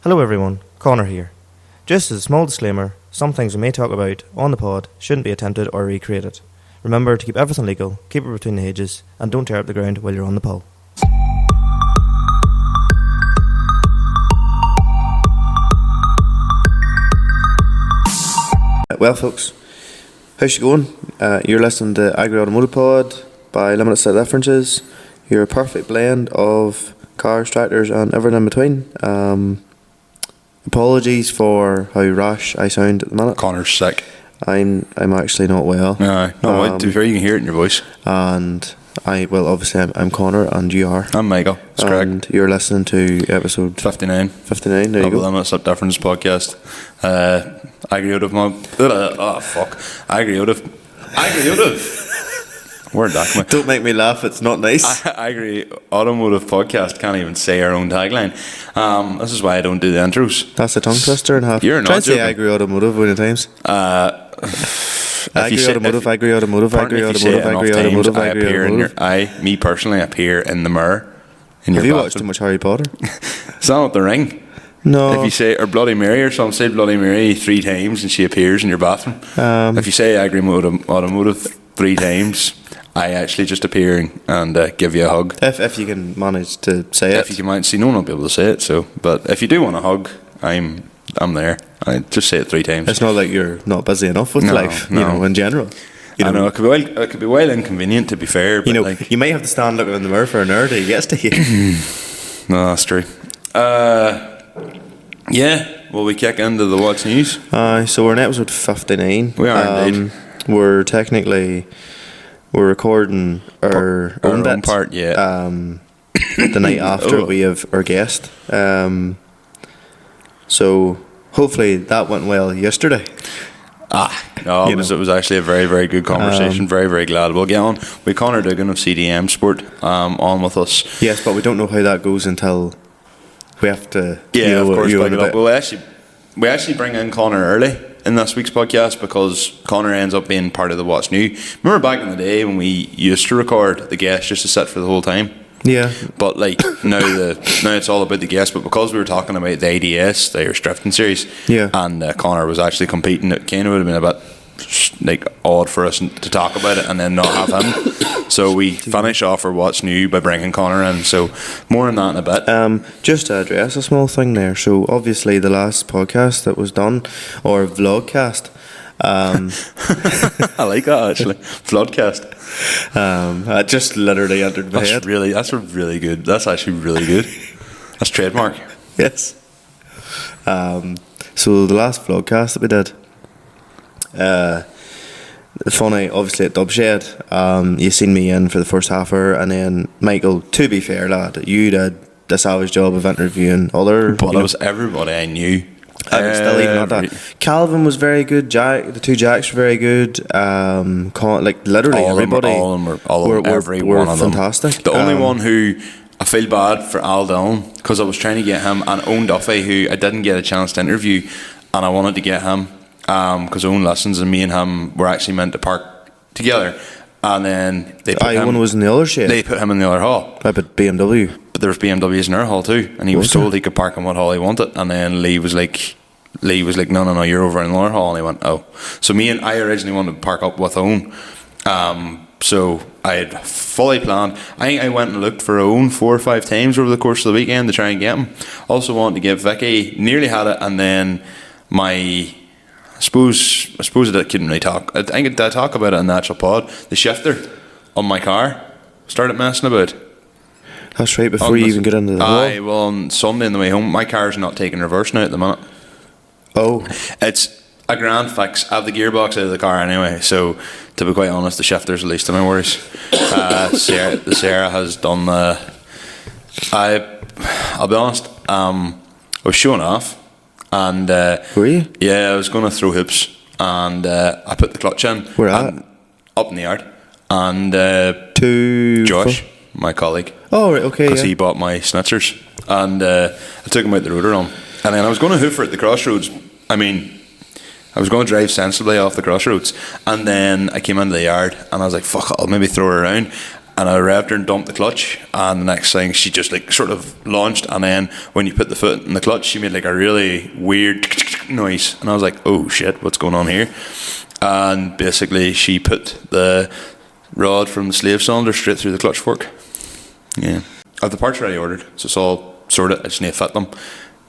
Hello everyone, Conor here. Just as a small disclaimer, some things we may talk about on the pod shouldn't be attempted or recreated. Remember to keep everything legal, keep it between the ages, and don't tear up the ground while you're on the pull. Well folks, how's it going? You're listening to Agri Automotive Pod by Limited Set Differences. You're a perfect blend of cars, tractors and everything in between. Apologies for how rash I sound at the minute. Conor's sick. I'm actually not well. To be fair, you can hear it in your voice. And obviously I'm Conor and you are. I'm Michael. That's and correct. You're listening to episode 59. 59, there you go. Limited Set Difference podcast. Agri-automotive. Where'd that come? Don't make me laugh, it's not nice. Agri-automotive podcast can't even say our own tagline. This is why I don't do the intros. That's a tongue twister and a half. You're not Try to say joking. Agri Automotive one of the times. Agri Automotive. Me personally, appear in the mirror. Have you watched too much Harry Potter? Is that not the ring? No. If you say, or Bloody Mary or something, say Bloody Mary 3 times and she appears in your bathroom. If you say Agri Automotive 3 times, I actually just appear and give you a hug. If you can manage to say it. If you can manage, see, no one will be able to say it. So, but if you do want a hug, I'm there. I just say it 3 times. It's not like you're not busy enough with life, you know, in general. I know it could be well inconvenient, to be fair. But you know, you may have to stand looking in the mirror for an hour till he gets to you. No, that's true. Yeah. Well, we kick into the What's News. So we're in episode 59. We are indeed. We're recording our own bit, part, yeah. The night after we have our guest. So hopefully that went well yesterday. No, it was actually a very, very good conversation. Very, very glad we'll get on with Conor Duggan of CDMSport on with us. Yes, but we don't know how that goes until we have to. Yeah, of course. Well, we actually bring in Conor early in this week's podcast because Conor ends up being part of the What's New. Remember back in the day when we used to record the guest just to sit for the whole time? Yeah. But like now it's all about the guest. But because we were talking about the ADS, the Irish Drifting Series, yeah, and Conor was actually competing, it kind of would have been a bit like odd for us to talk about it and then not have him. So we finish off our What's New by bringing Conor in. So more on that in a bit. Just to address a small thing there. So obviously the last podcast that was done, or vlogcast. I like that actually. Floodcast. I just literally entered my head. That's really good. That's actually really good. That's trademark. Yes. So the last vlogcast that we did, funny, obviously at Dubshed, you seen me in for the first half hour, and then Michael, to be fair lad, you did the savage job of interviewing other. But it was everybody I knew. I would still even at that. Calvin was very good. Jack, the 2 Jacks were very good. Literally everybody. Every were one of them fantastic. The only one who I feel bad for Al Dillon, because I was trying to get him, and Owen Duffy, who I didn't get a chance to interview, and I wanted to get him because Owen listens, and me and him were actually meant to park together, and then they put him. One was in the other shed. They put him in the other hall. I put BMW. But there was BMWs in our hall too, and he was told he could park in what hall he wanted, and then Lee was like, no, you're over in the other hall, and he went, oh. So I originally wanted to park up with Owen, so I had fully planned. I think I went and looked for Owen 4 or 5 times over the course of the weekend to try and get him. Also wanted to get Vicky, nearly had it, and then I suppose I couldn't really talk. I think I talk about it in the actual pod. The shifter on my car started messing about. That's right, before you even get into the wall. Well, on Sunday on the way home, my car's not taking reverse now at the minute. Oh. It's a grand fix. I have the gearbox out of the car anyway, so to be quite honest, the shifter's the least of my worries. Sarah has done I'll be honest, I was showing off, and were you? Yeah, I was going to throw hoops, and I put the clutch in. Where at? Up in the yard. And to Josh, my colleague. Oh, right, okay. Because he bought my schnitzers, and I took him out the rotor on, and then I was going to hoof her at the crossroads. I was going to drive sensibly off the crossroads, and then I came into the yard, and I was like, "Fuck it, I'll maybe throw her around." and I revved her and dumped the clutch, and the next thing she just like sort of launched, and then when you put the foot in the clutch, she made like a really weird noise, and I was like, oh shit, what's going on here? And basically she put the rod from the slave cylinder straight through the clutch fork. Yeah, I've the parts already ordered, so it's all sorted. I just need to fit them.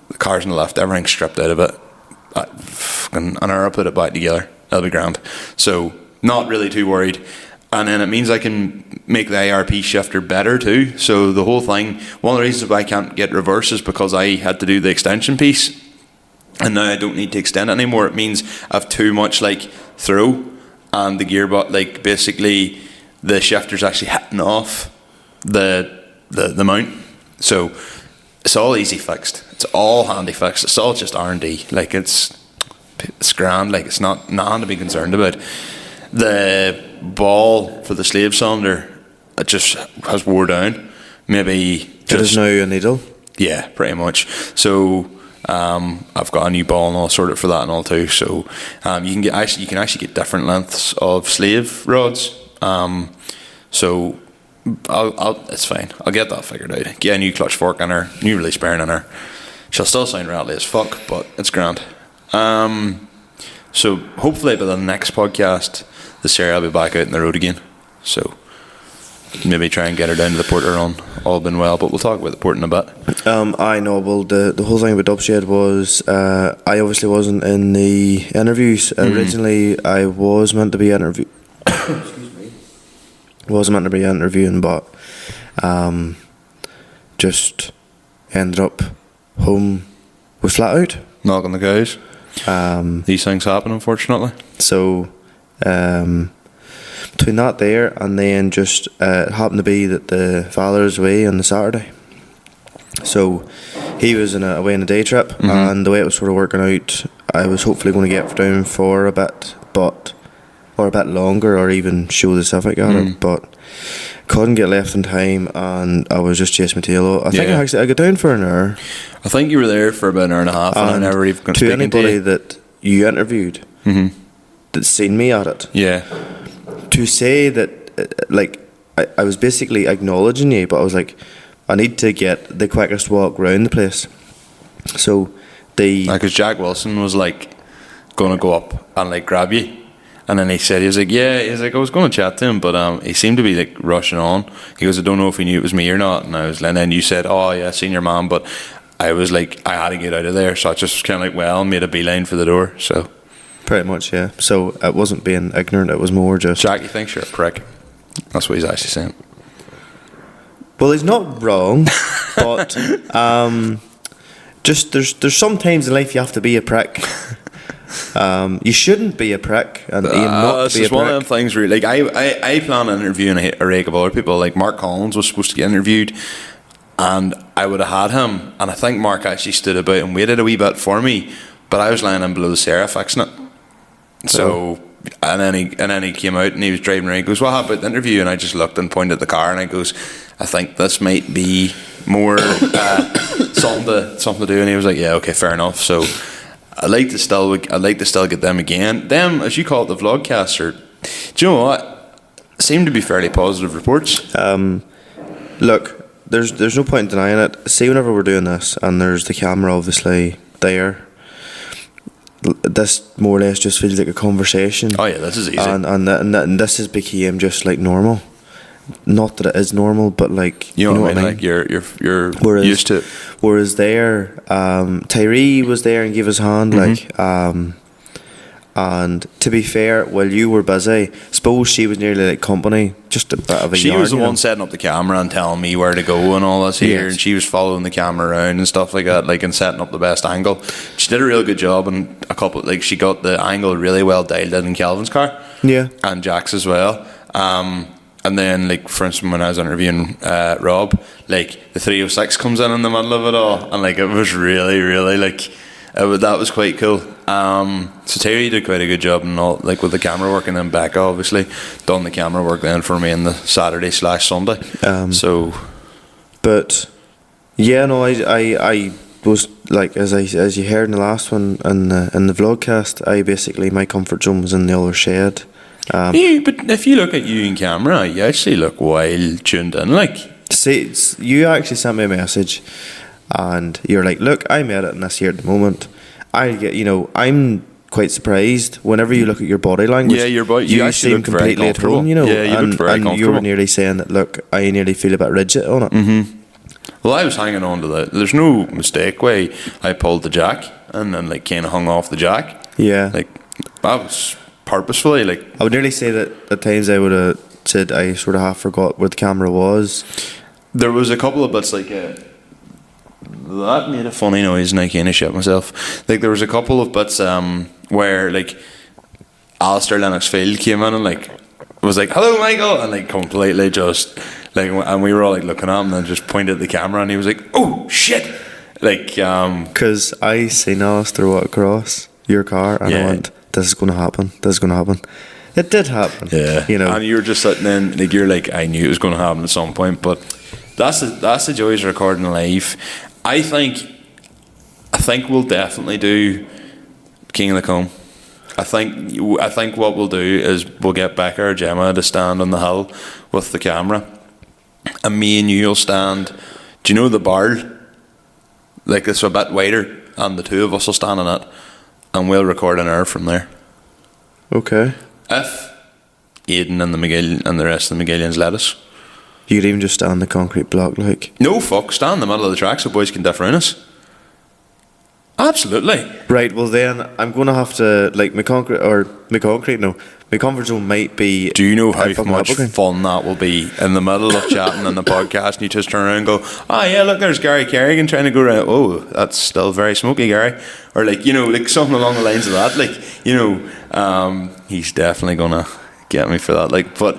The car's in the lift, everything's stripped out of it. An hour I'll put it back together. That'll be grand. So not really too worried. And then it means I can make the ARP shifter better too. So the whole thing, one of the reasons why I can't get reverse is because I had to do the extension piece, and now I don't need to extend it anymore. It means I've too much like throw, and the gearbox, like basically the shifter's actually hitting off the mount. So it's all easy fixed. It's all handy fixed. It's all just R&D. Like it's grand. Like it's not nothing to be concerned about. The ball for the slave cylinder, it just has wore down. Maybe just, it is now a needle. Yeah, pretty much. So I've got a new ball and all sorted for that and all too. So you can actually get different lengths of slave rods. So it's fine. I'll get that figured out. Get a new clutch fork in her, new release bearing in her. She'll still sound rattly as fuck, but it's grand. So hopefully by the next podcast, this year I'll be back out on the road again. So maybe try and get her down to the Porter run. All been well, but we'll talk about the Port in a bit. I know. Well, the whole thing about Dubshed was I obviously wasn't in the interviews. Originally, I was meant to be interviewing, but just ended up home with flat out. Knocking the cows. These things happen, unfortunately. So between that there and then just it happened to be that the father is away on the Saturday, so he was away on a day trip, and the way it was sort of working out, I was hopefully going to get down for a bit, or a bit longer, or even show the Civic at it, but couldn't get left in time, and I was just chasing my tail. I think I got down for an hour. I think you were there for about an hour and a half, and I never even got to anybody that you interviewed that's seen me at it. Yeah. To say that, like, I was basically acknowledging you, but I was like, I need to get the quickest walk round the place. So because Jack Wilson was like going to go up and like grab you, and then he was like, I was going to chat to him, but he seemed to be like rushing on. He goes, I don't know if he knew it was me or not, and then you said, oh yeah, I seen your man, but I was like, I had to get out of there, so I just kind of like, made a beeline for the door. So pretty much, yeah. So it wasn't being ignorant, it was more just, Jack, he thinks you're a prick. That's what he's actually saying. Well, he's not wrong, but just there's some times in life you have to be a prick. You shouldn't be a prick, and you not be a prick. It's one of them things really. Like I plan on interviewing a rake of other people. Like Mark Collins was supposed to get interviewed, and I would have had him. And I think Mark actually stood about and waited a wee bit for me, but I was lying in below the Sarah fixing it. So and then he came out and he was driving around. He goes, "What happened about the interview?" And I just looked and pointed at the car, and I goes, "I think this might be more something to do." And he was like, "Yeah, okay, fair enough." So I'd like to still get them again. Them, as you call it, the vlogcaster. Do you know what? Seem to be fairly positive reports. Look, there's no point in denying it. See, whenever we're doing this, and there's the camera obviously there, this more or less just feels like a conversation. Oh yeah, this is easy. And this has became just like normal. Not that it is normal, but like you know what I mean. Like you're used to it. Whereas there, Tyree was there and gave his hand, and to be fair, while you were busy, suppose she was nearly like company, just a bit of a. She was the one setting up the camera and telling me where to go and all this here, yes. And she was following the camera around and stuff like that, like and setting up the best angle. She did a real good job, and she got the angle really well dialed in Calvin's car, yeah, and Jack's as well. And then, like, for instance, when I was interviewing Rob, like, the 306 comes in the middle of it all, and, like, it was really, really, like, that was quite cool. So Terry did quite a good job and all, like, with the camera work, and then Becca, obviously, done the camera work then for me on the Saturday/Sunday. But, yeah, no, I was, like, as you heard in the last one, in the vlogcast, my comfort zone was in the other shed. But if you look at you in camera, you actually look well tuned in. Like, See, you actually sent me a message, and you're like, "Look, I'm editing this here at the moment. I get, I'm quite surprised whenever you look at your body language. Yeah, your body. You You actually seem look very completely at comfortable. home. Yeah, you look very and you were comfortable. nearly saying that. Look, I nearly feel a bit rigid on it. well, I was hanging on to the. There's no mistake way I pulled the jack and then like kind of hung off the jack. Yeah, Like, that was purposefully. Like, I would nearly say that at times I would have said I sort of half forgot where the camera was. there was a couple of bits like. That made a funny noise and I kind of shit myself. Like, there was a couple of bits where like Alistair Lennox Field came in and like was like, "Hello, Michael," and like completely just like, and we were all like looking at him and just pointed at the camera and he was like, "Oh shit!" Like, Because I seen Alistair walk across your car, and I Yeah. went, "This is going to happen. This is going to happen." It did happen. yeah, And you were just sitting in like, you're like, I knew it was going to happen at some point, but that's the joys of recording live. I think we'll definitely do King of the Comb. I think what we'll do is we'll get Becca or Gemma to stand on the hill with the camera, and me and you'll stand. Do you know the barrel? Like, it's a bit wider, and the two of us will stand on it, and we'll record an hour from there. Okay. If Aidan and the McGill and the rest of the McGillians let us. You could even just stand on the concrete block, like. No, fuck, stand in the middle of the track so boys can differ in us. Absolutely. Right, well then, I'm going to have to, like, my comfort zone might be... Do you know how fucking much Applegreen. fun that will be in the middle of chatting in the podcast and you just turn around and go, "Oh yeah, look, there's Gary Kerrigan trying to go around. Oh, that's still very smoky, Gary." Or like, like something along the lines of that. Like, he's definitely going to get me for that. Like, but,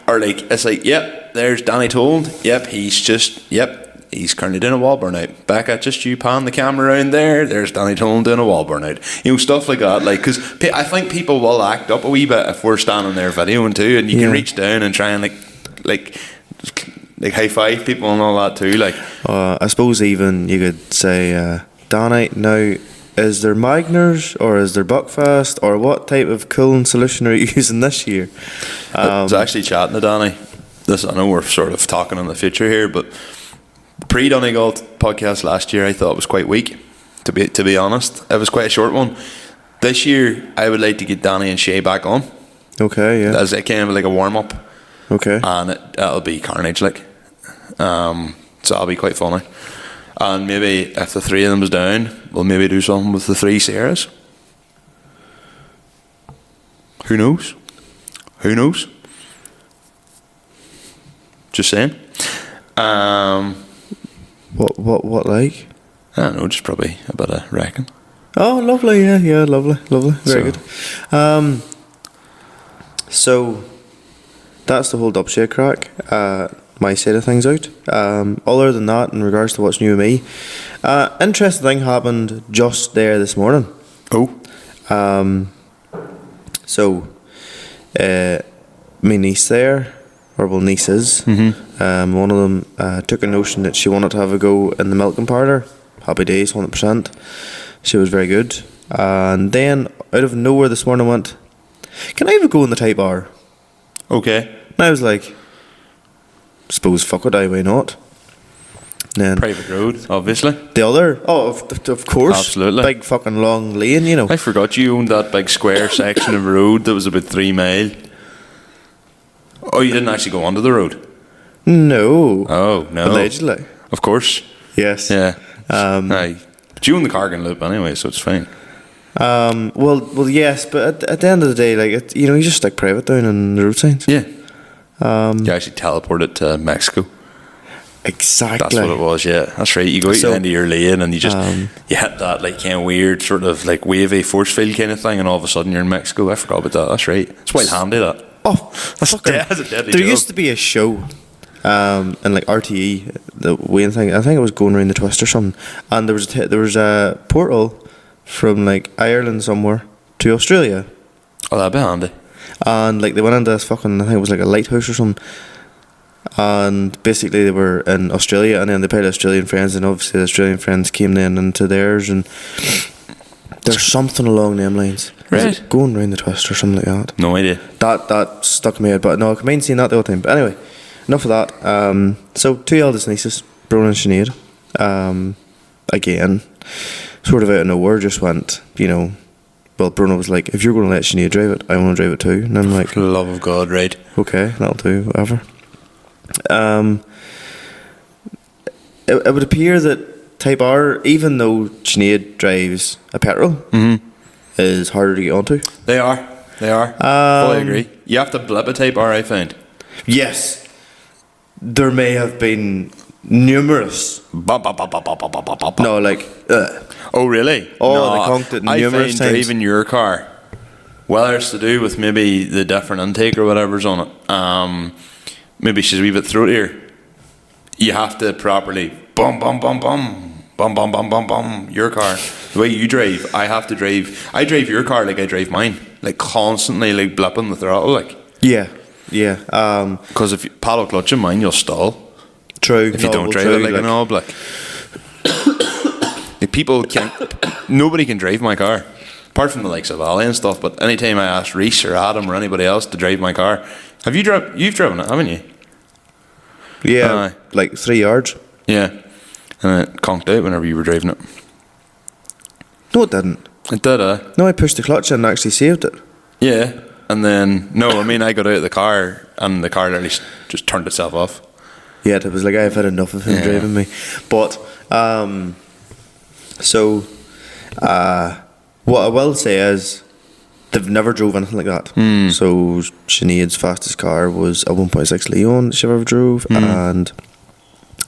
or like, it's like, yep, there's Danny Told. Yep, he's currently doing a wall burnout. Becca, just you pan the camera around there. There's Danny Tolan doing a wall burnout. Stuff like that. Like, because I think people will act up a wee bit if we're standing there videoing too, and you can reach down and try and like high five people and all that too. Like, I suppose even you could say, Danny, now, is there Magners or is there Buckfast, or what type of cooling solution are you using this year? I was actually chatting to Danny. I know we're sort of talking in the future here, but pre-Donegal podcast last year I thought was quite weak, to be honest. It was quite a short one. This year I would like to get Danny and Shay back on Okay, yeah. as a kind of like a warm-up, Okay. and it'll be carnage, like, so that'll be quite funny. And maybe if the three of them is down, we'll maybe do something with the three Sarahs. Who knows? Just saying. What like? I don't know, just probably a bit of wrecking. Oh, lovely, yeah, lovely, very good. So that's the whole dubshade crack. My side of things out. Other than that, in regards to what's new with me, interesting thing happened just there this morning. Oh. So, my niece there, or well, nieces, one of them took a notion that she wanted to have a go in the milking parlour. Happy days, 100%. She was very good. And then, out of nowhere this morning, went, "Can I have a go in the Type R?" Okay. And I was like, suppose fuck it, why not? And then Private road, obviously. the other, of course, Absolutely. big fucking long lane, I forgot you owned that big square section of road that was about 3 mile. Oh, you didn't actually go onto the road? No. Oh, no. Allegedly. Of course. Yes. Yeah. Aye. But you own the Cargan Loop anyway, so it's fine. Well, yes, but at the end of the day, like, you just stick private down on the road signs. Yeah. You actually teleported to Mexico. Exactly. That's what it was, yeah. That's right. You go out So, into your lane and you just you hit that like kind of weird sort of like wavy force field kind of thing, and all of a sudden you're in Mexico. I forgot about that. That's right. It's quite handy, that. Oh, That's fucking, that's a deadly there job. used to be a show, in like RTE, the Wayne thing. I think it was going around the twist or something, and there was a portal from like Ireland somewhere to Australia, Oh, that'd be handy. and like they went into this fucking, I think it was like a lighthouse or something, and basically they were in Australia, and then they played Australian friends, and obviously the Australian friends came then into theirs, and there's something along them lines. Is Right. it Going Round the Twist or something like that? No idea. That stuck in my head, but no, I can mind seeing that the whole time. But anyway, enough of that. So, two eldest nieces, Brona and Sinead. Again, sort of out of nowhere, just went, well, Brona was like, if you're going to let Sinead drive it, I want to drive it too. And I'm like, For the love of God, right? okay, that'll do, whatever. It would appear that Type R, even though Sinead drives a petrol, is harder to get onto. They are. Fully agree. You have to blip a Type R, I found. Yes, there may have been numerous. Bop, bop, bop, bop, bop, bop, bop, bop. No, like. Oh, really? Oh, they conked it numerous I find times. driving your car, whether it's to do with maybe the different intake or whatever's on it, maybe she's a wee bit throatier. You have to properly bum, bum, bum, bum, bum, bum, bum, bum, bum, your car. The way you drive, I drive your car like I drive mine, like constantly, like blipping the throttle, like. Yeah. Because if you paddle clutch in mine, you'll stall. True. If you don't drive it like an knob, like. People can't. Nobody can drive my car, apart from the likes of Ali and stuff. But anytime I ask Reese or Adam or anybody else to drive my car, you've driven it, haven't you? Yeah, like 3 yards. Yeah, and it conked out whenever you were driving it. No, it didn't. It did, No, I pushed the clutch in and actually saved it. Yeah, and then I got out of the car and the car literally just turned itself off. Yeah, it was like I've had enough of him driving me. But what I will say is they've never drove anything like that. So Sinead's fastest car was a 1.6 Leon that she ever drove, and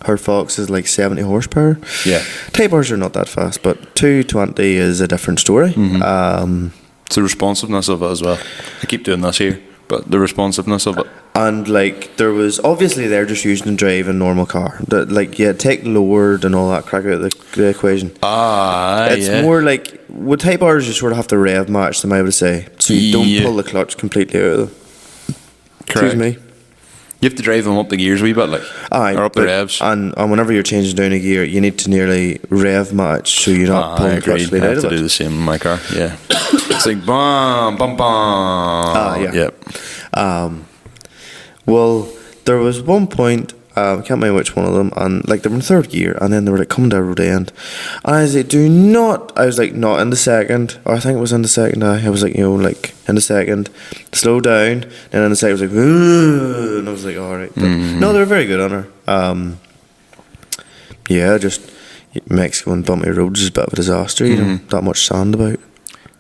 her Fox is like 70 horsepower. Yeah. Type R's are not that fast, but 220 is a different story. It's the responsiveness of it as well. I keep doing this here, but the responsiveness of it. And like there was obviously they're just using and drive a normal car. Take lowered and all that crack out of the equation. It's more like with Type R's you sort of have to rev match them, I would say, so you don't pull the clutch completely out of them. Correct. Excuse me. You have to drive them up the gears a wee bit, like, or up the revs. And whenever you're changing down a gear, you need to nearly rev match so you're not pulling the clutch straight out of it. I have to do the same in my car. Yeah, it's like bum bum bum. Yeah. Yep. Well, there was one point, I can't remember which one of them, and like they were in third gear, and then they were like coming down road end, and I was like, not in the second, or I think it was in the second. I was like, like in the second, slow down, and in the second I was like, ooh, and I was like, all right. But no, they were very good on her. Just Mexico and bumpy roads is a bit of a disaster. That much sand about.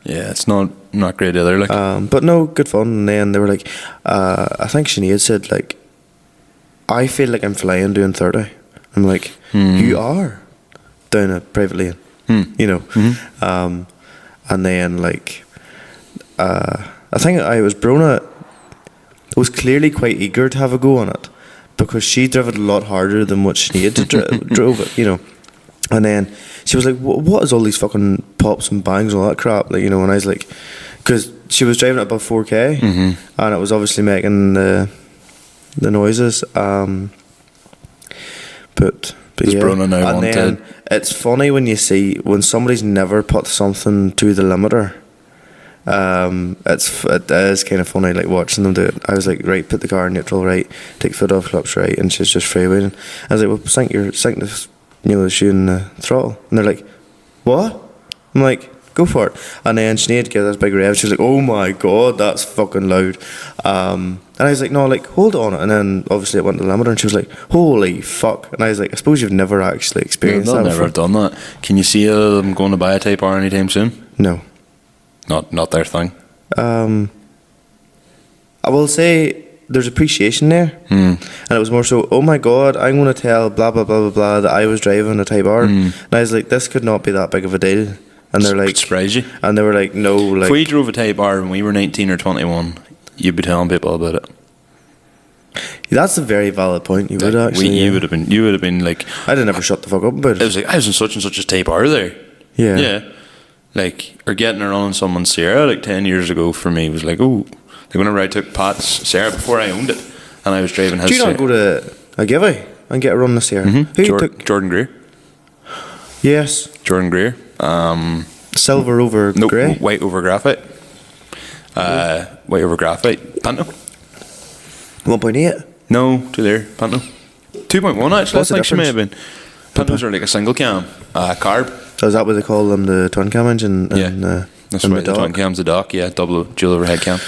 Yeah, it's not great either. Like, but no, good fun. And then they were like, I think Sinead said like, I feel like I'm flying doing 30. I'm like, you are down a private lane, and then like, I think Brona was clearly quite eager to have a go on it because she drove it a lot harder than what Sinead drove it, And then she was like, what is all these fucking pops and bangs and all that crap? Like, and I was like, because she was driving it above 4K, and it was obviously making the noises. But yeah. Brona now and then it's funny when somebody's never put something to the limiter. It is kind of funny, like watching them do it. I was like, right, put the car in neutral, right, take foot off clutch, right, and she's just freewheeling. I was like, well, sink the the shoe in the throttle, and they're like, what? I'm like, go for it. And then Sinead gave this big rev. She was like, oh my god, that's fucking loud. And I was like, no, like, hold on. And then obviously it went to the limiter, and she was like, holy fuck. And I was like, I suppose you've never actually experienced that. They'll never have done that. Can you see them going to buy a Type R anytime soon? No. Not their thing. I will say there's appreciation there, and it was more so, oh my god, I'm going to tell blah blah blah blah blah that I was driving a Type R, and I was like, this could not be that big of a deal. And they're like, surprise you. And they were like, no, like, if we drove a Type R when we were 19 or 21, you'd be telling people about it. That's a very valid point. You would actually. You would have been like, I'd have never shut the fuck up about it. It was like, I was in such and such a Type R there. Yeah. Like, or getting her on someone's Sierra like 10 years ago for me was like, oh, like whenever I took Pat's Sierra before I owned it, and I was driving his. Do you not go to a giveaway and get a run this year? Who took Jordan Greer? Yes. Jordan Greer. Silver over grey? White over graphite. White over graphite. Pinto. 1.8. No, too there. Pinto. 2.1 actually. What's I the think she may difference? have been. Pintos are like a single cam carb. So is that what they call them, the twin cam engine? Yeah. That's and right. The twin cam's the dock. Yeah, double dual overhead cam.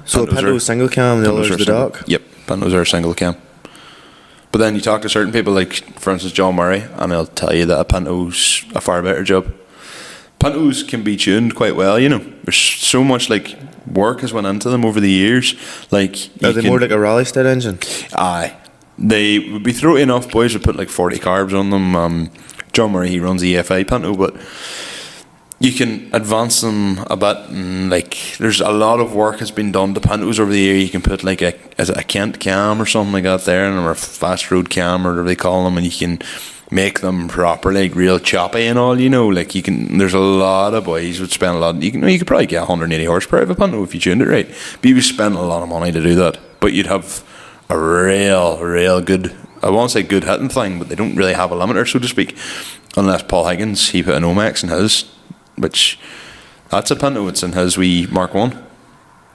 So a Pinto's single cam, the other's the dock? Yep. Pintos are a single cam. But then you talk to certain people, like for instance John Murray, and they'll tell you that a Pinto's a far better job. Pintos can be tuned quite well, you know. There's so much like work has went into them over the years. Like, Are they more like a rally style engine? Aye, they would be throaty enough. Boys would put like 40 carbs on them. John Murray, he runs the EFI Pinto, but you can advance them a bit, and like there's a lot of work has been done to Pintos over the year. You can put like a Kent cam or something like that there, or a fast road cam or whatever they call them, and you can make them properly, like real choppy and all, you know. Like you can, there's a lot of boys would spend a lot. You could probably get 180 horsepower of a Pinto if you tuned it right, but you would spend a lot of money to do that. But you'd have a real good, I won't say good hitting thing, but they don't really have a limiter, so to speak, unless Paul Higgins, he put an Omex in his, which that's a Pinto. It's in his wee Mark 1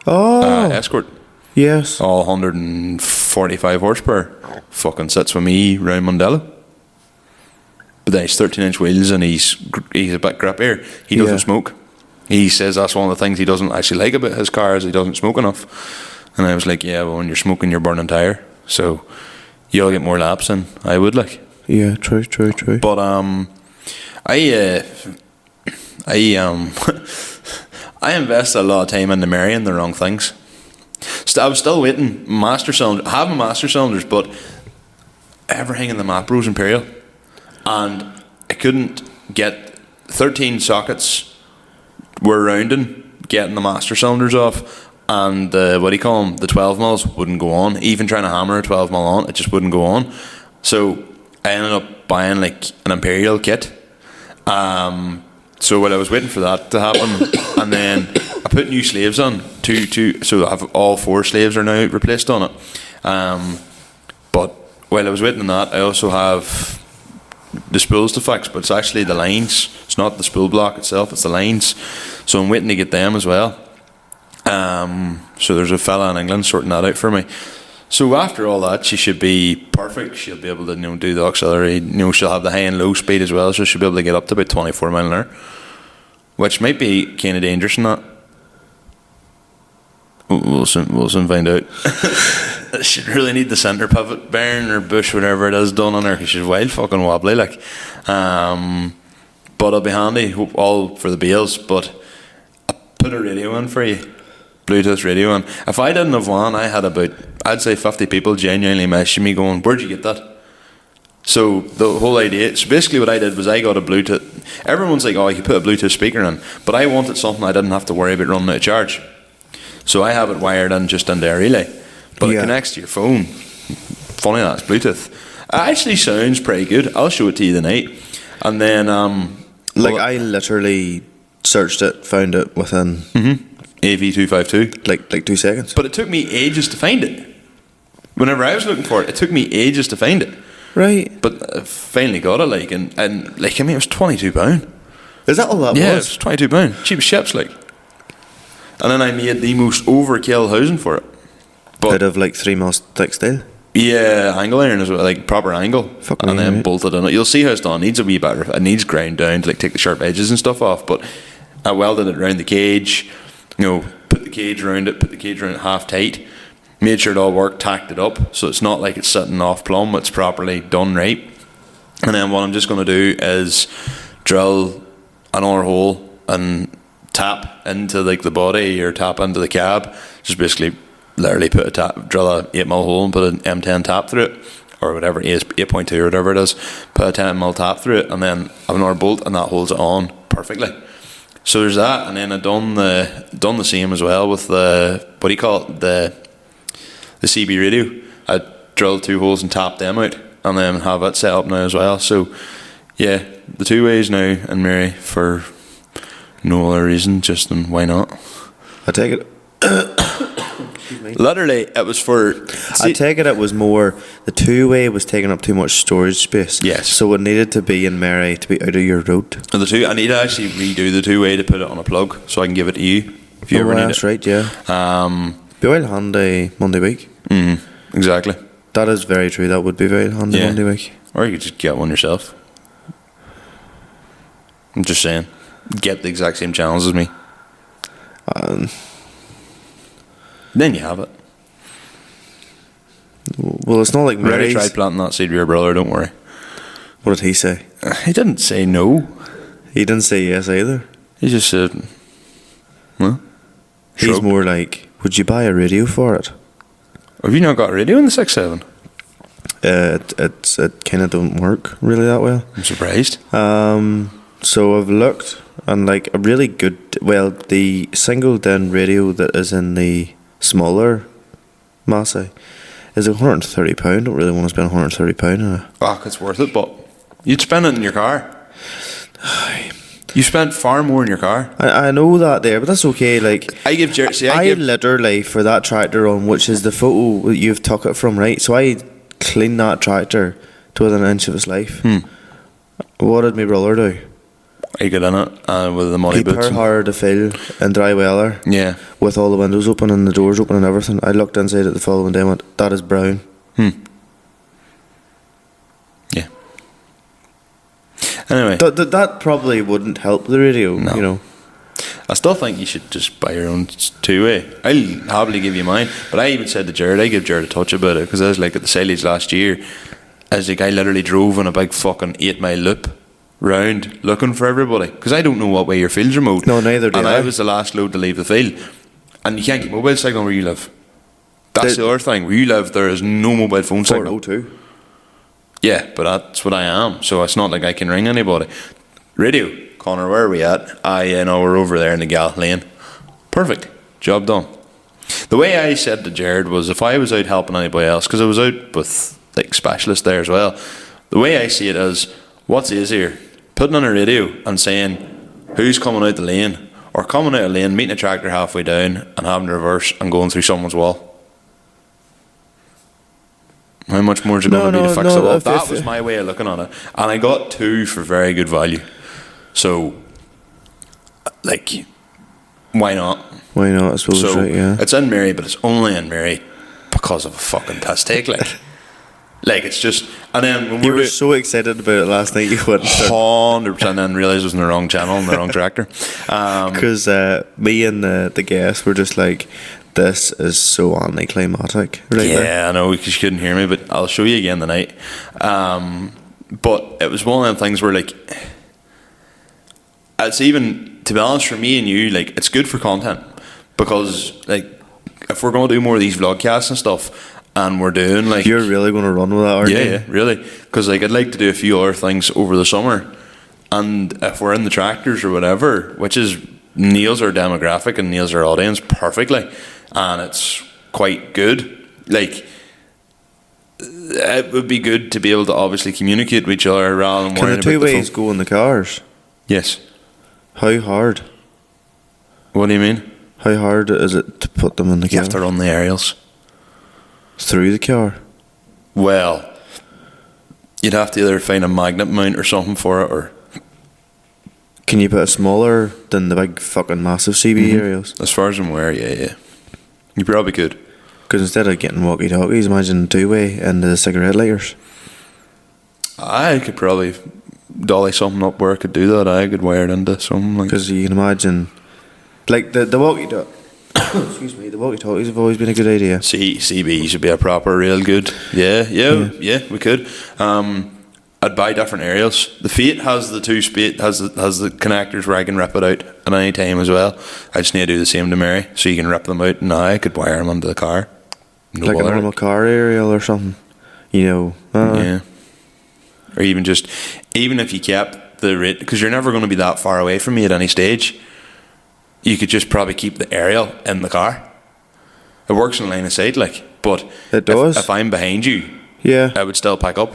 Escort. Yes. All 145 horsepower. Fucking sits with me round Mondello. But then he's 13-inch wheels and he's a bit grippier. He doesn't smoke. He says that's one of the things he doesn't actually like about his car, is he doesn't smoke enough. And I was like, yeah, well, when you're smoking, you're burning tyre, so you'll get more laps than I would, like. Yeah, true. But I invest a lot of time into marrying the wrong things. I was still waiting master cylinder, having master cylinders, but everything in the Matbro's Imperial, and I couldn't get 13 sockets were rounding, getting the master cylinders off, and what do you call them, the 12 mils wouldn't go on. Even trying to hammer a 12 mil on, it just wouldn't go on. So I ended up buying like an Imperial kit. So while I was waiting for that to happen, and then I put new sleeves on, so I have all 4 sleeves are now replaced on it. But while I was waiting on that, I also have the spools to fix, but it's actually the lines. It's not the spool block itself, it's the lines. So I'm waiting to get them as well. So there's a fella in England sorting that out for me. So after all that, she should be perfect. She'll be able to, do the auxiliary. She'll have the high and low speed as well, so she'll be able to get up to about 24 mile an hour, which might be kind of dangerous in that. We'll soon find out. She'd really need the centre pivot bearing or bush, whatever it is, done on her, because she's wild fucking wobbly, like. But it'll be handy, all for the bales. But I put a radio in for you, Bluetooth radio in. If I didn't have one, I had about, I'd say 50 people genuinely messaging me going, where'd you get that? So the whole idea, so basically what I did was I got a Bluetooth. Everyone's like, oh, you put a Bluetooth speaker in, but I wanted something I didn't have to worry about running out of charge. So I have it wired in just into a relay, but it connects to your phone. Funny that's Bluetooth. It actually sounds pretty good. I'll show it to you tonight. And then I literally searched it, found it within AV252, like 2 seconds. but it took me ages to find it. Whenever I was looking for it, it took me ages to find it. Right. But I finally got it, like, and like, I mean, it was £22. Is that all that Yeah, was? it was £22. Cheap as ships, like. And then I made the most overkill housing for it. Out of like 3 mil thick steel. Yeah, angle iron is like proper angle, Fucking and then right. bolted in it. You'll see how it's done. It needs a wee better. It needs ground down to like take the sharp edges and stuff off. But I welded it around the cage. Put the cage around it. Put the cage around it half tight. Made sure it all worked. Tacked it up so it's not like it's sitting off plumb. It's properly done right. And then what I'm just going to do is drill another hole and tap into like the body or tap into the cab. Just basically literally drill a 8mm hole and put an M10 tap through it, or whatever, 8.2 or whatever it is, put a 10mm tap through it, and then have another bolt, and that holds it on perfectly. So there's that. And then I done the same as well with the, what do you call it, the CB radio. I drilled 2 holes and tapped them out, and then have it set up now as well. So yeah, the 2 ways now in Mary for no other reason, just and why not? I take it. Literally, it was for. I take it was more the 2-way was taking up too much storage space. Yes. So it needed to be in Mary to be out of your road. I need to actually redo the 2-way to put it on a plug so I can give it to you. if you ever need that's it. right, yeah. Be well handy Monday week. Exactly. That is very true. That would be very handy Yeah. Monday week. Or you could just get one yourself. I'm just saying, get the exact same channels as me. Then you have it. Well, it's not like Already Mary's. tried planting that seed with your brother, don't worry. What did he say? He didn't say no. He didn't say yes either. He just said, well, He's shrugged. more like, would you buy a radio for it? Have you not got a radio in the 6.7? It kind of don't work really that well. I'm surprised. So I've looked, and like a really good, well, the single din radio that is in the smaller Massey is £130. Don't really want to spend £130 on it. Oh, it's worth it, but you'd spend it in your car. You spent far more in your car. I know that there, but that's okay. Like I give Jersey. I literally, for that tractor on, which is the photo that you've took it from, right? So I cleaned that tractor to within an inch of its life. What did my brother do? I get in it with the muddy He boots. power hard to fill in dry weather. Yeah. With all the windows open and the doors open and everything. I looked inside it the following day and went, that is brown. Yeah. Anyway. That probably wouldn't help the radio, No. you know. I still think you should just buy your own two-way. I'll happily give you mine. But I even said to Jared, I give Jared a touch about it, because I was like at the Sillies last year, I was like, I literally drove on a big fucking 8-mile loop round looking for everybody, because I don't know what way your field's remote. No, neither do And I. I was the last load to leave the field, and you can't get mobile signal where you live. That's the other thing. Where you live, there is no mobile phone signal. 402. Yeah, but that's what I am, so it's not like I can ring anybody. Radio, Connor, where are we at? We're over there in the Gal Lane. Perfect, job done. The way I said to Jared was, if I was out helping anybody else, because I was out with like specialists there as well, the way I see it is, what's easier, putting on a radio and saying who's coming out the lane, or coming out a lane, meeting a tractor halfway down and having to reverse and going through someone's wall? How much more is it going to be to fix the wall? That was my way of looking at it, and I got 2 for very good value. So, like, why not? Why not? I suppose, So right, yeah. it's in Mary, but it's only in Mary because of a fucking piss take. Like it's just, and then when You we were so excited about it last night, you wouldn't start. 100%, then realised it was in the wrong channel and the wrong tractor. Because me and the guests were just like, this is so anticlimactic. Right Yeah, there. I know because you couldn't hear me, but I'll show you again tonight. But it was one of them things where, like, it's even, to be honest, for me and you, like, it's good for content, because, like, if we're going to do more of these vlogcasts and stuff, and we're doing, like, You're really going to run with that, aren't you? yeah, really, because, like, I'd like to do a few other things over the summer, and if we're in the tractors or whatever, which is nails our demographic and nails our audience perfectly, and it's quite good. Like, it would be good to be able to obviously communicate with each other rather than Can worrying the two about the ways phone. go in the cars? Yes. How hard? What do you mean? How hard is it to put them in the You car? have to run the aerials. Through the car? Well, you'd have to either find a magnet mount or something for it, or Can you put it smaller than the big fucking massive CB aerials? as far as I'm aware, yeah. You probably could. Because instead of getting walkie-talkies, imagine two-way and the cigarette lighters. I could probably dolly something up where I could do that. I could wire it into something like. Because you can imagine, like the walkie-talkie. Excuse me, the walkie-talkies have always been a good idea. CB should be a proper real good. Yeah, we could. I'd buy different aerials. The Fiat has the has the connectors where I can rip it out at any time as well. I just need to do the same to Mary, so you can rip them out, and I could wire them into the car. No Like bother. a normal car aerial or something. You know. Yeah. Or even if you kept the rate, because you're never going to be that far away from me at any stage, you could just probably keep the aerial in the car. It works in line of sight, like, but It does. If I'm behind you, Yeah. I would still pick up.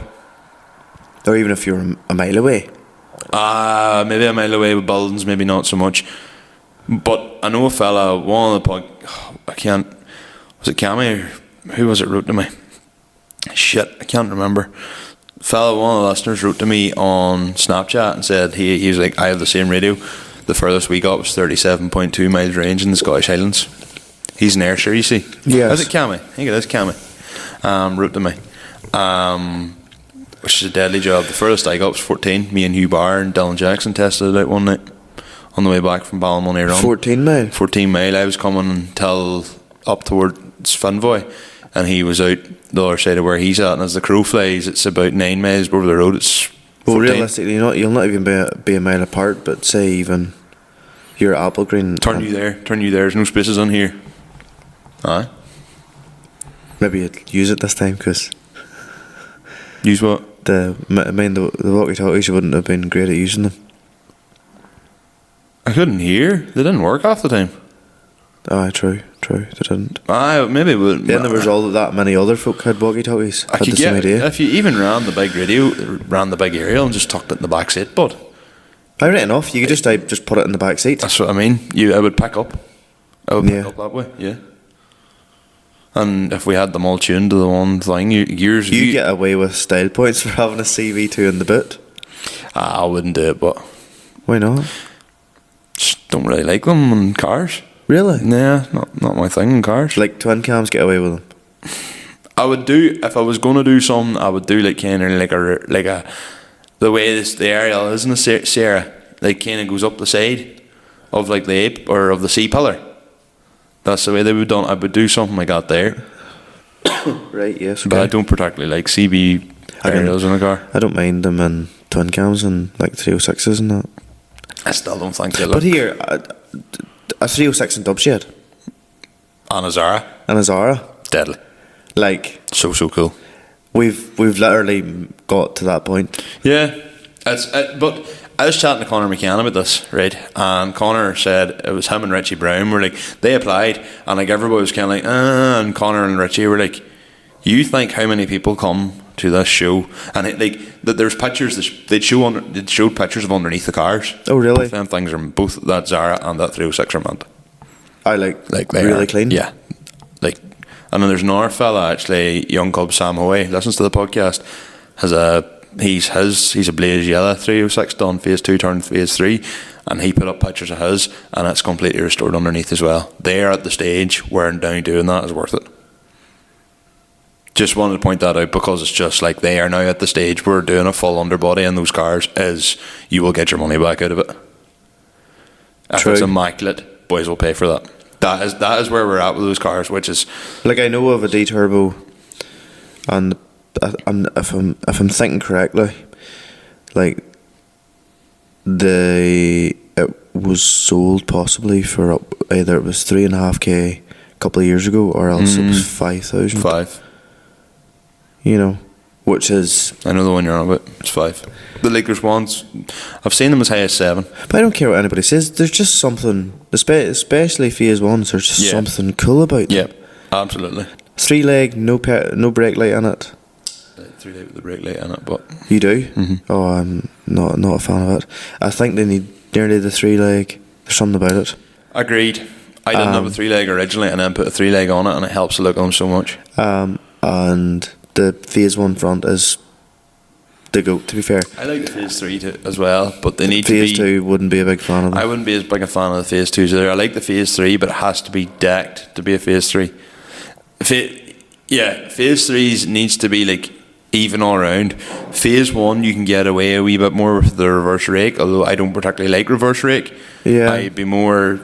Or even if you're a mile away. Maybe a mile away with buildings, maybe not so much. But I know a fella, one of the was it Cammy or who was it wrote to me? Shit, I can't remember. Fella, one of the listeners wrote to me on Snapchat and said he was like, I have the same radio. the furthest we got was 37.2 miles range in the Scottish Highlands. He's an Ayrshire, you see. Yes. Is it Cammy? I think it is Cammy. Wrote to me. Which is a deadly job. The furthest I got was 14. Me and Hugh Barr and Dylan Jackson tested it out one night on the way back from Ballymoney Run. 14 mile? 14 mile. I was coming until up towards Finvoy, and he was out the other side of where he's at, and as the crow flies, it's about 9 miles over the road. It's 14. Well, realistically, you'll not even be a mile apart, but say even you're at Applegreen. Turn you there. There's no spaces on here. Aye. Maybe you'd use it this time, because Use what? the walkie-talkies, you wouldn't have been great at using them. I couldn't hear. They didn't work half the time. Aye, true, they didn't. Aye, maybe. But Then there was all that many other folk had walkie-talkies. I Had could the same get idea. if you even ran the big radio, ran the big aerial, and just tucked it in the back seat. But I right enough. You could just put it in the back seat. that's what I mean. I would pick up. I would pick Yeah. up that way. Yeah. And if we had them all tuned to the one thing, You you get away with style points for having a CV2 in the boot. I wouldn't do it, but Why not? just don't really like them in cars. Really? Nah, not my thing in cars. Like twin cams get away with them. I would do, if I was going to do something, I would do like kind of like a the way the aerial is in the Sierra, like kind of goes up the side of like the ape or of the C pillar. That's the way they would done. I would do something like that there. Right, yes. But Okay. I don't particularly like CB aerials in a car. I don't mind them in twin cams and like 306s and that. I still don't think they But look. here, a 306 in dubshed On a Zara, and a Zara, deadly. like So cool. we've literally got to that point. Yeah, but I was chatting to Conor McCann about this, right? And Conor said it was him and Richie Brown were like, they applied, and like everybody was kind of like, and Conor and Richie were like, you think how many people come to this show? And like that, there's pictures they'd showed pictures of underneath the cars. Oh, really? Both them things are both that Zara and that 306 are meant. I like They really are, clean. Yeah, like, and then there's another fella actually, young cub Sam Hoy, listens to the podcast. He's a blaze yellow 306 done phase 2 turned phase 3, and he put up pictures of his, and it's completely restored underneath as well. They're at the stage wearing down doing that is worth it. Just wanted to point that out because it's just like they are now at the stage where doing a full underbody in those cars is you will get your money back out of it. If True. it's immaculate, boys will pay for that. That is where we're at with those cars, which is Like I know of a D turbo, and if I'm thinking correctly, like it was sold possibly for either it was 3.5K a couple of years ago, or else it was 5,000. 5. You know, which is. I know the one you're on about. It's 5. The Lakers ones, I've seen them as high as 7. But I don't care what anybody says. There's just something, especially phase ones. There's just something cool about them. Yeah, absolutely. 3 leg, no brake light in it. 3 light with the brake light in it, but You do? Mhm. Oh, I'm not a fan of it. I think they need nearly the 3 leg. There's something about it. agreed. I didn't have a 3 leg originally, and then put a 3 leg on it, and it helps the look on them so much. And the phase 1 front is the goat, to be fair. I like the phase 3 too, as well, but they need Phase to be. 2 wouldn't be a big fan of them. I wouldn't be as big a fan of the phase 2s either. I like the phase 3, but it has to be decked to be a phase 3. Phase 3s needs to be like even all around. Phase 1 you can get away a wee bit more with the reverse rake, although I don't particularly like reverse rake. Yeah. I'd be more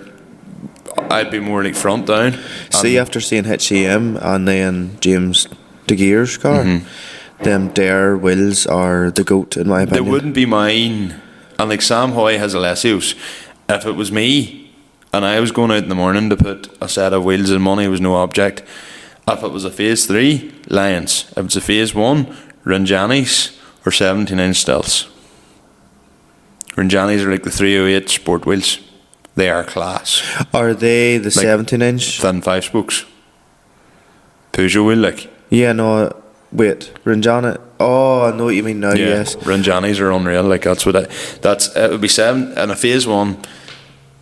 like front down. See, after seeing HCM and then James De Geer's car, them Dare wheels are the goat in my They opinion. wouldn't be mine. And like Sam Hoy has Alessios. If it was me and I was going out in the morning to put a set of wheels and money was no object. If it was a phase 3, Lions. If it's a phase 1, Ranjanis or 17-inch Stealths. Ranjanis are like the 308 sport wheels. They are class. Are they the Like 17-inch? Thin 5 spokes. Peugeot wheel like. Yeah, no, wait, Ranjana. Oh, I know what you mean now, yes. Ranjanis are unreal. Like it would be 7 and a phase 1.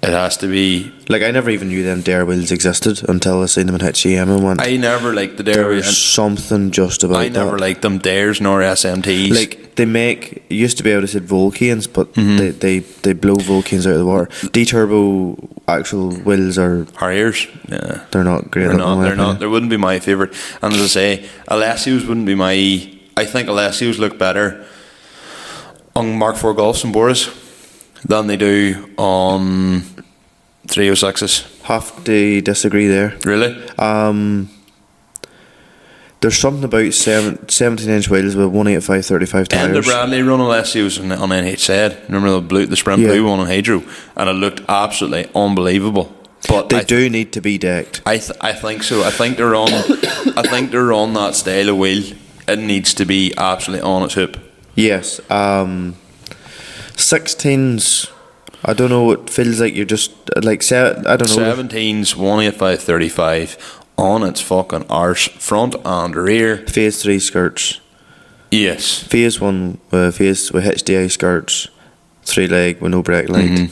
It has to be. Like, I never even knew them Dare wheels existed until I seen them in HGM and went, I never liked the Dare there's wheels. something just about I never that. liked them Dares nor SMTs. Like, they make, you used to be able to say Volcans, but they blow Volcans out of the water. D-Turbo actual wheels are, Harriers, yeah, they're not great. they're not. They wouldn't be my favourite. And as I say, Alessios wouldn't be my. I think Alessios look better on Mark IV Golfs and Boras than they do on 306s. Have to disagree there. Really? There's something about 17-inch wheels with 185/35 And the tyres. Bradley run Alessios on NHZ. Remember the sprint blue one on Hadro, and it looked absolutely unbelievable. But They do need to be decked. I think so. I think they're on. I think they're on that style of wheel. It needs to be absolutely on its hoop. Yes. 16s, I don't know, it feels like you're just like, I don't know. 17's 185/35 on its fucking arse, front and rear. Phase 3 skirts. Yes. Phase 1 with HDI skirts, 3 leg with no brake light.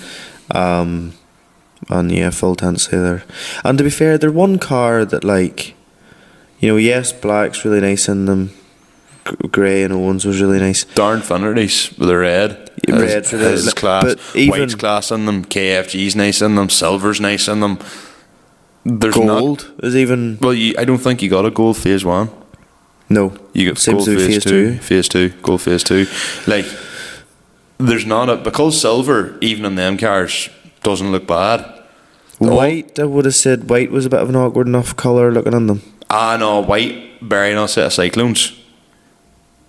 And yeah, full tent there. And to be fair, they're one car that, like, you know, yes, black's really nice in them. Grey and Owens was really nice. Darn Finnerties with the red. Red for His the class. but even White's class in them. KFG's nice in them. Silver's nice in them. There's gold is even. Well, I don't think you got a gold phase 1. No, You got seems gold to be phase 2. Phase 2. Gold phase 2. Like, there's not a. Because silver, even in them cars, doesn't look bad. White, I would have said white was a bit of an awkward enough colour looking on them. No, white burying a set of Cyclones.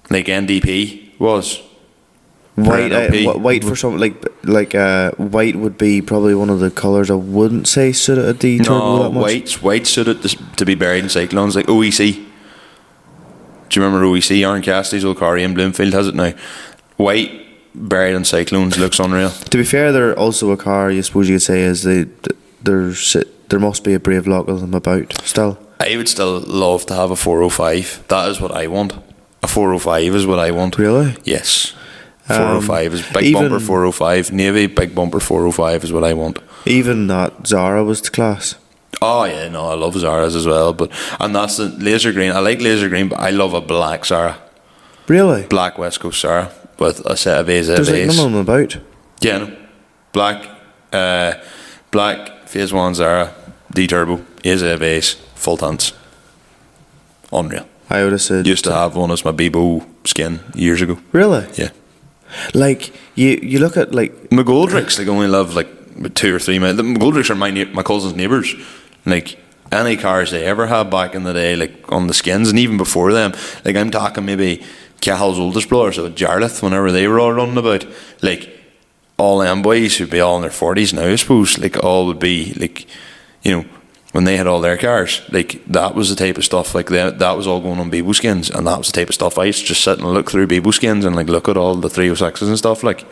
Like NDP was. White, LP. white for something like white would be probably one of the colours I wouldn't say suited a D turbo No, that much. white's suited to be buried in Cyclones, like OEC. Do you remember OEC? Aaron Cassidy's old car in Bloomfield has it now. White buried in Cyclones looks unreal. To be fair, they're also a car, I suppose you could say, is there must be a brave lot of them about still. I would still love to have a 405. That is what I want. A 405 is what I want. Really? Yes. 405 is big even- bumper 405. Navy big bumper 405 is what I want. Even that Zara was the class. Oh yeah, no, I love Zara's as well. And that's the laser green. I like laser green, but I love a black Zara. Really? Black West Coast Zara with a set of A's. There's like none of them about. Yeah, no. Black phase 1 Zara, D turbo, A's base, full tons. Unreal. I would have said. Used to have one as my Bebo skin years ago. Really? Yeah. Like you look at like McGoldricks only live like 2 or 3 minutes. The McGoldricks are my cousin's neighbours. Like any cars they ever had back in the day, like on the skins, and even before them. Like I'm talking maybe Cahill's oldest brother, so Jarlath, whenever they were all running about, like all them boys would be all in their 40s now, I suppose. Like all would be like, you know, when they had all their cars, like that was the type of stuff. Like that was all going on Bebo skins, and that was the type of stuff I used to just sit and look through Bebo skins and like look at all the 306s and stuff. Like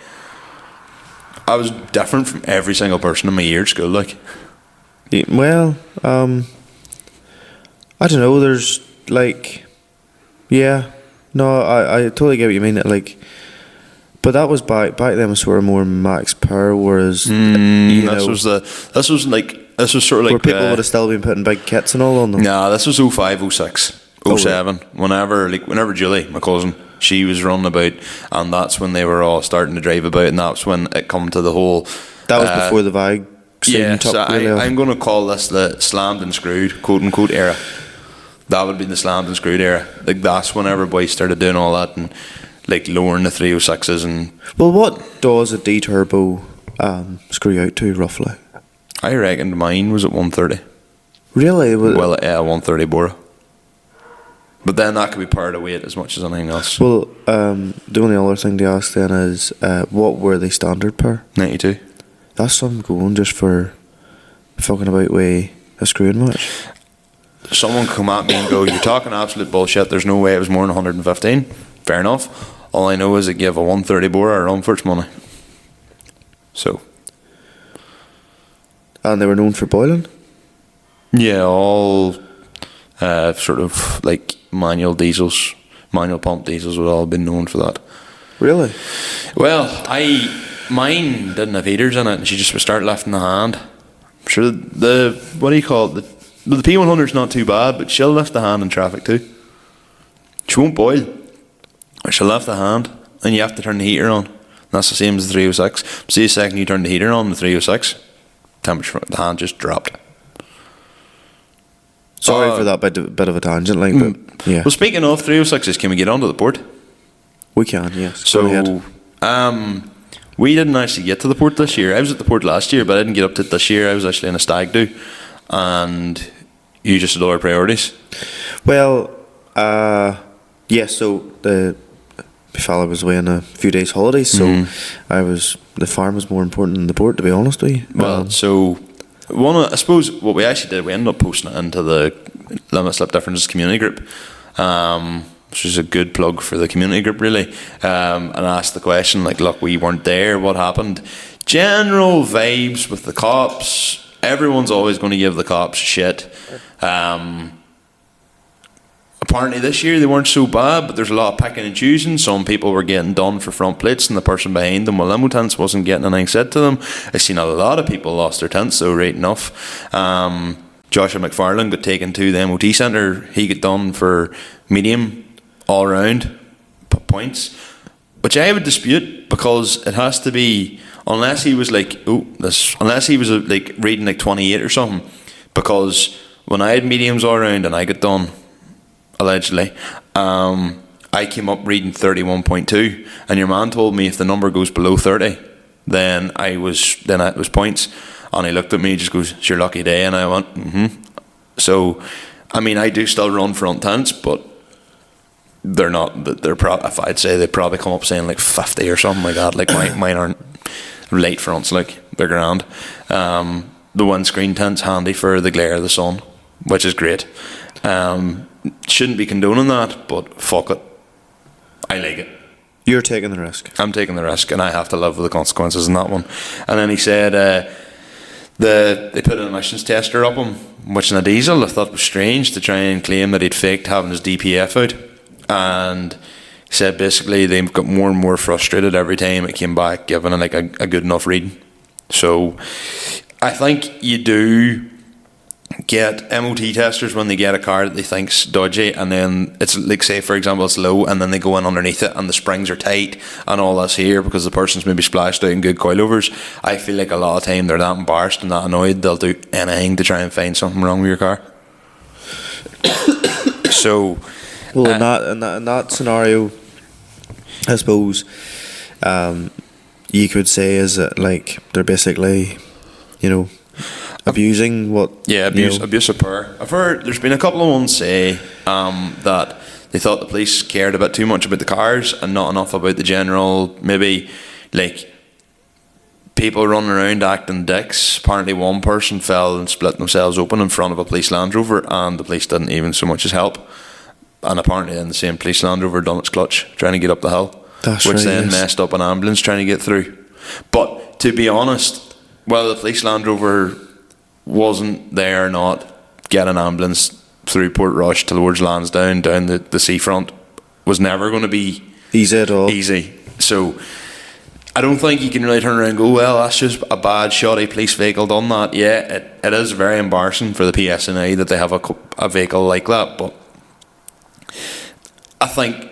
I was different from every single person in my year at school. Like, well, I don't know. There's like, yeah, no, I totally get what you mean. Like, but that was back then was sort of more max power, whereas this was sort of like where people would have still been putting big kits and all on them. Nah, this was 05, 06, 07. Whenever Julie, my cousin, she was running about, and that's when they were all starting to drive about, and that's when it come to the whole. That was before the VAG. Yeah, so I'm going to call this the slammed and screwed, quote unquote, era. That would be the slammed and screwed era. Like that's when everybody started doing all that and like lowering the 306s and. Well, what does a D turbo screw out to roughly? I reckon mine was at 130. Really? Well, yeah, 130 Bora. But then that could be part of weight as much as anything else. Well, the only other thing to ask then is what were they standard per? 92. That's some going just for fucking about way a screwing match. Someone come at me and go, "You're talking absolute bullshit. There's no way it was more than 115." Fair enough. All I know is it gave a 130 Bora a run for its money. So. And they were known for boiling? Yeah, all sort of like manual pump diesels would all have been known for that. Really? Well, Mine didn't have heaters in it, and she just would start lifting the hand. I'm sure the what do you call it? The P100's not too bad, but she'll lift the hand in traffic too. She won't boil, but she'll lift the hand, and you have to turn the heater on. And that's the same as the 306. See, the second you turn the heater on the 306, temperature the hand just dropped. Sorry for that bit of a tangent, like, but yeah. Well, speaking of 306s, can we get onto the port? We can, yes. So, go ahead. We didn't actually get to the port this year. I was at the port last year, but I didn't get up to it this year. I was actually in a stag do, and you just had other priorities. Well, yes. So the fella was away on a few days' holidays, so the farm was more important than the port, to be honest with you. Well, so I suppose what we actually did, we ended up posting it into the Limit Slip Differences community group, which is a good plug for the community group, really, and asked the question, like, look, we weren't there, what happened? General vibes with the cops. Everyone's always going to give the cops shit. Apparently this year they weren't so bad, but there's a lot of picking and choosing. Some people were getting done for front plates, and the person behind them with limo tents wasn't getting anything said to them. I've seen a lot of people lost their tents, so right enough. Joshua McFarlane got taken to the MOT centre. He got done for medium all round points, which I would dispute, because it has to be, unless he was like like reading like 28 or something, because when I had mediums all round and I got done, allegedly, I came up reading 31.2, and your man told me if the number goes below 30, then it was points. And he looked at me, just goes, "It's your lucky day," and I went, So, I mean, I do still run front tents, but they're not. If I'd say they probably come up saying like 50 or something like that. Like mine aren't late fronts, like they're grand. The windscreen tent's handy for the glare of the sun, which is great. Shouldn't be condoning that, but fuck it, I like it. You're taking the risk. I'm taking the risk, and I have to live with the consequences in that one. And then he said they put an emissions tester up him, which in a diesel I thought was strange, to try and claim that he'd faked having his DPF out. And he said basically they got more and more frustrated every time it came back giving it like a good enough reading. So I think you do get MOT testers when they get a car that they think's dodgy, and then it's like, say for example it's low, and then they go in underneath it and the springs are tight and all that's here because the person's maybe splashed out in good coilovers. I feel like a lot of time they're that embarrassed and that annoyed they'll do anything to try and find something wrong with your car. So well, in that scenario, I suppose you could say is that like they're basically, abusing what? Yeah, abuse of power. I've heard there's been a couple of ones say that they thought the police cared a bit too much about the cars and not enough about the general, maybe like people running around acting dicks. Apparently one person fell and split themselves open in front of a police Land Rover, and the police didn't even so much as help. And apparently then the same police Land Rover done its clutch trying to get up the hill. That's which right, then yes. messed up an ambulance trying to get through. But to be honest, whether the police Land Rover wasn't there or not, get an ambulance through Portrush towards Lansdowne down the seafront was never going to be easy at all. Easy. So I don't think you can really turn around and go, well, that's just a bad shoddy police vehicle done that. Yeah, it is very embarrassing for the PSNI that they have a vehicle like that, but I think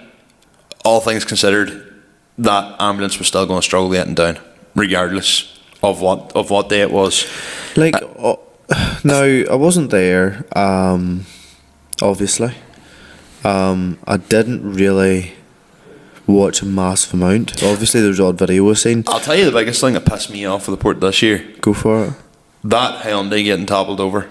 all things considered, that ambulance was still going to struggle getting down, regardless of what day it was. Like, now I wasn't there. Obviously, I didn't really watch a massive amount. Obviously, there's odd video I've seen. I'll tell you the biggest thing that pissed me off with the port this year. Go for it. That Hyundai getting toppled over.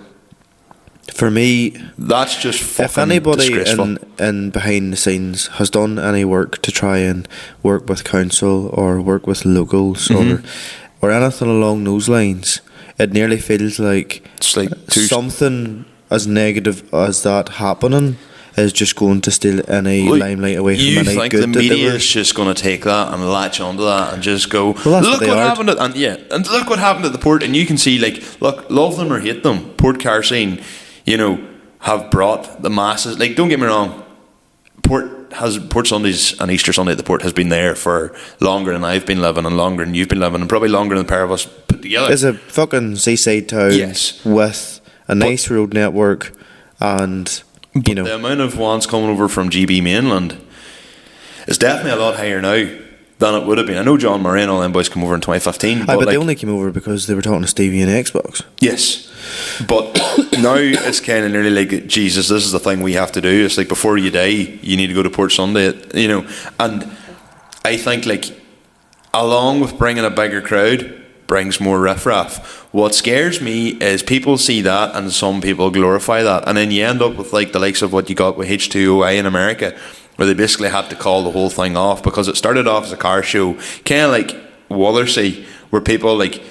For me, that's just fucking if anybody disgraceful. in behind the scenes has done any work to try and work with council or work with locals or anything along those lines, it nearly feels like it's like something as negative as that happening is just going to steal any limelight away from any good. You think the media is just going to take that and latch onto that and just go, well, look what happened at, and look what happened at the port, and you can see, like, look, love them or hate them, port car scene, have brought the masses. Like, don't get me wrong, port Port Sundays and Easter Sunday at the port has been there for longer than I've been living, and longer than you've been living, and probably longer than the pair of us put together. It's a fucking seaside town, yes, with a nice road network, and you know the amount of ones coming over from GB mainland is definitely a lot higher now than it would have been. I know John Murray and all them boys come over in 2015. But they only came over because they were talking to Stevie and Xbox. Yes. But now it's kind of nearly like, Jesus, this is the thing we have to do. It's like, before you die, you need to go to Port Sunday, you know. And I think, like, along with bringing a bigger crowd brings more riffraff. What scares me is people see that and some people glorify that, and then you end up with like the likes of what you got with H2OI in America, where they basically had to call the whole thing off because it started off as a car show, kind of like Wallersea, where people like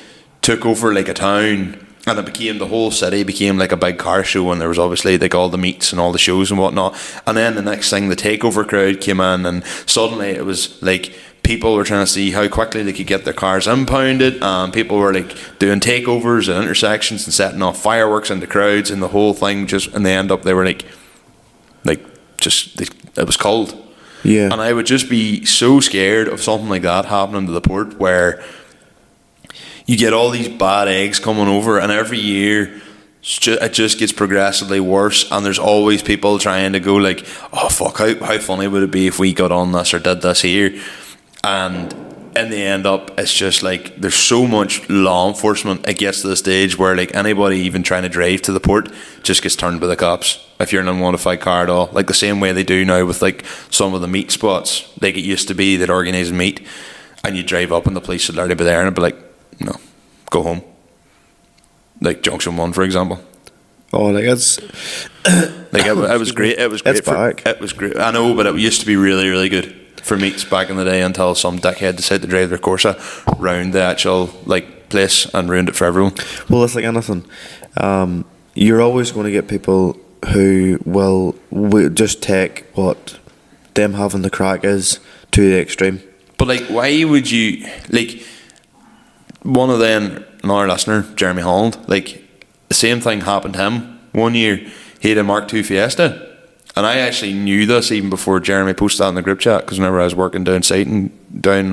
took over like a town, and it became, the whole city became like a big car show, and there was obviously like all the meets and all the shows and whatnot. And then the next thing, the takeover crowd came in, and suddenly it was like people were trying to see how quickly they could get their cars impounded, and people were like doing takeovers at intersections and setting off fireworks into crowds, and the whole thing just, and they end up, they were like just, it was cold. Yeah. And I would just be so scared of something like that happening to the port, where you get all these bad eggs coming over, and every year it just gets progressively worse, and there's always people trying to go like, oh fuck, how funny would it be if we got on this or did this here. And in the end up, it's just like, there's so much law enforcement, it gets to the stage where like anybody even trying to drive to the port just gets turned by the cops if you're in an unmodified car at all, like the same way they do now with like some of the meat spots. Like, it used to be they'd organise meat and you drive up and the police would already be there and it'd be like, no, go home. Like Junction 1, for example. Oh, like it's like it was great. It was great. It was great. I know, but it used to be really, really good for meets back in the day, until some dickhead decided to drive their Corsa round the actual like place and ruined it for everyone. Well, it's like anything. You're always going to get people who will just take what them having the crack is to the extreme. But like, why would you, like, one of them, another listener, Jeremy Holland, like, the same thing happened to him one year. He had a Mark II Fiesta, and I actually knew this even before Jeremy posted that in the group chat, because whenever I was working down in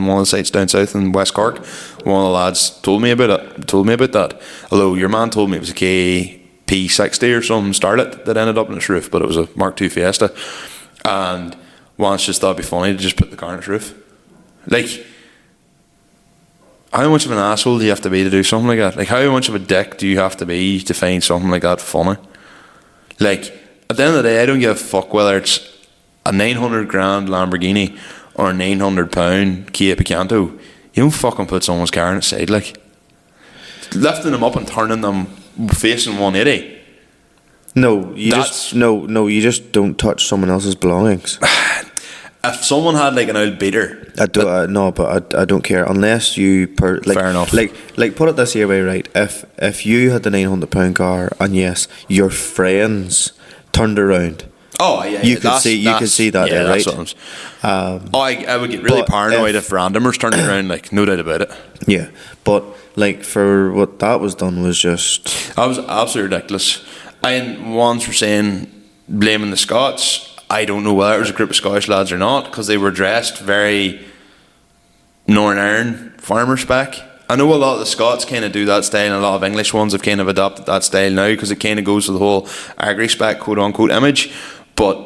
one of the sites down south in West Cork, one of the lads told me about that. Although your man told me it was a KP60 or some Starlet that ended up in its roof, but it was a Mark II Fiesta. And once just thought it'd be funny to just put the car in its roof. Like, how much of an asshole do you have to be to do something like that? Like, how much of a dick do you have to be to find something like that funny? Like, at the end of the day, I don't give a fuck whether it's a 900 grand Lamborghini or a 900 pound Kia Picanto. You don't fucking put someone's car on its side, like. Lifting them up and turning them facing 180. No, you just don't touch someone else's belongings. If someone had like an old beater, I don't care unless you fair enough. Like put it this way, right? If you had the £900 car and yes, your friends turned around, you could see that, yeah, right? I would get really paranoid if randomers turned around, like, no doubt about it. Yeah, but like, for what that was done was just, that was absolutely ridiculous. And ones were saying, blaming the Scots. I don't know whether it was a group of Scottish lads or not, because they were dressed very Northern Ireland farmer spec. I know a lot of the Scots kind of do that style, and a lot of English ones have kind of adopted that style now, because it kind of goes to the whole agri-spec quote-unquote image. But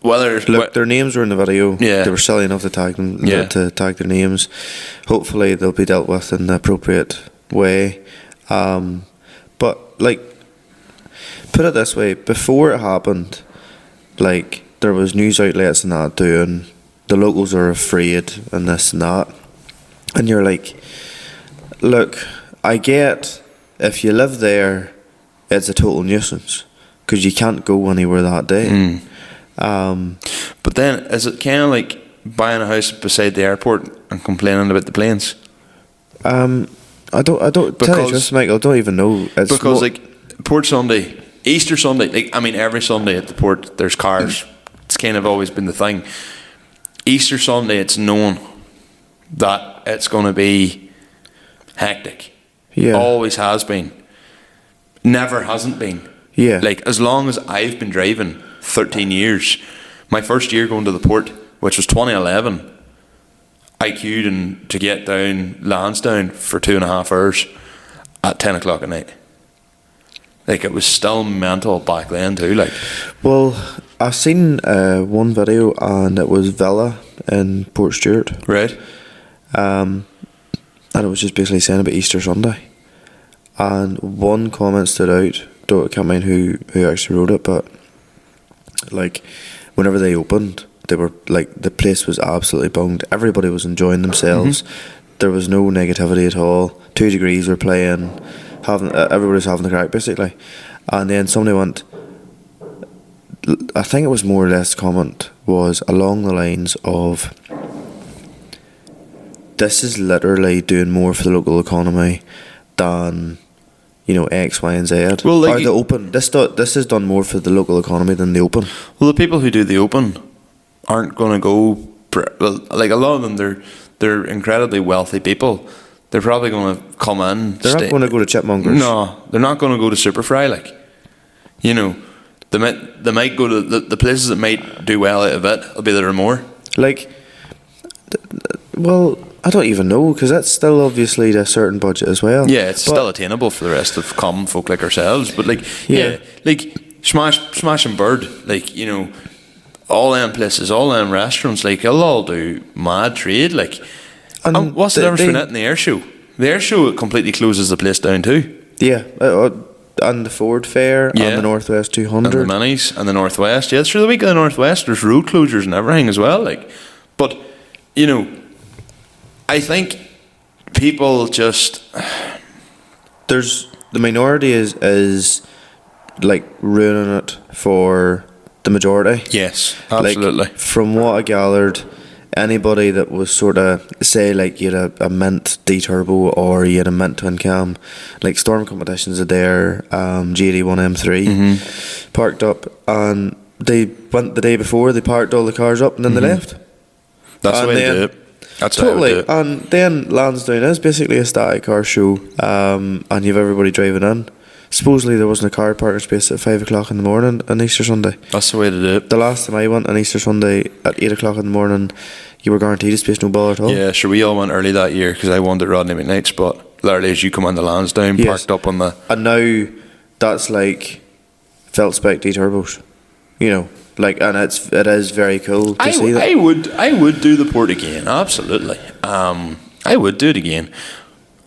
whether... Look, their names were in the video. Yeah. They were silly enough to tag them, yeah, to tag their names. Hopefully they'll be dealt with in the appropriate way. But, like, put it this way, before it happened, like, there was news outlets and that doing, the locals are afraid and this and that, and you're like, look, I get if you live there it's a total nuisance because you can't go anywhere that day. But then is it kind of like buying a house beside the airport and complaining about the planes? I don't tell you this, Michael, I don't even know. It's because like Port Sunday, Easter Sunday, like, I mean, every Sunday at the port there's cars. It's kind of always been the thing. Easter Sunday, it's known that it's going to be hectic. Yeah. Always has been. Never hasn't been. Yeah. Like, as long as I've been driving, 13 years, My first year going to the port, which was 2011, I queued to get down Lansdowne for 2.5 hours at 10 o'clock at night. Like, it was still mental back then too. Like, Well, I seen one video, and it was Villa in Port Stewart, right? and it was just basically saying about Easter Sunday. And one comment stood out. I can't mind who actually wrote it, but like, whenever they opened, they were like, the place was absolutely bunged. Everybody was enjoying themselves. There was no negativity at all. 2 Degrees were playing, everybody was having the crack basically. And then somebody went, I think it was more or less comment was along the lines of, this is literally doing more for the local economy than, you know, X, Y, and Z. Well, like, or the Open. This has done more for the local economy than the Open. Well, the people who do the Open aren't going to go. Well, like, a lot of them, they're incredibly wealthy people. They're probably going to come in. They're not going to go to Chipmongers. No, they're not going to go to Superfry. Like, you know, they might go to the places that might do well out of it. Will be there more. Like, well, I don't even know, because that's still obviously a certain budget as well. Yeah, it's still attainable for the rest of common folk like ourselves. But like, yeah, like Smash and Bird, like, you know, all them places, all them restaurants, like, they'll all do mad trade. Like, and what's the difference between it and the air show? The air show completely closes the place down too. Yeah, and the Ford Fair, and the Northwest 200, and the Minis, and the Northwest. Yeah, through the week of the Northwest, there's road closures and everything as well. Like, but, you know, I think people just, there's the minority is like ruining it for the majority. Yes, absolutely. Like, from what I gathered, anybody that was sort of, say, like, you had a Mint D-Turbo or you had a Mint Twin Cam, like Storm Competitions are there, GD1 M3 parked up, and they went the day before, they parked all the cars up, and then they left. That's the way to do it. That's totally. How I would do it. And then Lansdowne is basically a static car show, and you've everybody driving in. Supposedly there wasn't a car parking space at 5 o'clock in the morning on Easter Sunday. That's the way to do it. The last time I went on Easter Sunday at 8 o'clock in the morning, you were guaranteed a space, no bother at all. Yeah, sure, we all went early that year because I wanted Rodney McKnight's spot. Literally, as you come on the Lansdowne, parked up on the... And now that's like felt spec D-turbos, you know. Like, and it is very cool to see that. I would do the port again, absolutely. I would do it again,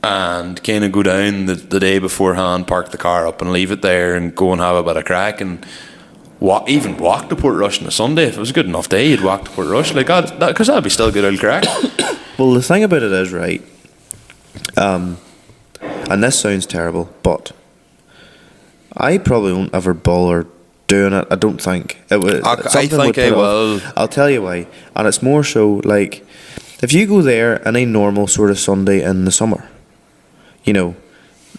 and kind of go down the day beforehand, park the car up, and leave it there, and go and have a bit of crack, and even walk to Port Rush on a Sunday. If it was a good enough day, you'd walk to Port Rush, like, because that'd be still good old crack. Well, the thing about it is, right, and this sounds terrible, but I probably won't ever bother doing it. I don't think it was. I think I will. I'll tell you why, and it's more so like, if you go there any normal sort of Sunday in the summer, you know,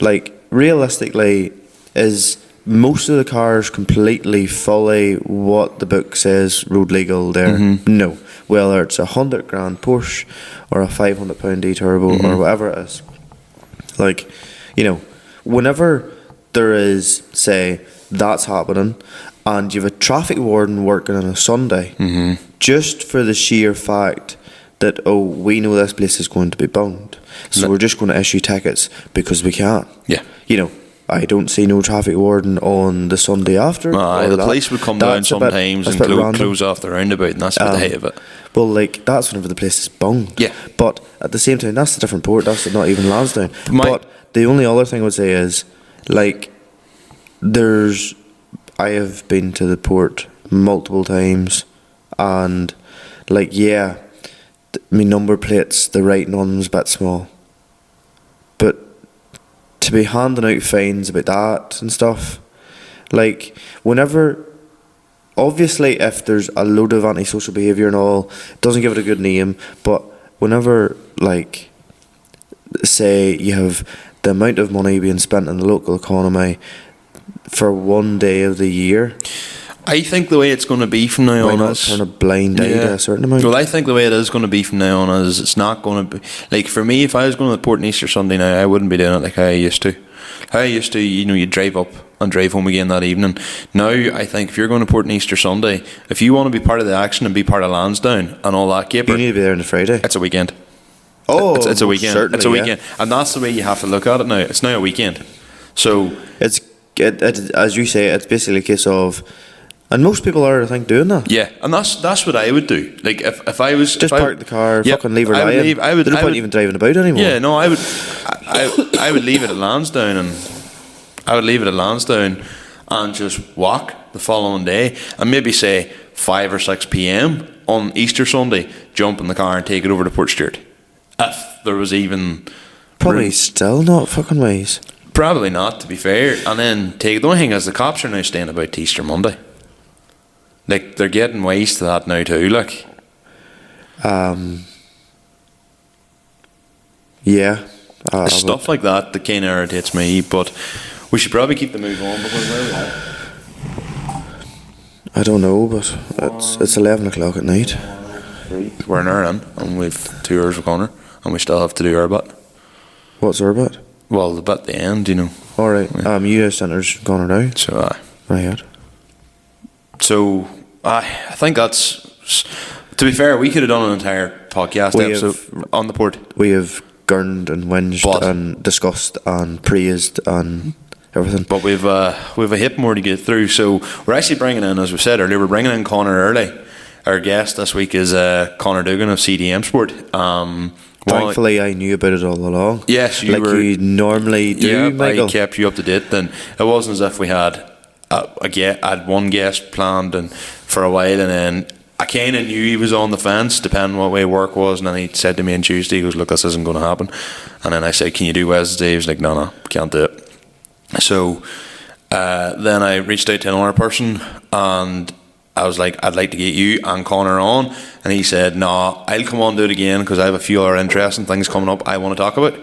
like, realistically, is most of the cars completely fully what the book says road legal there? No. Whether it's £100,000 Porsche or a £500 D-Turbo or whatever it is, like, you know, whenever there is, say, that's happening, and you have a traffic warden working on a Sunday, just for the sheer fact that, oh, we know this place is going to be bunged, so we're just going to issue tickets because we can. Yeah. You know, I don't see no traffic warden on the Sunday after. The police would come down sometimes and close off the roundabout, and that's the height of it. Well, like, that's whenever the place is bunged. Yeah. But at the same time, that's a different port. That's not even Lansdowne. But the only other thing I would say is, like, I have been to the port multiple times, and, like, yeah, my number plates, the writing on them's a bit small, but to be handing out fines about that and stuff, like, whenever, obviously, if there's a load of antisocial behaviour and all, it doesn't give it a good name, but whenever, like, say you have the amount of money being spent in the local economy for one day of the year, I think the way it's going to be from now Why on not is turn a blind eye to a certain amount? Well, I think the way it is going to be from now on is it's not going to be like, for me, if I was going to Port on Easter Sunday now, I wouldn't be doing it like how I used to. How I used to, you drive up and drive home again that evening. Now, I think if you're going to Port on Easter Sunday, if you want to be part of the action and be part of Lansdowne and all that caper, you need to be there on the Friday. It's a weekend. Oh, it's a weekend. It's a weekend, yeah. and that's the way you have to look at it now. It's now a weekend, so It's as you say, it's basically a case of, and most people are, I think, doing that. yeah, and that's what I would do. Like if I was Just park the car, Yep, fucking leave her I would lying. leave- I would- There's no I point would- even driving about anymore. Yeah, no, I would leave it at Lansdowne, and I would leave it at Lansdowne and just walk the following day, and maybe say 5 or 6 p.m. on Easter Sunday, jump in the car and take it over to Port Stewart. If there was even Probably room. still not fucking wise. Probably not, to be fair. And then take the only thing is the cops are now staying about to Easter Monday. Like, they're getting wise to that now too. Like, Yeah. it's stuff like that kind of irritates me. But we should probably keep the move on because where we are. I don't know, but it's 11 o'clock at night. We're an hour in, and we've 2 hours with Conor, and we still have to do our bit. What's our bet? Well, the bit at the end, you know. Alright, Yeah. US Centre's gone now. So, Right. so I think that's. To be fair, we could have done an entire podcast We episode on the port. We have gurned and whinged But- and discussed and praised and everything. But we've a heap more to get through. So we're actually bringing in, as we said earlier, we're bringing in Conor early. Our guest this week is Conor Duggan of CDMSport. Thankfully, I knew about it all along. Yes, you like were. you normally do, Yeah, Michael. I kept you up to date. Then it wasn't as if we had had one guest planned and for a while, and then I kind of knew he was on the fence, depending what way work was. And then he said to me on Tuesday, he goes, "Look, this isn't going to happen." And then I said, "Can you do Wednesday?" He was like, "No, can't do it." So then I reached out to another person, and I was like, "I'd like to get you and Conor on," and he said, "No, I'll come on and do it again because I have a few other interesting things coming up I want to talk about."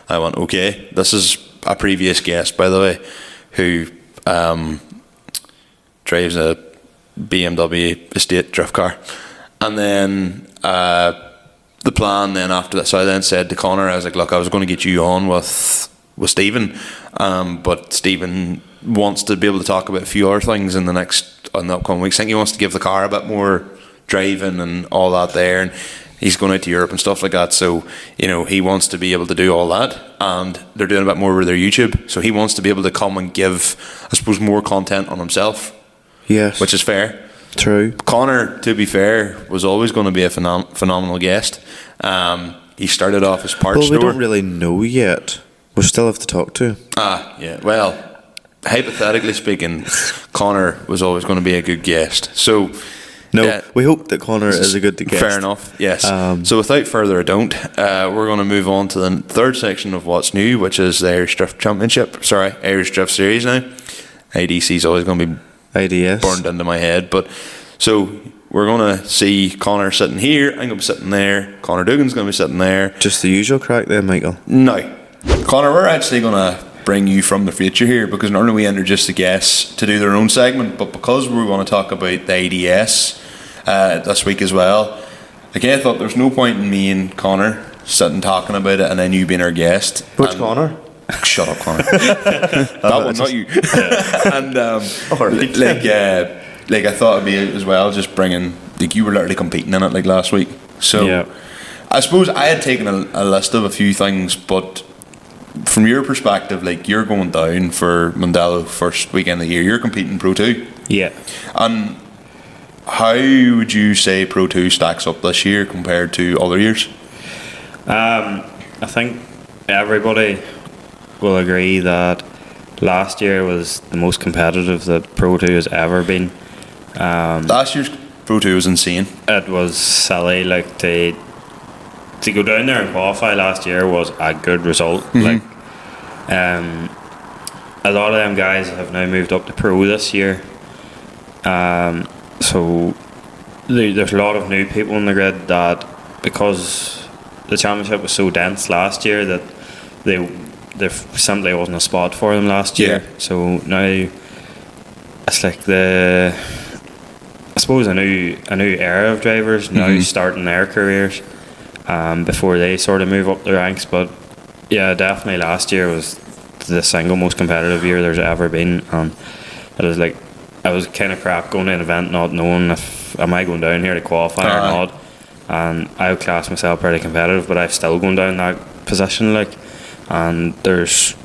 I went, "Okay." This is a previous guest, by the way, who drives a BMW estate drift car, and then the plan then after that. So I then said to Conor, I was like, "Look, I was going to get you on with Stephen, but Stephen wants to be able to talk about a few other things in the upcoming weeks. I think he wants to give the car a bit more driving and all that there, and he's going out to Europe and stuff like that. So, you know, he wants to be able to do all that, and they're doing a bit more with their YouTube. So he wants to be able to come and give, I suppose, more content on himself, Yes. which is fair. True. Conor, to be fair, was always going to be a phenomenal guest. He started off as parts Well, we store. don't really know yet. We still have to talk to him. Yeah. Well, hypothetically speaking, Conor was always going to be a good guest. So, No, we hope that Conor is a good guest. Fair enough, yes. So without further ado, we're going to move on to the third section of what's new, which is the Irish Drift Championship. Sorry, Irish Drift Series now. IDC is always going to be IDS. burned into my head. But so we're going to see Conor sitting here. I'm going to be sitting there. Conor Duggan's going to be sitting there. Just the usual crack then, Michael. No. Conor, we're actually going to bring you from the future here, because normally we introduce the guests to do their own segment, but because we're going to talk about the ADS this week as well, again, I thought there's no point in me and Conor sitting talking about it and then you being our guest. Which Conor? Shut up, Conor. That one, not you. And like I thought it'd be as well just bringing, like, you were literally competing in it like last week, so Yeah. I suppose I had taken a list of a few things, but from your perspective, like, you're going down for Mondello first weekend of the year, you're competing Pro 2. Yeah. And how would you say Pro 2 stacks up this year compared to other years? I think everybody will agree that last year was the most competitive that Pro 2 has ever been. Last year's Pro 2 was insane. It was silly. Like, to go down there and qualify last year was a good result. Like, a lot of them guys have now moved up to Pro this year. So there's a lot of new people in the grid that, because the championship was so dense last year, that there simply wasn't a spot for them last year. Yeah. So now it's like the suppose a new era of drivers now starting their careers before they sort of move up the ranks. But yeah, definitely last year was the single most competitive year there's ever been. It was like, I was kind of crap going to an event not knowing if am I going down here to qualify or not, and I would class myself pretty competitive, but I've still gone down that position, like. And there's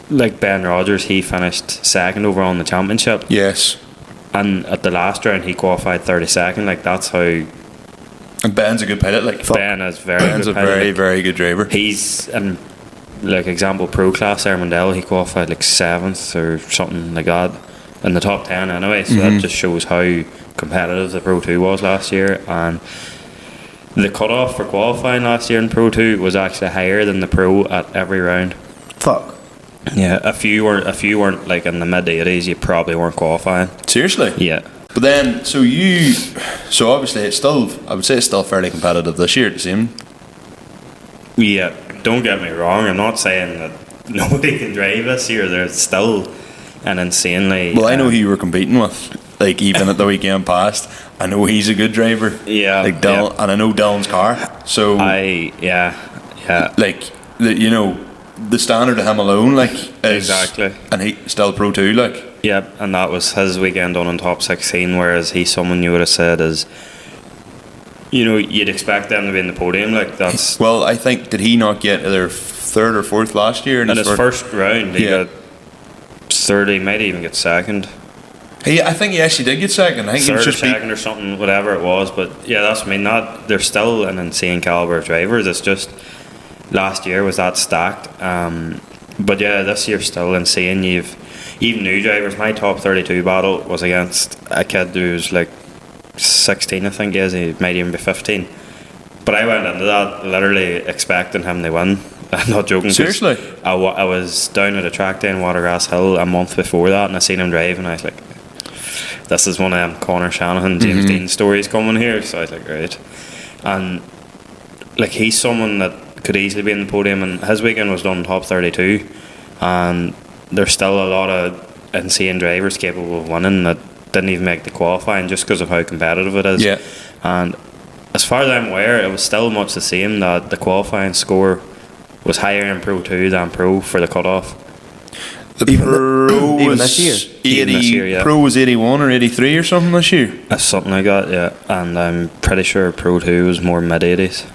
like Ben Rogers, he finished second overall in the championship. Yes. And at the last round he qualified 32nd. Like, that's how. And Ben's a good pilot. Like, Ben is Ben's a very, very good driver. He's in, like, example, pro class Armandale, he qualified like 7th or something like that in the top 10 anyway. So that just shows how competitive the Pro 2 was last year. And the cutoff for qualifying last year in Pro 2 was actually higher than the Pro at every round. Fuck. Yeah, if you weren't like in the mid 80s, you probably weren't qualifying. Seriously? Yeah. But then, so obviously it's still, I would say it's still fairly competitive this year, it seems. Yeah, don't get me wrong, I'm not saying that nobody can drive this year. There's still an insanely... Well, I know who you were competing with, like, even at the weekend past. I know he's a good driver. Yeah. Like Dylan, and I know Dylan's car. So, yeah. like, you know, the standard of him alone, like, is, exactly. And he still Pro 2, like. Yeah, and that was his weekend done in top 16, whereas he's someone you would have said is, you know, you'd expect them to be in the podium, like, that's... Well, I think, did he not get either 3rd or 4th last year? In his first round, he got 3rd, he might even get 2nd. I think he actually did get 2nd. I think he was just 2nd or something, whatever it was. But yeah, that's, I mean, that they're still an insane caliber of drivers. It's just last year was that stacked. But yeah, this year's still insane. You've even new drivers. My top 32 battle was against a kid who's like 16, I think he is. He might even be 15. But I went into that literally expecting him to win. I'm not joking. Seriously? I was down at a track day in Watergrass Hill a month before that, and I seen him drive, and I was like, this is one of them Conor Shanahan, James Dean stories coming here. So I was like, right. And like, he's someone that could easily be in the podium, and his weekend was done top 32, and there's still a lot of insane drivers capable of winning that didn't even make the qualifying just because of how competitive it is. Yeah. And as far as I'm aware, it was still much the same, that the qualifying score was higher in Pro 2 than Pro for the cutoff. The Pro even was this year? 80, Even this year, yeah. Pro was 81 or 83 or something this year. Something like that, yeah. And I'm pretty sure Pro 2 was more mid-80s.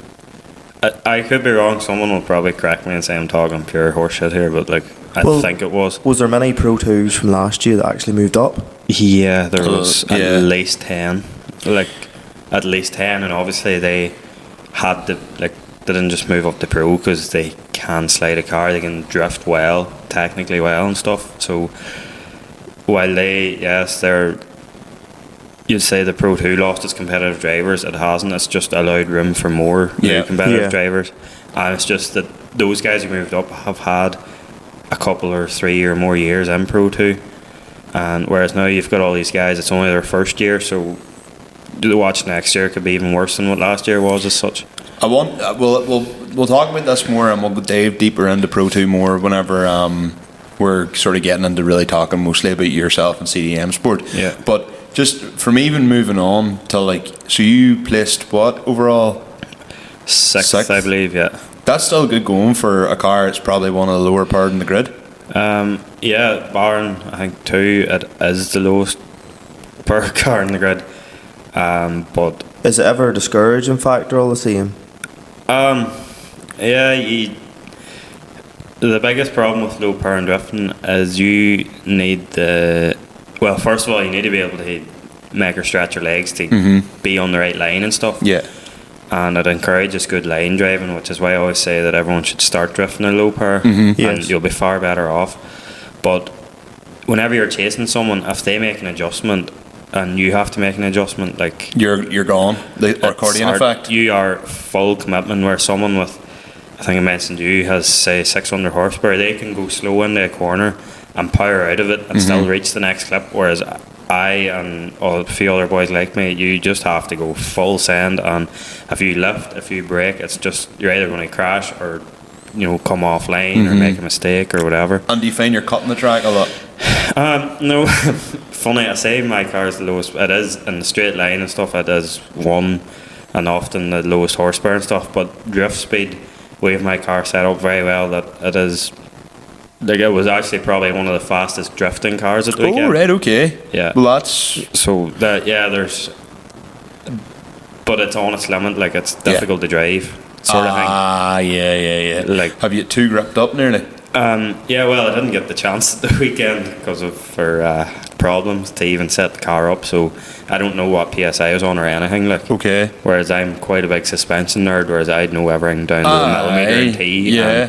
I could be wrong. Someone will probably correct me and say I'm talking pure horseshit here, but like, I think it was. Was there many Pro 2s from last year that actually moved up? Yeah, there was yeah. at least 10. Like, at least 10, and obviously they had to, like, they didn't just move up to Pro because they can slide a car, they can drift well, technically well and stuff. So while they, yes, they're, you'd say the Pro 2 lost its competitive drivers, it hasn't. It's just allowed room for more new competitive drivers. And it's just that those guys who moved up have had a couple or 3 or more years in Pro 2. And whereas now you've got all these guys, it's only their first year, so the watch next year could be even worse than what last year was as such. We'll talk about this more, and we'll dive deeper into Pro 2 more whenever we're sort of getting into really talking mostly about yourself and CDMSport. Yeah. But just from even moving on to, like, so you placed what overall? Sixth, I believe, yeah. That's still good going for a car. It's probably one of the lower part in the grid. Yeah, barring I think 2, it is the lowest per car in the grid. But Is it ever a discouraging factor all the same? yeah, the biggest problem with low power and drifting is you need well, first of all, you need to be able to make or stretch your legs to be on the right line and stuff. Yeah. And it encourages good line driving, which is why I always say that everyone should start drifting at low power, Yes. and you'll be far better off. But whenever you're chasing someone, if they make an adjustment and you have to make an adjustment, like, You're gone. The accordion effect. You are full commitment, where someone with, I think I mentioned you, has say 600 horsepower, they can go slow into a corner and power out of it and still reach the next clip, whereas I and a few other boys like me, you just have to go full send, and if you lift, if you brake, it's just, you're either going to crash or, you know, come offline or make a mistake or whatever. And do you find you're cutting the track a lot? No, funny. I say my car is the lowest. It is in the straight line and stuff. It is 1, and often the lowest horsepower and stuff. But drift speed, we have my car set up very well. That it is. Like, it was actually probably one of the fastest drifting cars at the weekend. Oh, right, okay. Yeah. Well, that's... So that there's, but it's on its limit. Like, it's difficult to drive, sort of thing. Ah, yeah. Like, have you too gripped up nearly? Yeah, well, I didn't get the chance at the weekend because of problems to even set the car up. So I don't know what PSI I was on or anything. Like, Okay. Whereas I'm quite a big suspension nerd, whereas I'd know everything down to the millimetre and T. Yeah.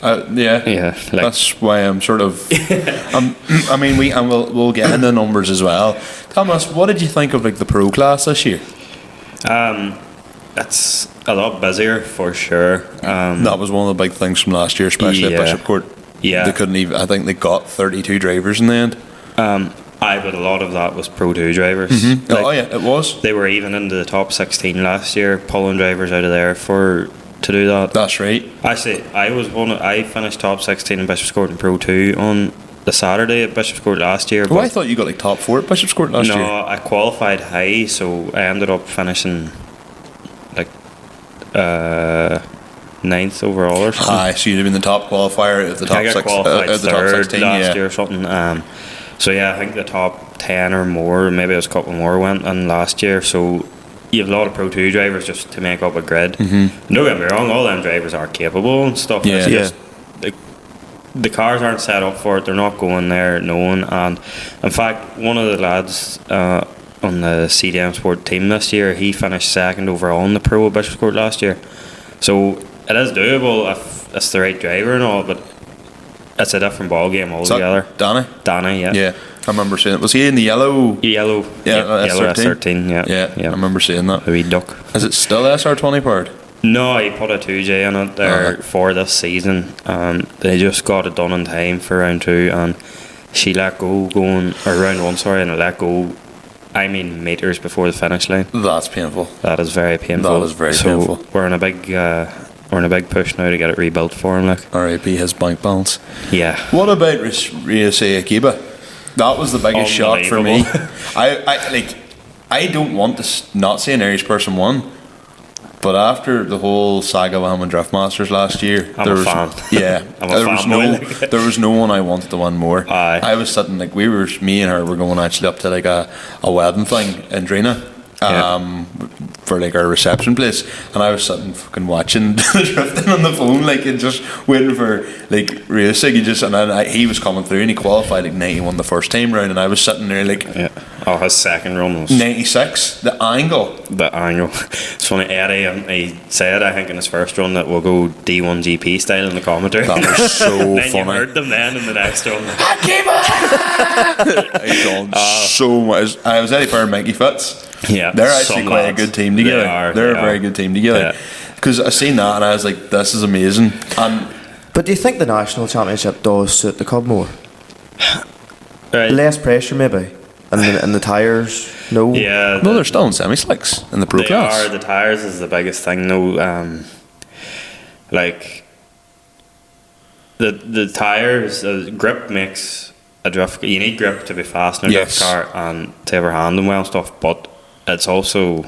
Yeah, like, that's why I'm sort of. I mean, we'll get into the numbers as well. Thomas, what did you think of like the pro class this year? it's a lot busier for sure. That was one of the big things from last year, especially at Bishop Court. Yeah, they couldn't even. I think they got 32 drivers in the end. But a lot of that was Pro 2 drivers. Mm-hmm. Like, it was. They were even into the top 16 last year, pulling drivers out of there to do that. That's right. Actually, I finished top 16 in Bishop's Court in Pro 2 on the Saturday at Bishop's Court last year. Oh, I thought you got like top 4 at Bishop's Court last year. No, I qualified high, so I ended up finishing like 9th overall or something. Aye, so you'd have been the top qualifier of the top I got 6. qualified The top third 16 last year or something. So yeah, I think the top 10 or more, maybe it was a couple more, went in last year. So you have a lot of Pro 2 drivers just to make up a grid. Mm-hmm. Don't get me wrong, all them drivers are capable and stuff. Yeah. It's just the cars aren't set up for it. They're not going there knowing. And in fact, one of the lads on the CDMSport team this year, he finished 2nd overall in the Pro at Bishop's Court last year. So it is doable if it's the right driver and all, but it's a different ball game altogether. Danny, yeah. Yeah, I remember seeing it. Was he in the yellow? Yellow S13, yeah. I remember seeing that. A wee duck. Is it still SR20 powered? No, he put a 2J in it there for this season. They just got it done in time for round 2, and she let go round 1, sorry, and it let go, I mean, meters before the finish line. That's painful. That is very painful. That is very painful. We're in a big push now to get it rebuilt for him. Like, R.I.P. his bank balance. Yeah. What about Ryusei Akiba? That was the biggest shock for me. I don't want to not see an Irish person win, but after the whole saga with him and Drift Masters last year, I'm a fan. Yeah, there was no one I wanted to win more. Aye. I was sitting me and her were going actually up to like a wedding thing in Drina. For like our reception place, and I was sitting fucking watching the drifting on the phone, like, and just waiting for like racing. He was coming through and he qualified like 91 the first time round, and I was sitting there like, his second run was 96. The angle. It's funny, Eddie, he said I think in his first run that we'll go D1 GP style in the commentary. That was so then funny. You heard them then in the next run. I gone so much. I was Eddie Fair and Mikey Fitz. Yeah, they're actually quite a good team together. They're a very good team together. Because I seen that and I was like, this is amazing. But do you think the national championship does suit the Cub more? Right. Less pressure maybe, and the tyres. No. Yeah. Well, they're still in semi-slicks in the pro class. The tyres is the biggest thing. No, like the tyres, grip makes a drift. You need grip to be fast in a drift car and to ever handle well and stuff. But it's also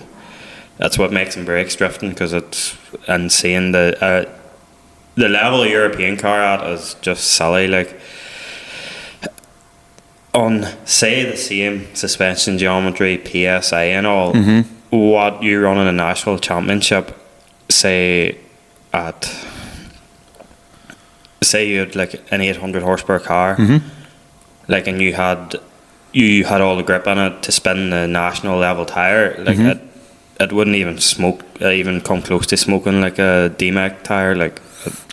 that's what makes them brakes drifting, because it's insane. The level a European car at is just silly. Like, on say the same suspension geometry, PSI and all, what you run in a national championship, say you had like an 800 horsepower car, like, and you had all the grip in it to spin the national level tire, like it wouldn't even come close to smoking like a DMAC tire. Like,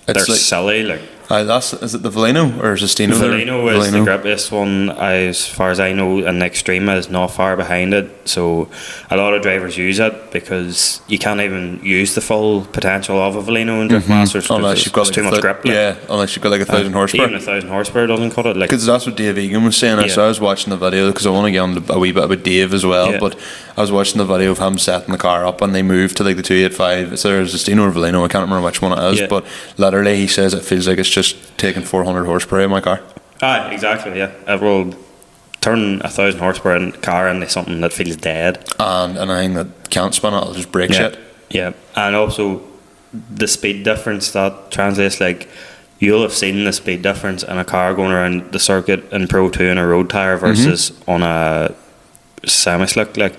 they're like, silly. Like, is it the Valeno or is it Steno? Valeno is the grippiest one, as far as I know, and the Extrema is not far behind it. So a lot of drivers use it because you can't even use the full potential of a Valeno in Drift Masters unless you've got too much grip. Unless you've got like 1,000 horsepower. Even 1,000 horsepower doesn't cut it. Because that's what Dave Egan was saying. So I was watching the video because I want to get on a wee bit about Dave as well. But I was watching the video of him setting the car up, and they moved to like the 285. So there's a Steno or Valeno. I can't remember which one it is, but literally he says it feels like it's just taking 400 horsepower in my car. Exactly. Yeah, it will turn 1,000 horsepower in car into something that feels dead. And anything that can't spin it'll just break shit. Yeah, and also the speed difference that translates. Like, you'll have seen the speed difference in a car going around the circuit in Pro 2 in a road tyre versus on a semi-slick. Like,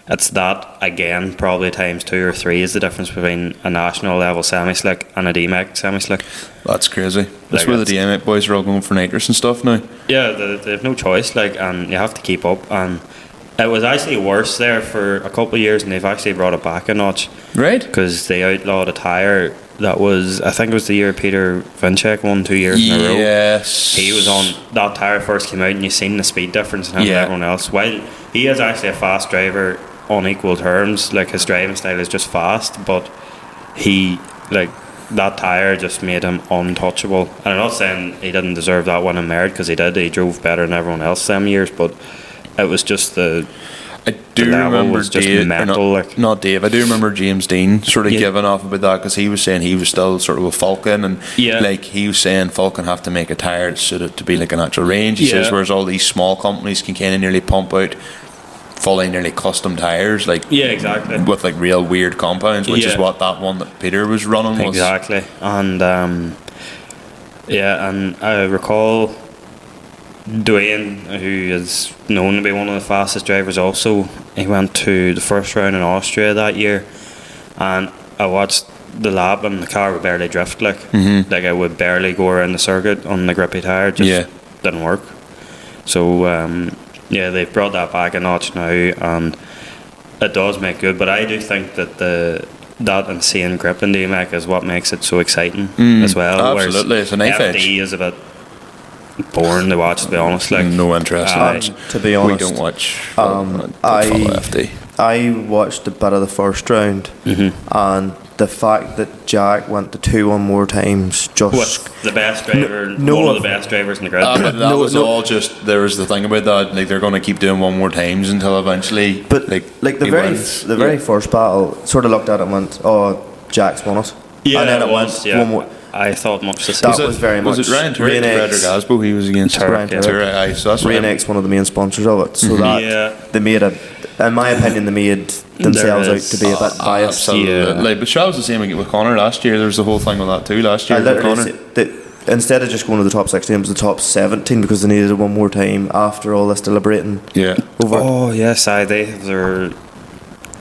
it's that again, probably times 2 or 3 is the difference between a national level semi-slick and a DMAC semi-slick. That's crazy. That's Like, where the DMX boys are all going for nitrous and stuff now. Yeah, they have no choice, like, and you have to keep up. And it was actually worse there for a couple of years, and they've actually brought it back a notch. Right. Because they outlawed a tyre that was, I think it was the year Peter Vincek won 2 years in a row. Yes. He was on, that tyre first came out, and you seen the speed difference in him and everyone else. While he is actually a fast driver on equal terms, like, his driving style is just fast, but he, like, that tyre just made him untouchable. And I'm not saying he didn't deserve that one in merit, because he did. He drove better than everyone else them years, but it was just I do remember was just Dave, mental, not Dave. I do remember James Dean sort of giving off about that, because he was saying he was still sort of with Falcon, and like, he was saying Falcon have to make a tyre to suit it to be like an actual range. He says, whereas all these small companies can kind of nearly pump out fully nearly custom tyres, like, exactly, with like real weird compounds, which is what that one that Peter was running was. Exactly. And and I recall Dwayne, who is known to be one of the fastest drivers also, he went to the first round in Austria that year, and I watched the lap, and the car would barely drift, like I would barely go around the circuit on the grippy tyre. Just didn't work. So they've brought that back a notch now, and it does make good. But I do think that that insane grip in DMAC is what makes it so exciting as well. Absolutely, it's a knife edge. FD is a bit boring to watch, to be honest. Like, no interest. To be honest, we don't watch. I watched a bit of the first round, and the fact that Jack went to 2-1 more times just with the best driver, one of the best drivers in the grid. But that was all just, there was the thing about that, like, they're going to keep doing one more times until eventually. But like the very first battle, sort of looked at it and went, "Oh, Jack's won it." Yeah, and then it was, went one more. I thought much the same. That was very much. Was it Ryan Turek, Frederick Asbo? He was against Ryan Turek. So that's Ryan X, one of the main sponsors of it. So that they made in my opinion, they made themselves out to be a bit biased. Like, but that was the same with Conor last year. There was the whole thing with that too last year. Instead of just going to the top 16, it was the top 17 because they needed it one more time after all this deliberating. Over. Oh yes, they have their.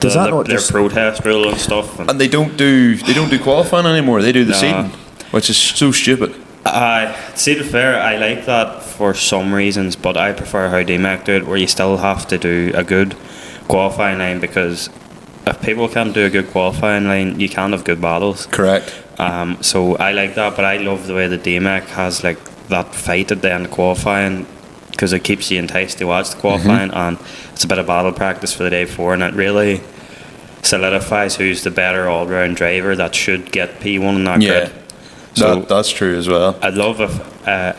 Does that not their protest rule and stuff, and they don't do qualifying anymore. They do the seeding, which is so stupid. To be fair, I like that for some reasons, but I prefer how DMAC do it, where you still have to do a good qualifying line, because if people can't do a good qualifying line, you can't have good battles. Correct. So I like that, but I love the way the DMAC has like that fight at the end of qualifying, because it keeps you enticed to watch the qualifying, and it's a bit of battle practice for the day before, and it really solidifies who's the better all-round driver that should get P1 in that grid. So that's true as well. I'd love if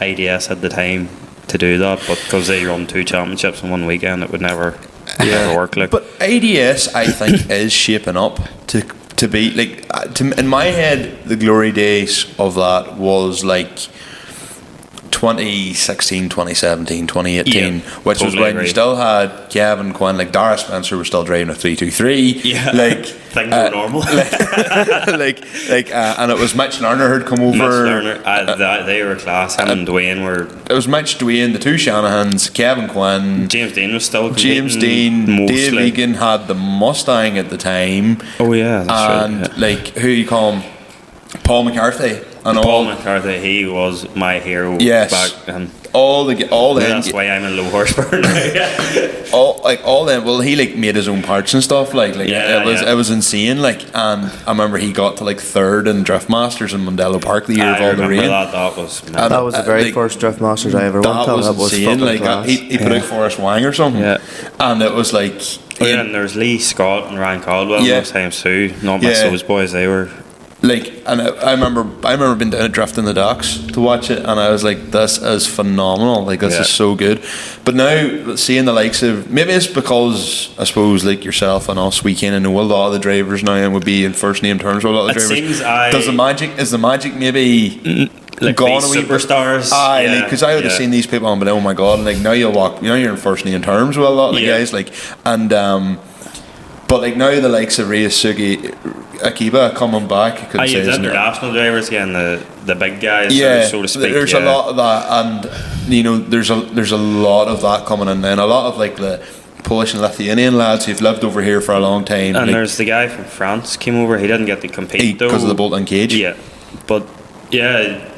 IDS had the time to do that, but because they run 2 championships in one weekend, it would never work. Like. But IDS, I think, is shaping up to be like, in my head, the glory days of that was like 2016, 2017, 2018, which was when you still had Kevin Quinn, like Dara Spencer was still driving a 323. Like things were normal. And it was Mitch Lerner had come over. Mitch Lerner, they were class. Him and Dwayne were. It was Mitch, Dwayne, the 2 Shanahans, Kevin Quinn. James Dean was still. James Dean, Dave Egan had the Mustang at the time. Oh yeah, that's and right, like who you call him, Paul McCarthy. Paul McCarthy, he was my hero. Yes. Back then. That's why I'm in low horsepower now. all them. Well, he like made his own parts and stuff. It was insane. Like, and I remember he got to like 3rd in Drift Masters in Mondello Park the year of all the rain. That was the very first Drift Masters I ever went to. That was insane. Like, he put out Forrest Wang or something. And it was like. And there's Lee Scott and Ryan Caldwell. Those times too. Not much those boys. They were. Like, and I remember being down at Drifting the Docks to watch it, and I was like, this is phenomenal, like this is so good. But now seeing the likes of, maybe it's because I suppose like yourself and us, we kind of know a lot of the drivers now and would be in first name terms with a lot of the drivers. Is the magic maybe like gone these a wee bit. superstars. Aye, because I would have seen these people and been, oh my god, and like now you'll walk, you know, you're in first name terms with a lot of the guys, like, and but like now the likes of Ryusuke Akiba coming back, I couldn't say his name. International drivers again, the big guys, so to speak. There's a lot of that, and you know, there's a lot of that coming in. Then a lot of like the Polish and Lithuanian lads who've lived over here for a long time. And like, there's the guy from France came over. He didn't get to compete though because of the bolt and cage. Yeah, but yeah,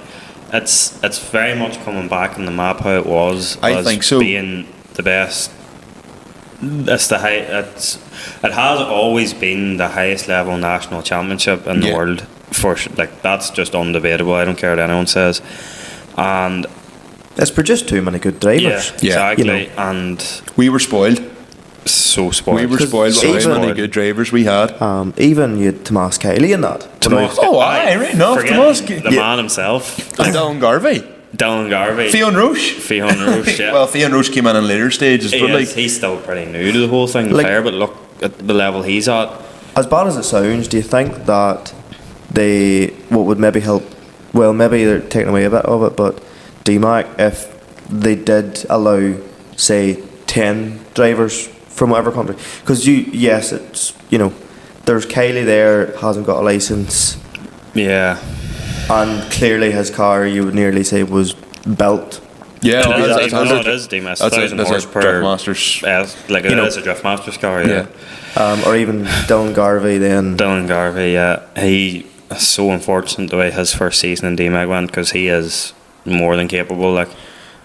it's very much coming back in the map how it was. I think so. Being the best. It has always been the highest level national championship in the world. For like that's just undebatable. I don't care what anyone says. And it's produced too many good drivers. Yeah, exactly. You know. And we were spoiled. So spoiled. We were spoiled with how many good drivers we had. Even you had Tomas Kiley in that. Right enough. Tomas, the man himself. And Dylan Garvey. Fionn Roche, yeah. Well, Fionn Roche came in later stages, but like he's still pretty new to the whole thing, like, fair, but look at the level he's at. As bad as it sounds, do you think that what would maybe help? Well, maybe they're taking away a bit of it, but DMAC, if they did allow, say, 10 drivers from whatever country, because it's, you know, there's Kiley there, hasn't got a license. Yeah. And clearly his car, you would nearly say, was built. Yeah, it is DMS. 1,000 horsepower. Driftmasters. Like it is a Driftmasters car, yeah. Or even Dylan Garvey then. Dylan Garvey, yeah. He is so unfortunate the way his first season in DMAG went, because he is more than capable. Like,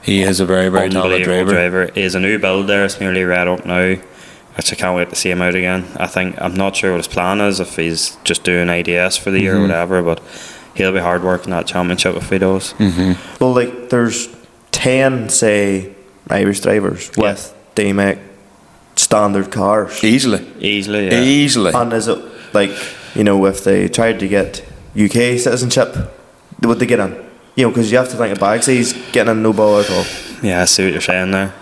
he is a very, very talented driver. He is a new build there. It's nearly read up now, which I can't wait to see him out again. I'm not sure what his plan is, if he's just doing IDS for the year or whatever, but he'll be hard working that championship if he does. Well, like, there's 10, say, Irish drivers with DMAC standard cars. Easily. And is it, like, you know, if they tried to get UK citizenship, would they get in? You know, because you have to think of Bagsy's getting in no ball at all. Yeah, I see what you're saying there.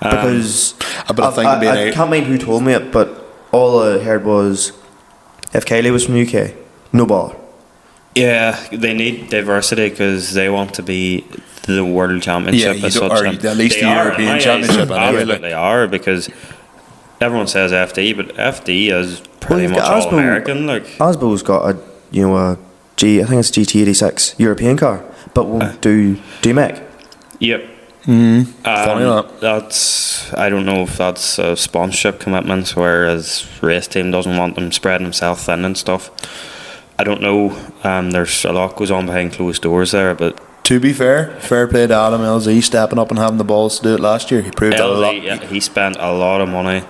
Because I can't mind who told me it, but all I heard was if Kiley was from UK, no ball. Yeah, they need diversity because they want to be the world championship as such. Or at least the European championship. They are, because everyone says FD, but FD is pretty much all American. Like, Asbo's got a I think it's GT86 European car, but won't do DMAC. Yep. Funny that. That's, I don't know if that's a sponsorship commitment, whereas race team doesn't want them spreading himself thin and stuff. I don't know. There's a lot goes on behind closed doors there, but to be fair play to Adam LZ stepping up and having the balls to do it last year. He proved a lot. Yeah, he spent a lot of money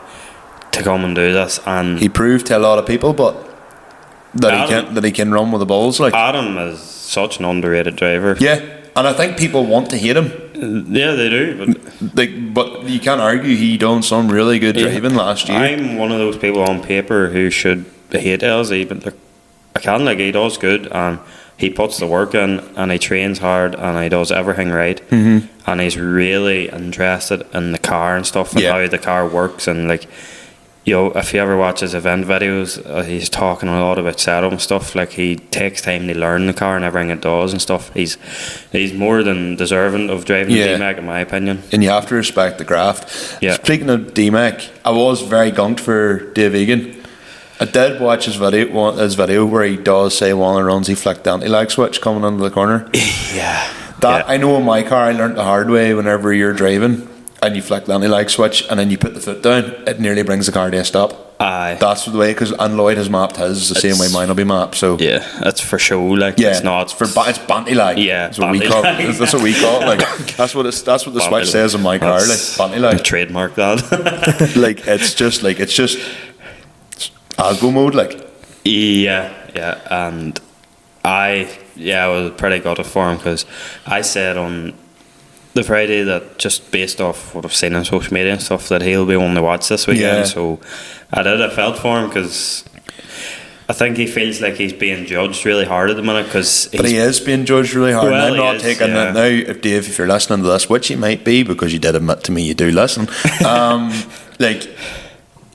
to come and do this, and he proved to a lot of people, but that he can run with the balls. Like, Adam is such an underrated driver. Yeah, and I think people want to hate him. Yeah, they do. But you can't argue he done some really good driving last year. I'm one of those people on paper who should hate LZ, but he does good, and he puts the work in, and he trains hard, and he does everything right, and he's really interested in the car and stuff, and how the car works, and like, you know, if you ever watch his event videos, he's talking a lot about setup and stuff. Like, he takes time to learn the car and everything it does and stuff. He's more than deserving of driving the DMAC, in my opinion. And you have to respect the craft. Yeah. Speaking of DMAC, I was very gunked for Dave Egan. I did watch his video where he does say one of the runs he flicked the anti-lag switch coming into the corner. I know in my car I learnt the hard way. Whenever you're driving and you flick the anti-lag switch and then you put the foot down, it nearly brings the car to a stop. Aye. That's the way, because Lloyd has mapped his the same way mine will be mapped. So yeah, that's for show. Like, it's not it's banty lag. Yeah, that's what we call it. That's what we call it. Like, that's what the switch says in my car. Like, banty lag. Trademark that. Like, it's just Asbo mode. Like, and I was pretty gutted for him, because I said on the Friday that, just based off what I've seen on social media and stuff, that he'll be one to watch this weekend. So I felt for him, because I think he feels like he's being judged really hard at the minute. But he is being judged really hard. Well, I'm not taking it now. If Dave, if you're listening to this, which you might be, because you did admit to me you do listen, like,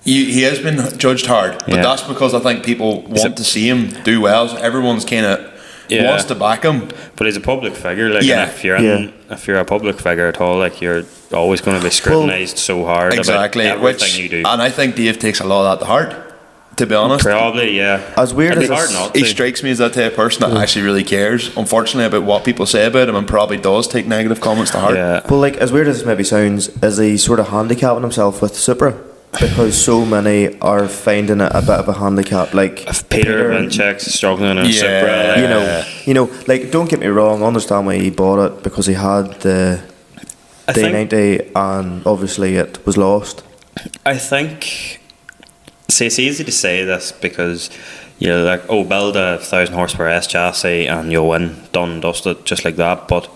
he has been judged hard, but that's because I think people want to see him do well. So everyone's kind of wants to back him. But he's a public figure, like, Yeah. and if you're a public figure at all, like, you're always going to be scrutinised so hard Exactly, about everything you do. and I think Dave takes a lot of that to heart. To be honest, Probably, yeah. As weird It'd as be hard this- not he to. strikes me as that type of person that actually really cares, unfortunately, about what people say about him, and probably does take negative comments to heart. Yeah. Well, like, as weird as this maybe sounds, is he sort of handicapping himself with Supra? Because so many are finding it a bit of a handicap. Like If Peter Vinchek's struggling in a Yeah. Supra, like, you know, like, don't get me wrong, I understand why he bought it, because he had the I think, D90 and obviously it was lost. I think, see, it's easy to say this because you're like, oh, build a 1,000 horsepower S chassis and you'll win, done and dusted, just like that. But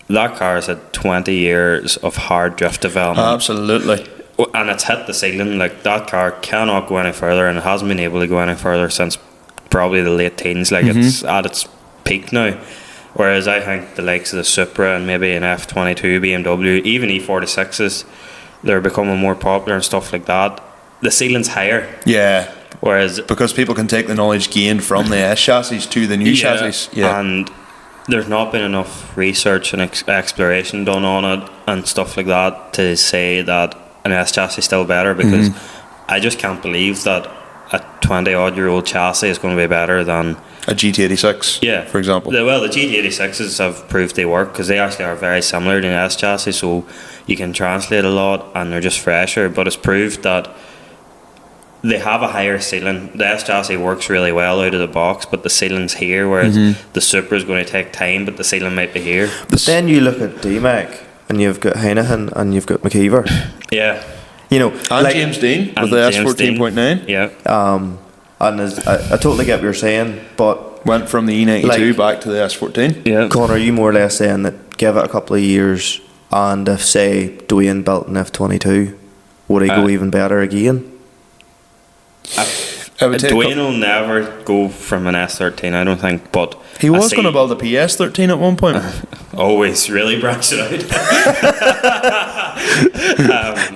that car has had 20 years of hard drift development. Absolutely. And it's hit the ceiling. Like, that car cannot go any further, and it hasn't been able to go any further since probably the late teens. Like, it's at its peak now. Whereas I think the likes of the Supra and maybe an F22 BMW, even E46s, they're becoming more popular and stuff like that. The ceiling's higher. Yeah, Whereas, because people can take the knowledge gained from the S chassis to the new chassis. Yeah, and there's not been enough research and exploration done on it and stuff like that to say that an S chassis is still better, because I just can't believe that a 20-odd-year-old chassis is going to be better than a GT86. Yeah, for example. The GT86s have proved they work because they actually are very similar to an S chassis, so you can translate a lot and they're just fresher. But it's proved that they have a higher ceiling. The S chassis works really well out of the box, but the ceiling's here, whereas the Supra is going to take time, but the ceiling might be here. But then you look at D-Mac and you've got Heineken and you've got McKeever. Yeah, You know, And like, James Dean with and the James Dean. S14.9 yeah. and I totally get what you're saying, but went from the E92 Like- back to the S14. Yeah. Connor, are you more or less saying that give it a couple of years, and if, say, Dwayne built an F22, would he go even better again? I would take Dwayne will never go from an S13, I don't think, but he I was see going to build a PS13 at one point. always really branch it out.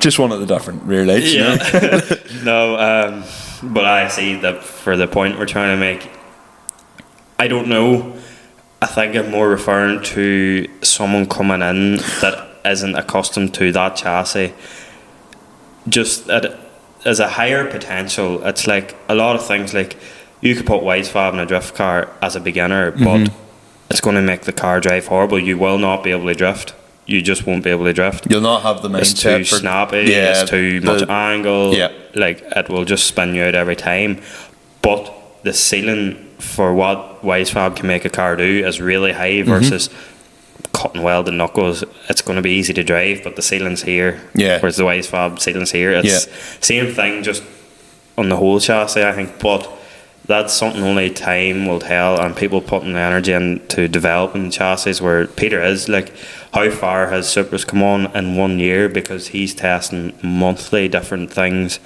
Just one of the different rear lights, you know? No, but I see that for the point we're trying to make, I don't know. I think I'm more referring to someone coming in that isn't accustomed to that chassis. Just as a higher potential, it's like a lot of things, like you could put wide fab in a drift car as a beginner, but it's going to make the car drive horrible. You will not be able to drift. You just won't be able to drift. You'll not have the It's mindset too for snappy, Yeah, it's too much angle, yeah. like it will just spin you out every time. But the ceiling for what Wisefab can make a car do is really high versus cutting welded knuckles. It's going to be easy to drive, but the ceiling's here, Yeah. whereas the Wisefab ceiling's here. It's same thing, just on the whole chassis, I think, but that's something only time will tell, and people putting the energy into developing chassis, where Peter is. Like, how far has Supras come on in 1 year, because he's testing monthly different things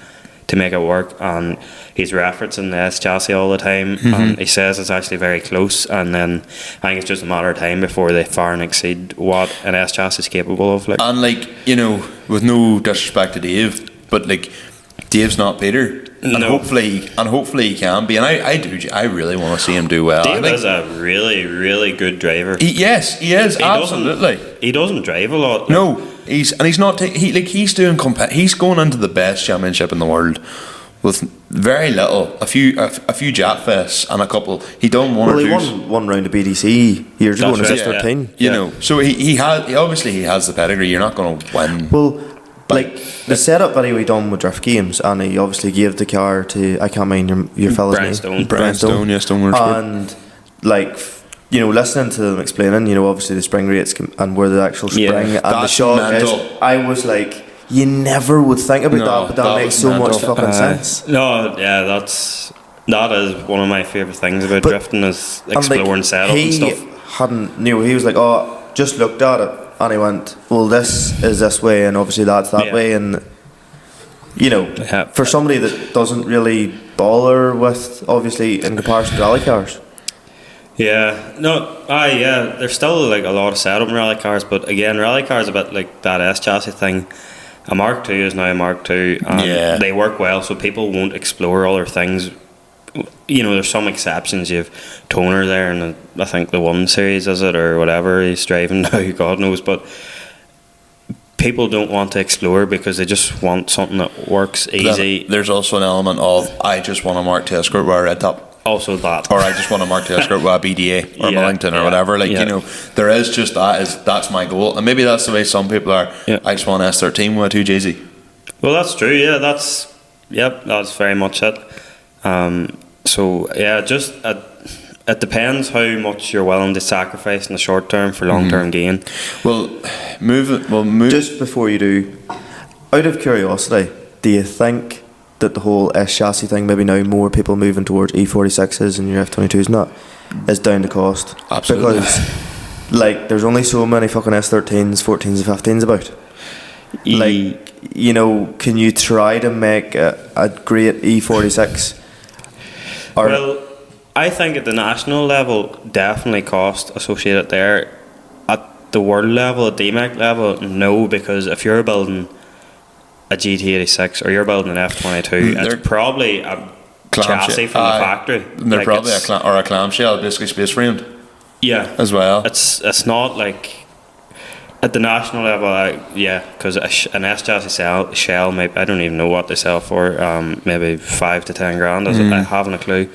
to make it work, and he's referencing the S chassis all the time, and he says it's actually very close, and then I think it's just a matter of time before they far and exceed what an S chassis is capable of. Like, And like, you know, with no disrespect to Dave, but like, Dave's not Peter, and No. hopefully he can be. And I really want to see him do well. I Dave think is a really, really good driver. he is He absolutely. he doesn't drive a lot. No, he's not. He's doing. He's going into the best championship in the world with very little. A few Jat Fests and a couple. He done one Well, or he two. won one round of BDC years ago in his That's right, S13. You know, so he obviously he has the pedigree. You're not going to win. Well, like the setup that he done with Drift Games, and he obviously gave the car to, I can't mind your fella's Brian name. Stone. Brian Stone, yes, Stone Motorsport. And like, you know, listening to them explaining, you know, obviously the spring rates and where the actual spring and the that's shock mental. is, I was like, you never would think about No, that, but that that makes was so mental. much fucking sense. No, yeah, that is one of my favourite things about drifting, is And, like, exploring setup and stuff. Hadn't knew, he was like, oh, just looked at it, and he went, well, this is this way, and obviously that's that Yeah. way, and you know, Yeah. for somebody that doesn't really bother with, obviously, in comparison to rally cars. Yeah, no, yeah, there's still like a lot of setup in rally cars, but again, rally cars a bit like that S chassis thing. A Mark II is now a Mark II, and Yeah. they work well, so people won't explore other things you know, there's some exceptions. You have Toner there, and I think the 1 Series, is it, or whatever he's driving now, God knows. But people don't want to explore because they just want something that works easy. There's also an element of, I just want a Mark II Escort with a red top. Also that. Or I just want a Mark II Escort with a BDA or Yeah, Millington or yeah, whatever. Like, yeah. you know, there is just that's my goal. And maybe that's the way some people are. Yeah. I just want S13 with a 2JZ. Well, that's true. Yeah, that's very much it. So yeah, just it depends how much you're willing to sacrifice in the short term for long term gain. Well, move. Just before you do, out of curiosity, do you think that the whole S chassis thing, maybe now more people moving towards E46s and your F22s not, is down to cost? Absolutely. Because like there's only so many fucking S13s, 14s and 15s about. Like, you know, can you try to make a great E46? Well, I think at the national level, definitely cost associated there. At the world level, at DMAC level, no, because if you're building a GT86 or you're building an F22, it's probably a chassis from the factory. They're like probably a clamshell, basically space framed. Yeah, as well. It's not like at the national level, because an S chassis shell, maybe I don't even know what they sell for. Maybe 5 to 10 grand. I haven't a clue,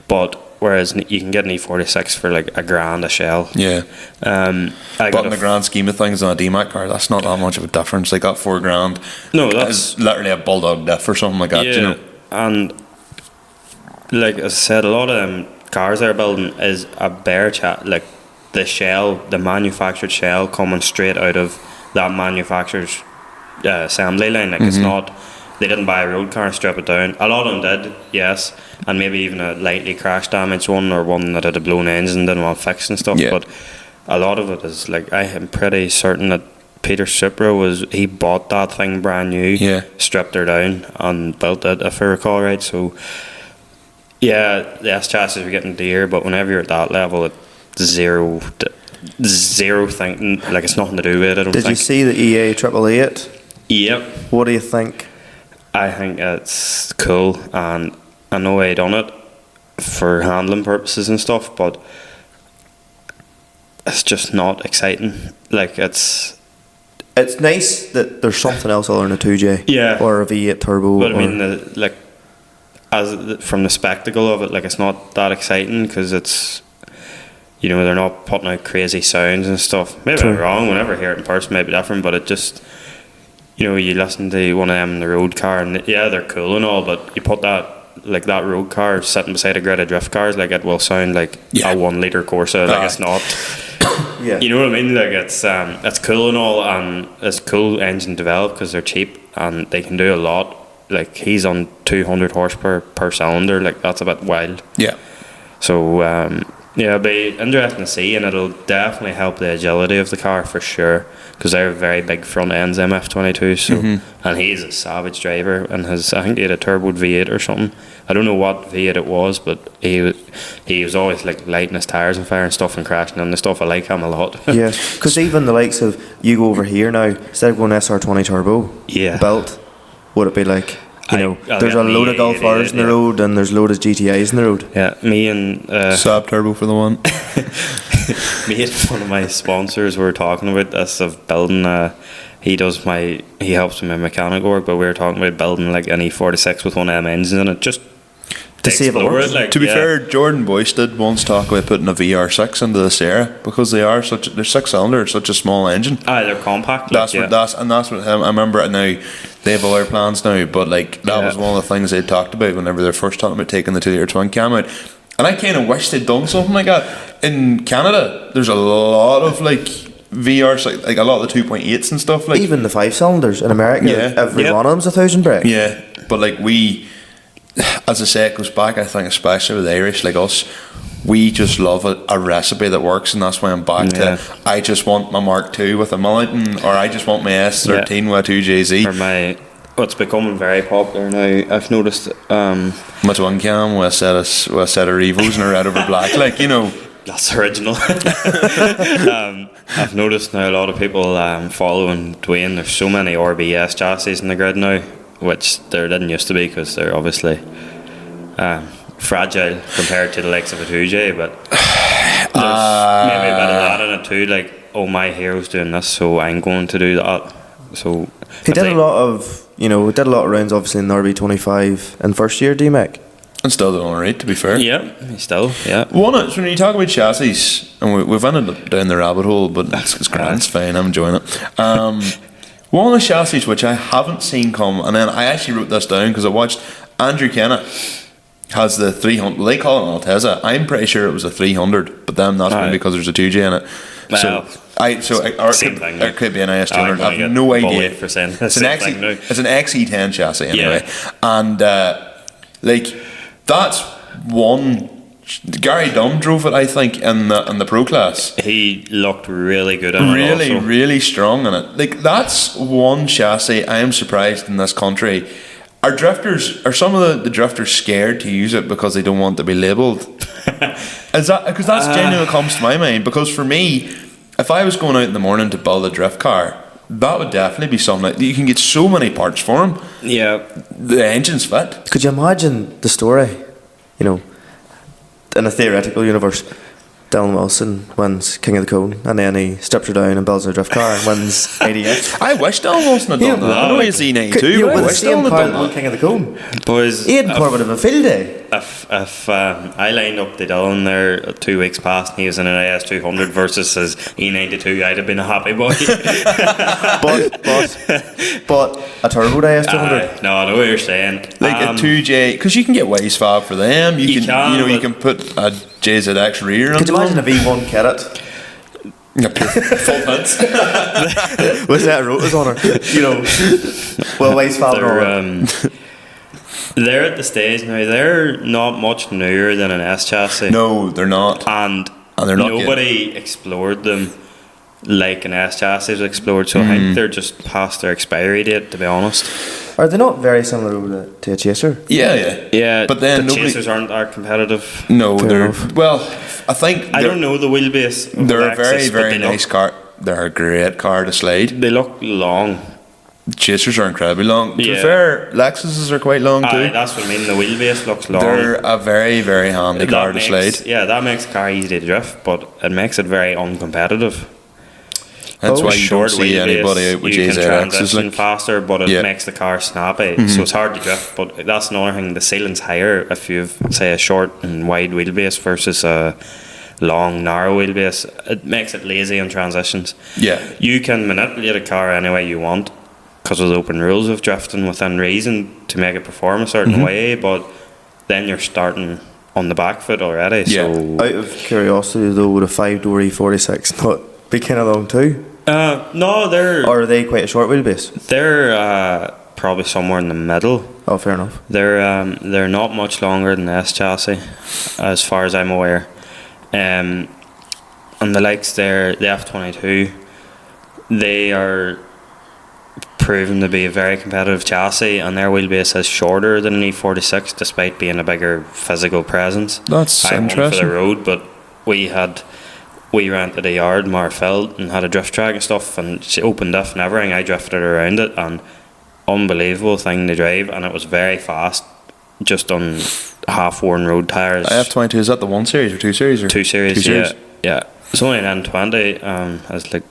but. Whereas you can get an E46 for like $1,000 a shell. Yeah. But in the grand scheme of things on a DMAC car, that's not that much of a difference. They got $4,000. No, that's literally a bulldog diff or something like that. Yeah, you know. And like as I said, a lot of them cars they're building is a bare like the shell, the manufactured shell coming straight out of that manufacturer's assembly line. Like it's not. They didn't buy a road car and strip it down. A lot of them did, yes, and maybe even a lightly crash damaged one or one that had a blown engine didn't want fixed and stuff. Yeah. But a lot of it is like I am pretty certain that Peter Supra he bought that thing brand new, stripped her down and built it, if I recall right. So yeah, the S chassis are getting dear, but whenever you're at that level, it's zero thinking. Like it's nothing to do with it. I don't Did think. you see the EA 888? Yep. What do you think? I think it's cool, and I know I done it for handling purposes and stuff, but it's just not exciting. Like it's nice that there's something else other than a 2J, or a V8 turbo. But I mean, from the spectacle of it, like it's not that exciting because it's, you know, they're not putting out crazy sounds and stuff. Maybe I'm wrong. Whenever I hear it in person, maybe different, but it just. You know, you listen to one of them in the road car, and yeah, they're cool and all, but you put that road car sitting beside a grid of drift cars, like it will sound like a 1 litre Corsa. Like it's not. Yeah. You know what I mean? Like it's cool and all, and it's cool engine developed because they're cheap and they can do a lot. Like he's on 200 horsepower per cylinder. Like that's a bit wild. Yeah. So it'll be interesting to see, and it'll definitely help the agility of the car for sure. Because they're very big front ends, MF22. So, and he's a savage driver, and I think he had a turboed V8 or something. I don't know what V8 it was, but he was always like lighting his tires on fire and stuff and crashing and the stuff. I like him a lot. Yeah, because even the likes of you go over here now, instead of going SR20 turbo, built, would it be like? You know, there's a load of Golf R's in the road, and there's a load of GTIs in the road. Yeah, me and Saab turbo for the one. Me and one of my sponsors were talking about this of building. He helps with my mechanical work, but we were talking about building like an E46 with one of them engines in it, just to see if it works. To be fair, Jordan Boyce did once talk about putting a VR6 into the Sierra because they're 6 cylinder, such a small engine. They're compact. That's what I remember it now. They have other plans now, but like that was one of the things they talked about whenever they're first talking about taking the 2-litre twin cam out. And I kind of wish they'd done something like that. In Canada, there's a lot of like VRs, like a lot of the 2.8s and stuff. Like even the 5 cylinders in America, every one of them's 1,000 brake. Yeah, but like we, as I say, it goes back. I think especially with Irish like us, we just love a recipe that works, and that's why I'm back to. I just want my Mark II with a Millington, or I just want my S13 with a 2JZ. Or my what's becoming very popular now. I've noticed. My twin cam with a set of Revos and a red over black, like you know. That's original. I've noticed now a lot of people following Dwayne. There's so many RBS chassis in the grid now, which there didn't used to be because they're obviously fragile compared to the likes of a 2J, but there's maybe a bit of that in it too. Like, oh, my hero's doing this, so I'm going to do that. So He did a lot of rounds, obviously, in the RB25 in first year DMAC. And still doing alright, to be fair. Yeah, still, yeah. So when you talk about chassis, and we've ended up down the rabbit hole, but it's grand, it's fine, I'm enjoying it. One of the chassis which I haven't seen come, and then I actually wrote this down because I watched Andrew Kenna has the 300. Well, they call it an Altezza. I'm pretty sure it was a 300, but then that's maybe because there's a 2J in it. Well, It could be an IS200. I have no idea. It's an XE10 chassis anyway, and that's one. Gary Dunn drove it, I think, in the pro class. He looked really good in it. Really strong in it. Like, that's one chassis I am surprised in this country. Are some of the drifters scared to use it because they don't want to be labelled? Is that because that's genuinely what comes to my mind? Because for me, if I was going out in the morning to build a drift car, that would definitely be something like, you can get so many parts for them. Yeah, the engine's fit. Could you imagine the story? In a theoretical universe, Dylan Wilson wins King of the Cone, and then he strips her down and builds a drift car and wins 88. I wish Dylan Wilson had done that. I know he's E92, but I wish Dylan had done that. King of the Cone. Boys, Ian Corbett of a field day. If I lined up the Dylan there 2 weeks past and he was in an IS200 versus his E92, I'd have been a happy boy. but a turbo IS200. No, I know what you're saying. Like a 2J, because you can get ways fab for them. You can put a JZX rear on. Could you imagine a V1 Cadet? Full pants. Was that rotors on her? Well, ways fab. They're at the stage now. They're not much newer than an S chassis. No, they're not. And they're not. Nobody explored them like an S chassis was explored. So I think they're just past their expiry date, to be honest. Are they not very similar to a Chaser? Yeah. But then the Chasers aren't competitive. No, well, I think I don't know the wheelbase. They're a very, very nice car. They're a great car to slide. They look long. Chasers are incredibly long. To be fair, Lexuses are quite long too. That's what I mean. The wheelbase looks long. They're a very, very handy car to slide. Yeah, that makes a car easy to drift, but it makes it very uncompetitive. That's why you don't see anybody out with JZXs. You can transition faster, but it makes the car snappy, so it's hard to drift. But that's another thing. The ceiling's higher if you've, say, a short and wide wheelbase versus a long, narrow wheelbase. It makes it lazy in transitions. Yeah, you can manipulate a car any way you want, because of the open rules of drifting within reason to make it perform a certain way, but then you're starting on the back foot already. Yeah. So out of curiosity though, would a 5-door E46 not be kind of long too? No, or are they quite a short wheelbase? They're probably somewhere in the middle. Oh, fair enough. They're not much longer than the S chassis, as far as I'm aware. And the likes there, the F22, they are proven to be a very competitive chassis, and their wheelbase is shorter than an E46 despite being a bigger physical presence. That's interesting. I went for the road, but we rented a yard in Marfeld and had a drift track and stuff, and she opened diff and everything. I drifted around it, and unbelievable thing to drive, and it was very fast just on half worn road tyres. F22, is that the 1 series or 2 series? 2 series, yeah. It's only an N20, it's like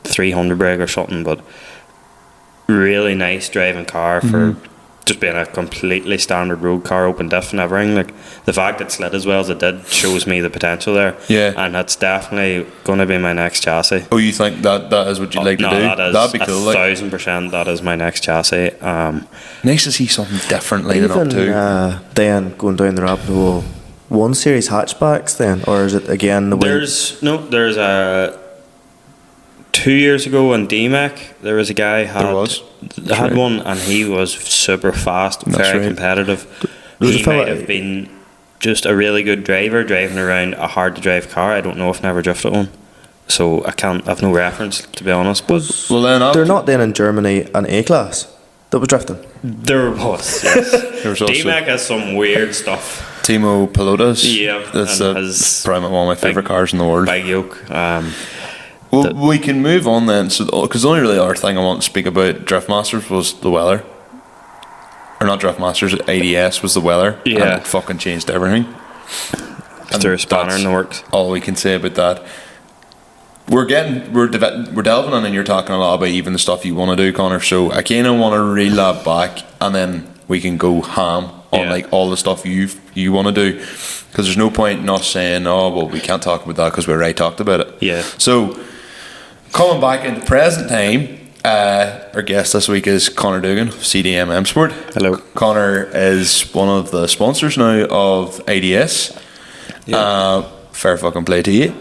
300 brake or something, but really nice driving car for just being a completely standard road car, open diff and everything. Like, the fact it slid as well as it did shows me the potential there. Yeah, and that's definitely going to be my next chassis. Oh, you think that is what you'd like to do? That'd be cool. 1,000%. That is my next chassis. Nice to see something different lining up too. Then going down the rabbit hole, 1 series hatchbacks then, or is it again the there's a 2 years ago in DMAC, there was a guy had one, and he was super fast, very competitive. He might have been just a really good driver driving around a hard to drive car. I don't know if never drifted one, so I've no reference, to be honest. But they're not then in Germany an A class that was drifting. There was, yes. DMAC has some weird stuff. Timo Pelotas. Yeah, that's probably one of my favourite cars in the world. Big yoke. Well, we can move on then, because the only really other thing I want to speak about Drift Masters was the weather. or not Draft Masters, ADS was the weather. Yeah. And it fucking changed everything. If there's a spanner that's in the works. all we can say about that. We're delving in, and you're talking a lot about even the stuff you want to do, Connor. So I kind of want to reel that back, and then we can go ham on like all the stuff you want to do, because there's no point in us saying, oh well, we can't talk about that because we already talked about it. Yeah. So coming back into present time, our guest this week is Conor Duggan of CDMSport. Hello. Connor is one of the sponsors now of ADS. Fair fucking play to you.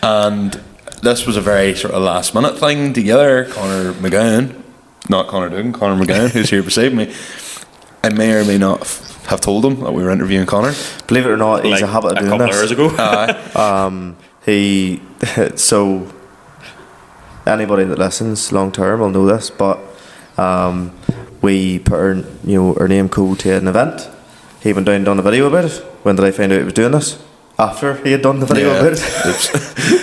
And this was a very sort of last minute thing together. Conor McGowan, not Conor Duggan, Conor McGowan, who's here beside me. I may or may not have told him that we were interviewing Conor. Believe it or not, he's a habit of doing this. A couple hours ago. So anybody that listens long term will know this, but we put our name code to an event. He went down and done a video about it. When did I find out he was doing this? After he had done the video about it.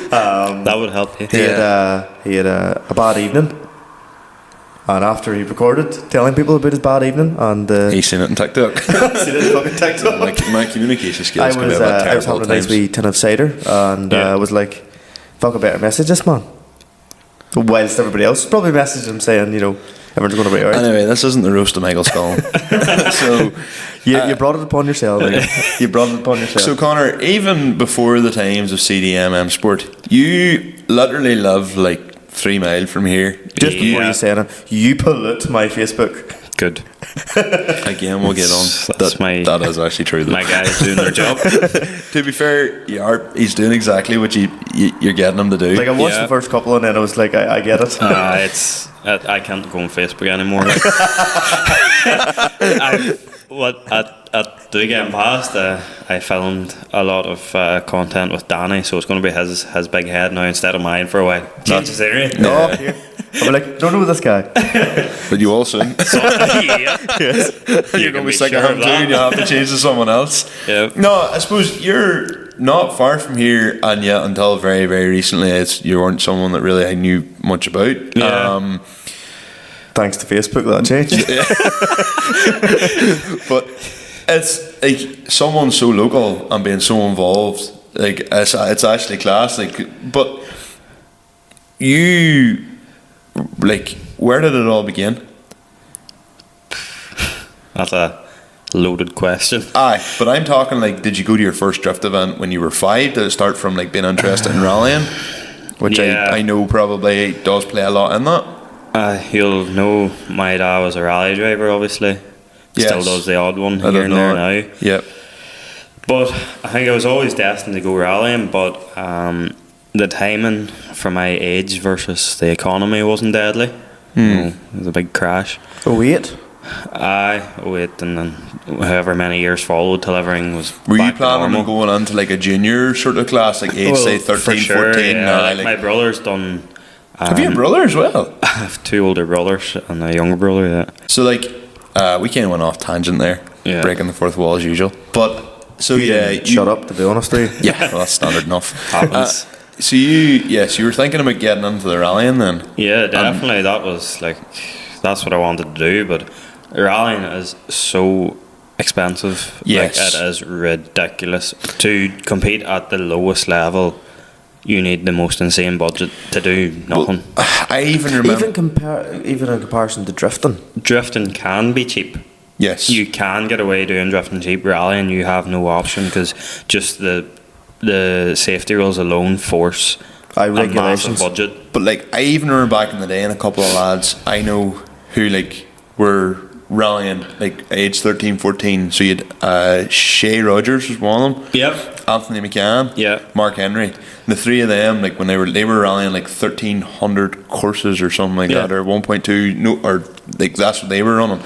That would help you. He had a bad evening, and after he recorded telling people about his bad evening, and he's seen it on TikTok. seen it on fucking TikTok. My communication skills can be a bit I was terrible having a at nice times. wee tin of cider, and I was like, fuck, I better message this man. Whilst everybody else probably messaged him saying, everyone's going to be alright. Anyway, this isn't the roast of Michael Scullin. So you brought it upon yourself. You brought it upon yourself. So Connor, even before the times of CDMSport, you literally live like 3 miles from here. Just before you said it, you put it to my Facebook. Good. Again, we'll get on. That is actually true though. My guys doing their job. To be fair, he's doing exactly what you're getting him to do. Like I watched the first couple and then I was like, I get it. I can't go on Facebook anymore. At Duggan Past, I filmed a lot of content with Danny, so it's going to be his big head now instead of mine for a while. Change the scenery. No, here. I'll be like, don't know this guy. But you also Yes. you're going to be sick of him too, and you have to change to someone else. Yep. No, I suppose you're not far from here, and yet until very, very recently, you weren't someone that really I knew much about. Yeah. Thanks to Facebook, that changed. But it's like someone so local and being so involved, like it's actually class. Like, but you, like, where did it all begin? That's a loaded question. Aye, but I'm talking like, did you go to your first drift event when you were 5? Did it start from like being interested in rallying, which I know probably does play a lot in that. You'll know my dad was a rally driver, obviously. Yes. Still does the odd one here and there now. Yep. But I think I was always destined to go rallying, but the timing for my age versus the economy wasn't deadly. It was a big crash. 08? Aye, 08, and then however many years followed till everything was Were you back to planning on normal. going into like a junior sort of class, like age say 13, for sure, 14? yeah. Like, My brother's done. have you a brother as well? I have 2 older brothers and a younger brother. Yeah. So like, we kind of went off tangent there, breaking the fourth wall as usual. But so Shut up, to be honest with you. Yeah, well, that's standard enough. Happens. So you were thinking about getting into the rallying then? Yeah, definitely. That was that's what I wanted to do. But rallying is so expensive. Yes. Like, it is ridiculous. To compete at the lowest level, you need the most insane budget to do nothing. Well, I even remember. Even in comparison to drifting. Drifting can be cheap. Yes. You can get away doing drifting cheap. Rallying, you have no option because just the safety rules alone force a massive regulations. budget. But like, I even remember back in the day, and a couple of lads I know who like were rallying like age 13, 14. So you had Shay Rogers was one of them. Yep. Anthony McCann. Yeah. Mark Henry. The 3 of them, like when they were rallying like 1,300 courses or something like that, or 1.2. No, or like that's what they were running.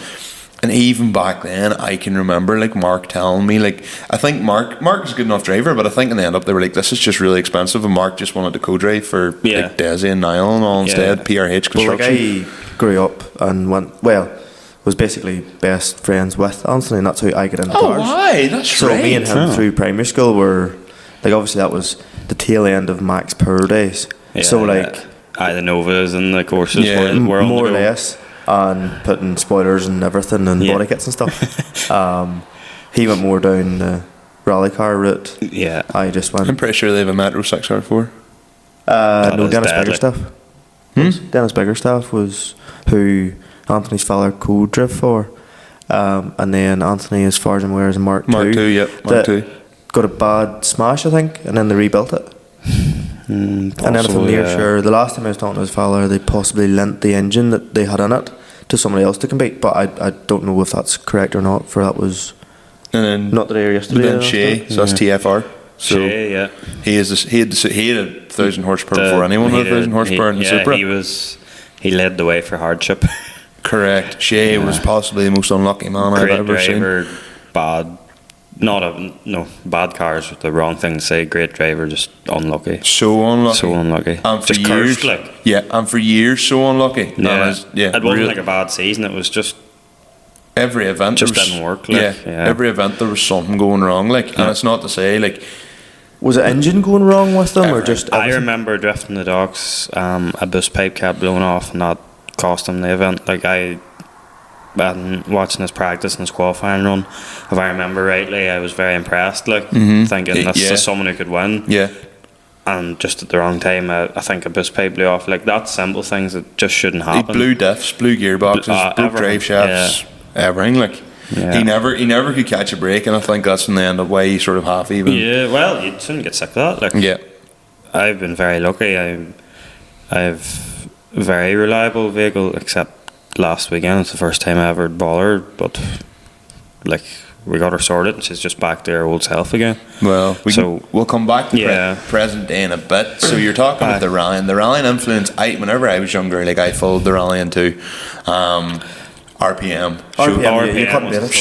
And even back then, I can remember like Mark telling me, like, I think Mark was a good enough driver, but I think in the end up they were like, this is just really expensive, and Mark just wanted to co-drive for like Desi and Niall and all instead. PRH Construction. Well, like I grew up and was basically best friends with Anthony, and that's how I got into cars. Why? That's so right. me and him through primary school were like, obviously that was the tail end of Max Power days. Yeah, so like the Novas and the courses Yeah. were on more the or go. less. and putting spoilers and everything and body kits and stuff. He went more down the rally car route. Yeah. I just went. I'm pretty sure they have a Matbro 6R4. No, Dennis deadly. Biggerstaff. Dennis Biggerstaff was who Anthony's father co-drove for. And then Anthony, as far as I'm aware, is a Mark II. Yep, Mark II. Got a bad smash, I think, and then they rebuilt it. And then if I'm near sure, the last time I was talking to his father, they possibly lent the engine that they had in it to somebody else to compete. But I don't know if that's correct or not. For that was not the day or yesterday. Then Shea, so that's TFR. So Shea, yeah. he had 1,000 horsepower before anyone had 1,000 horsepower in the Supra. He led the way for hardship. Correct. Shea was possibly the most unlucky man I've ever driver, seen. Bad cars was the wrong thing to say. Great driver, just unlucky. So unlucky. So unlucky. And for just years, cursed, and for years, so unlucky. Yeah, it it wasn't like a bad season. It was just every event didn't work. Every event there was something going wrong. And it's not to say was it engine going wrong with them or just? I remember drifting the docks. A boost pipe kept blowing off, and that cost him the event. Watching his practice and his qualifying run, if I remember rightly, I was very impressed. Thinking this is someone who could win. Yeah. And just at the wrong time, I think a boost pipe blew off. That's simple things that just shouldn't happen. He blew diffs, blew gearboxes, broke drive shafts, everything. He never could catch a break, and I think that's in the end of why he sort of half even. Yeah, well, you shouldn't get sick of that. Yeah. I've been very lucky. I've a very reliable vehicle, except last weekend. It's the first time I ever bothered, but we got her sorted and she's just back to her old self again. Well, we'll come back to present day in a bit. So you're talking about the rallying influence. Whenever I was younger, I followed the rallying too. RPM. You couldn't beat it.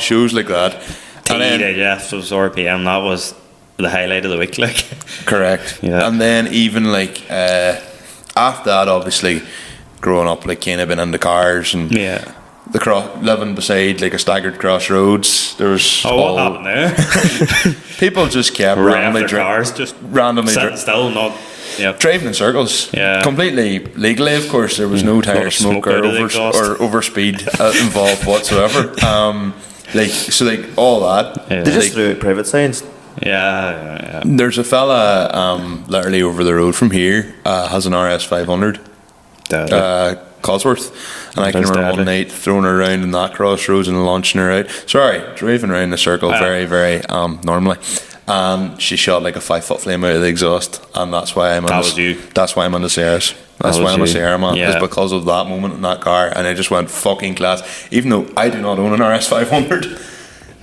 Shows like that. TDF was RPM. That was the highlight of the week. Correct. Yeah. And then even after that, obviously growing up, kind of been into cars and living beside a staggered crossroads. There was what happened there? People just kept randomly sitting still, not driving in circles. Yeah. Completely legally, of course. There was no tire smoke or overspeed involved whatsoever. All that. They just threw out private signs. Yeah. There's a fella literally over the road from here has an RS 500. Cosworth, and I can remember one night throwing her around in that crossroads and launching her out. Driving around the circle very, very normally. She shot a 5-foot flame out of the exhaust, and that's why I'm on the Sierras. That's why I'm a Sierra man. It's because of that moment in that car, and I just went fucking class. Even though I do not own an RS 500,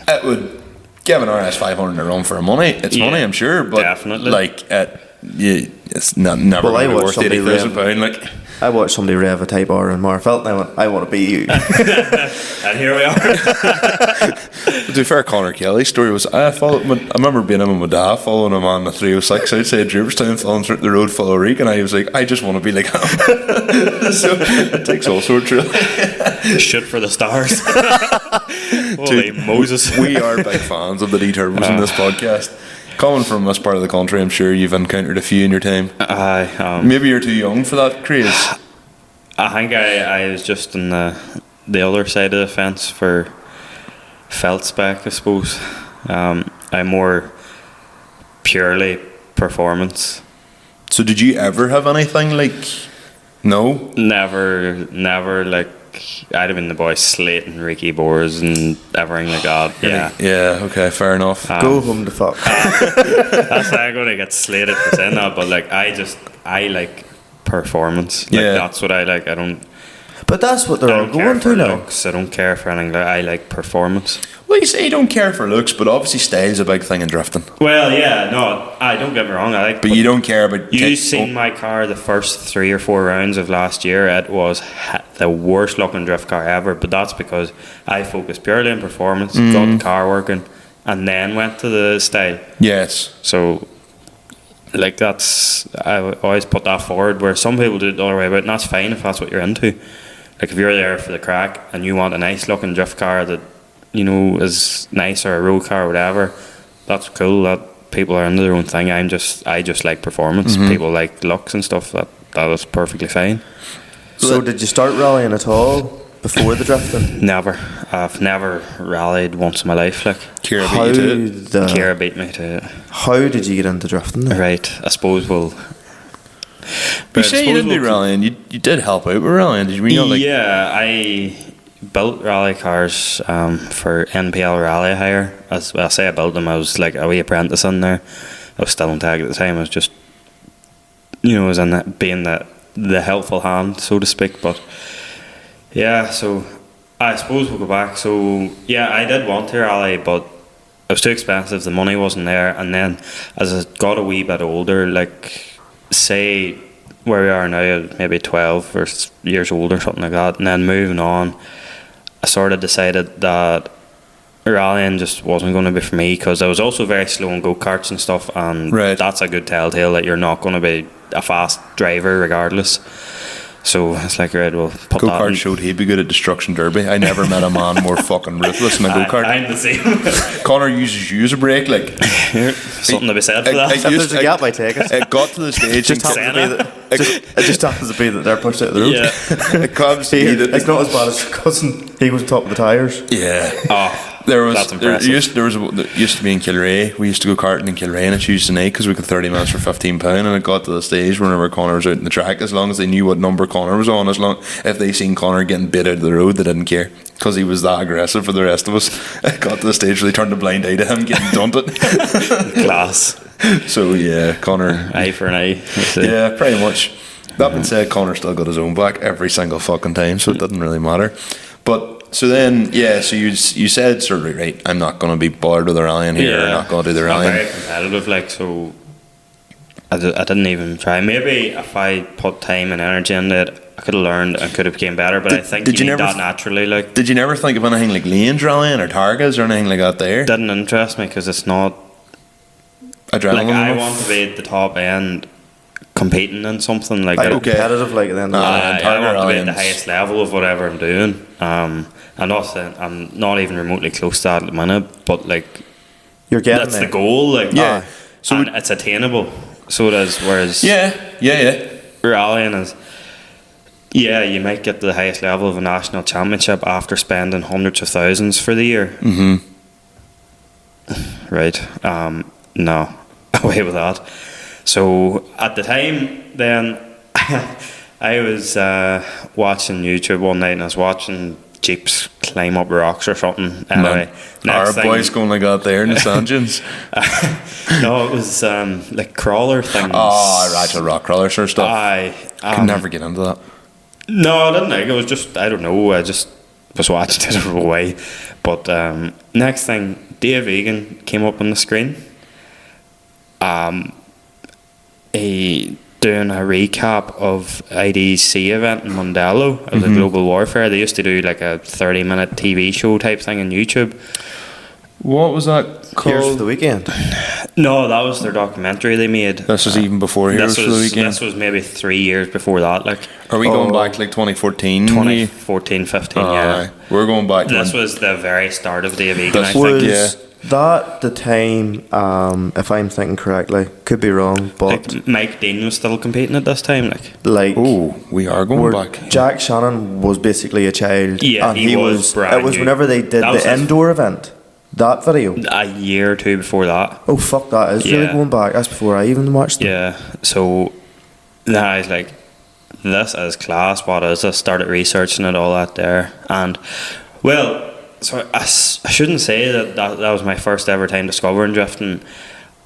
it would give an RS 500 a run for money. It's money, I'm sure, but definitely. It's never really worth £80,000. I watched somebody rev a Type R in Marfelt, and I went, I want to be you. And here we are. To be fair, Conor Kelly's story was, I remember being in with my dad, following him on the 306 outside Draperstown, following through the road full of reek, and I was like, I just want to be like him. So it takes all sorts, really. Shoot for the stars. Holy Moses. We are big fans of the D-turbos in this podcast. Coming from this part of the country, I'm sure you've encountered a few in your time. Maybe you're too young for that craze. I think I was just on the other side of the fence for felt spec, I suppose. I'm more purely performance. So did you ever have anything No? Never I'd have been the boy slating Ricky Boers and everything like that. Yeah, okay, fair enough. Go home to fuck. That's why I'm going to get slated for saying that, but I like performance. That's what I like. I don't. But that's what they're all going to now. I don't care for anything. I like performance. Well, you say you don't care for looks, but obviously style's a big thing in drifting. Well, yeah, no, I don't get me wrong. But you don't care about. You seen my car the first 3 or 4 rounds of last year. It was the worst looking drift car ever. But that's because I focused purely on performance, got the car working, and then went to the style. Yes. So, I always put that forward. Where some people do it the other way about, and that's fine if that's what you're into. If you're there for the crack and you want a nice looking drift car that is nice, or a road car or whatever, that's cool. That people are into their own thing. I just like performance. People like looks and stuff. That is perfectly fine. So did you start rallying at all before the drifting? Never. I've never rallied once in my life. Like, Kira How beat you to it. Kira beat me to it. How did you get into drifting then? Right. I suppose we'll. You say you didn't do rallying. You did help out with rallying. Did you? You know, like, Yeah, I built rally cars for NPL Rally Hire. As well, I say I built them. I was like a wee apprentice in there. I was still in tag at the time. I was just, I was in that, being the helpful hand, so to speak. But yeah, so I suppose we'll go back. So yeah, I did want to rally, but it was too expensive. The money wasn't there. And then as I got a wee bit older, like, say where we are now, maybe 12 or years old or something like that, and then moving on, I sort of decided that rallying just wasn't going to be for me, because I was also very slow in go-karts and stuff, and that's a good telltale that you're not going to be a fast driver regardless. So it's like, right, we'll put that go-kart in. showed he'd be good at destruction derby. I never met a man more fucking ruthless in a go-kart. I'm the same. Connor uses user brake, like, something to be said for that. If there's a gap, I take it. It got to the stage. It just happens to be that they're pushed out of the road. Yeah. It comes to be that It's not as bad as your cousin. He was top of the tyres. yeah. Oh, There that's impressive. used to be in Kilrea. We used to go karting in Kilrea on a Tuesday night because we got 30 minutes for £15, and it got to the stage whenever Connor was out in the track, as long as they knew what number Connor was on, if they seen Connor getting bit out of the road, they didn't care, because he was that aggressive for the rest of us. It got to the stage where they turned a blind eye to him getting dunted. Class. So yeah, Connor. Eye for an eye. Yeah, pretty much. That being said, Connor still got his own back every single fucking time, so it didn't really matter. But so then, yeah, so you said sort of, right, I'm not going to be bothered with the rallying here. I'm not going to do the rallying. I'm very competitive, like, so I didn't even try. Maybe if I put time and energy into it, I could have learned and could have became better, but I think you need that naturally. Like, did you never think of anything like lanes rallying or targets or anything like that there? Didn't interest me, because it's not adrenaline. Like, I want to be at the top end competing in something like competitive, like then. I want to be at the highest level of whatever I'm doing. I'm not saying I'm not even remotely close to that at the minute, but like, you're getting that's there. the goal. Like, Yeah. so and it's attainable. So it is. Whereas yeah. rallying is, yeah, you might get to the highest level of a national championship after spending hundreds of thousands for the year. Mm-hmm. Right. No, away with that. So at the time then, I was watching YouTube one night, and I was watching jeeps climb up rocks or something. Anyway, our boys going like that there in the sand dunes. No, it was like crawler things. Oh, right, rock crawler sort of stuff. I could never get into that. No, I didn't. Like, it was just, I don't know, I just was watching it away. But next thing, Dave Egan came up on the screen. He doing a recap of IDC event in Mondello of the Global Warfare. They used to do like a 30-minute TV show type thing on YouTube. What was that Here's called? for the weekend. No, that was their documentary they made. This was even before Heroes for the Weekend. This was maybe 3 years before that. Like, Are we going back to like 2014? 2014, 15, yeah. Aye. We're going back to This was the very start of Dave Egan, I Was think. that the time, if I'm thinking correctly, could be wrong, but Like, Mike Dean was still competing at this time. Like, Oh, we are going where back. Jack Shannon was basically a child. Yeah, and he was brand It was new. whenever they did That was the his- indoor event. That video. a year or two before that. Oh fuck, that is really Yeah. going back. That's before I even watched them. Yeah, so then I was like, this is class, what is this? Started researching it, all that there. And, well, so I shouldn't say that was my first ever time discovering drifting.